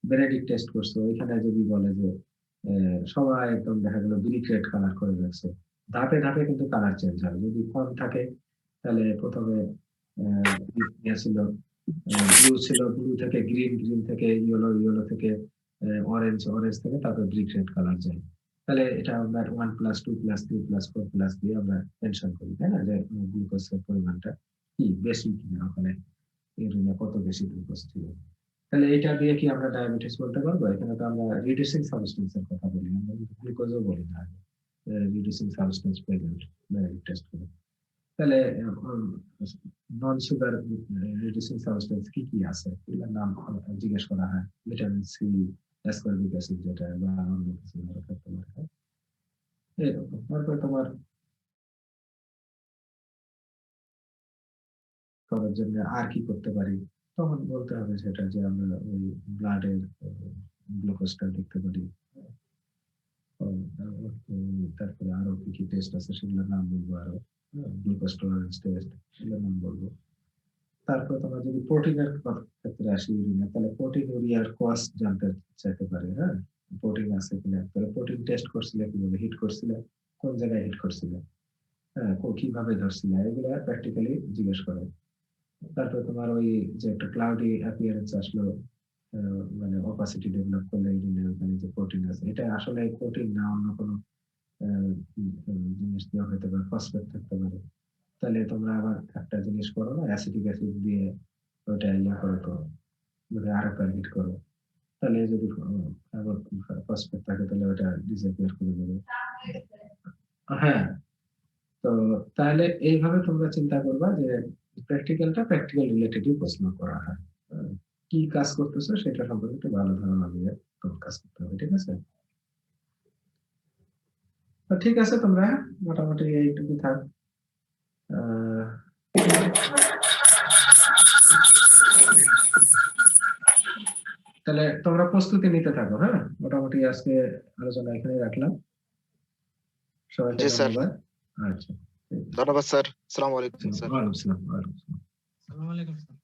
বেনেডিক্ট টেস্ট করছো, এখানে যদি বলে যে সবাই একদম দেখা গেল ব্রিক রেড কালার করে রাখছে, ধাপে ধাপে কিন্তু কালার চেঞ্জ হয়। যদি কম থাকে তাহলে প্রথমে ছিল ব্লু, ছিল ব্লু থেকে গ্রিন, গ্রিন থেকে ইয়েলো, ইয়েলো থেকে অরেঞ্জ, অরেঞ্জ থেকে তারপর ব্রিক রেড কালার যায়। তাহলে এটা আমরা 1+2+3+4+ দিয়ে আমরা মেনশন করি, তাই না, যে গ্লুকোজের পরিমাণটা কি বেশি কিনা, ওখানে ইউরিনে কত বেশি গ্লুকোজ ছিল। তাহলে এটা দিয়ে কি আমরা ডায়াবেটিস বলতে পারবো? এখানে তো আমরা রিডিউসিং সাবস্টেন্সের কথা বলি, আমরা গ্লুকোজও বলি না, রিডিউসিং সাবস্টেন্স প্রেজেন্ট টেস্ট করে। তাহলে নন সুগার রিডিউসিং সাবস্টেন্স কি কি আছে এগুলোর নাম জিজ্ঞেস করা হয়। ভিটামিন সি, অ্যাসকর্বিক অ্যাসিড যেটা, বা অন্য কিছু থাকতে পারে। এরকম তারপরে তোমার করার জন্য আর কি করতে পারি, তখন বলতে হবে সেটা যে আমরা ওই ব্লাডের গ্লুকোজটা দেখতে পারি। তারপরে আরো কি কি টেস্ট আছে সেগুলোর নাম বলবো, আরো গ্লুকোজ টলারেন্স টেস্ট এগুলোর নাম বলবো। তারপর তোমরা যদি প্রোটিনের ক্ষেত্রে আসি ইউরিনে, তাহলে প্রোটিন ইউরিয়ার কস্ট জানতে চাইতে পারে। হ্যাঁ, প্রোটিন আছে কিনা, তাহলে প্রোটিন টেস্ট করছিলে কিভাবে, হিট করছিলে, কোন জায়গায় হিট করছিলে, হ্যাঁ কিভাবে ধরছিলে, এগুলো প্র্যাকটিক্যালি জিজ্ঞেস করে। তারপরে তোমার ওই যে একটা ক্লাউডি অ্যাপিয়ারেন্স আসলো, মানে অপাসিটি ডেভেলপ করলে ইউরিনের ওখানে যে প্রোটিন আছে, এটা আসলে প্রোটিন না অন্য কোনো জিনিস দেওয়া হতে পারে, ফসফেট থাকতে পারে। তাহলে তোমরা আবার একটা জিনিস করো না, অ্যাসিটিক অ্যাসিড দিয়ে ওইটা ইয়া করো, তো মানে আরো হিট করো, তাহলে যদি আবার ফসফেট থাকে তাহলে ওটা ডিসঅ্যাপিয়ার করে দেবে। হ্যাঁ, তো তাহলে এইভাবে তোমরা চিন্তা করবা যে প্র্যাকটিক্যাল রিলেটেডই প্রশ্ন করা হয়। কি কাজ করতেছো সেটা সম্পর্কে একটু ভালো ধারণা নিয়ে তোমার কাজ করতে হবে, ঠিক আছে? তো ঠিক আছে, তোমরা মোটামুটি এইটুকু থাক। তাহলে তোমরা প্রস্তুতি নিতে থাকো। হ্যাঁ, মোটামুটি আজকে আলোচনা এখানে রাখলাম। সবাইকে ধন্যবাদ। আচ্ছা, ধন্যবাদ স্যার। আসসালামু আলাইকুম স্যার। ওয়ালাইকুম আসসালাম। আসসালামু আলাইকুম স্যার।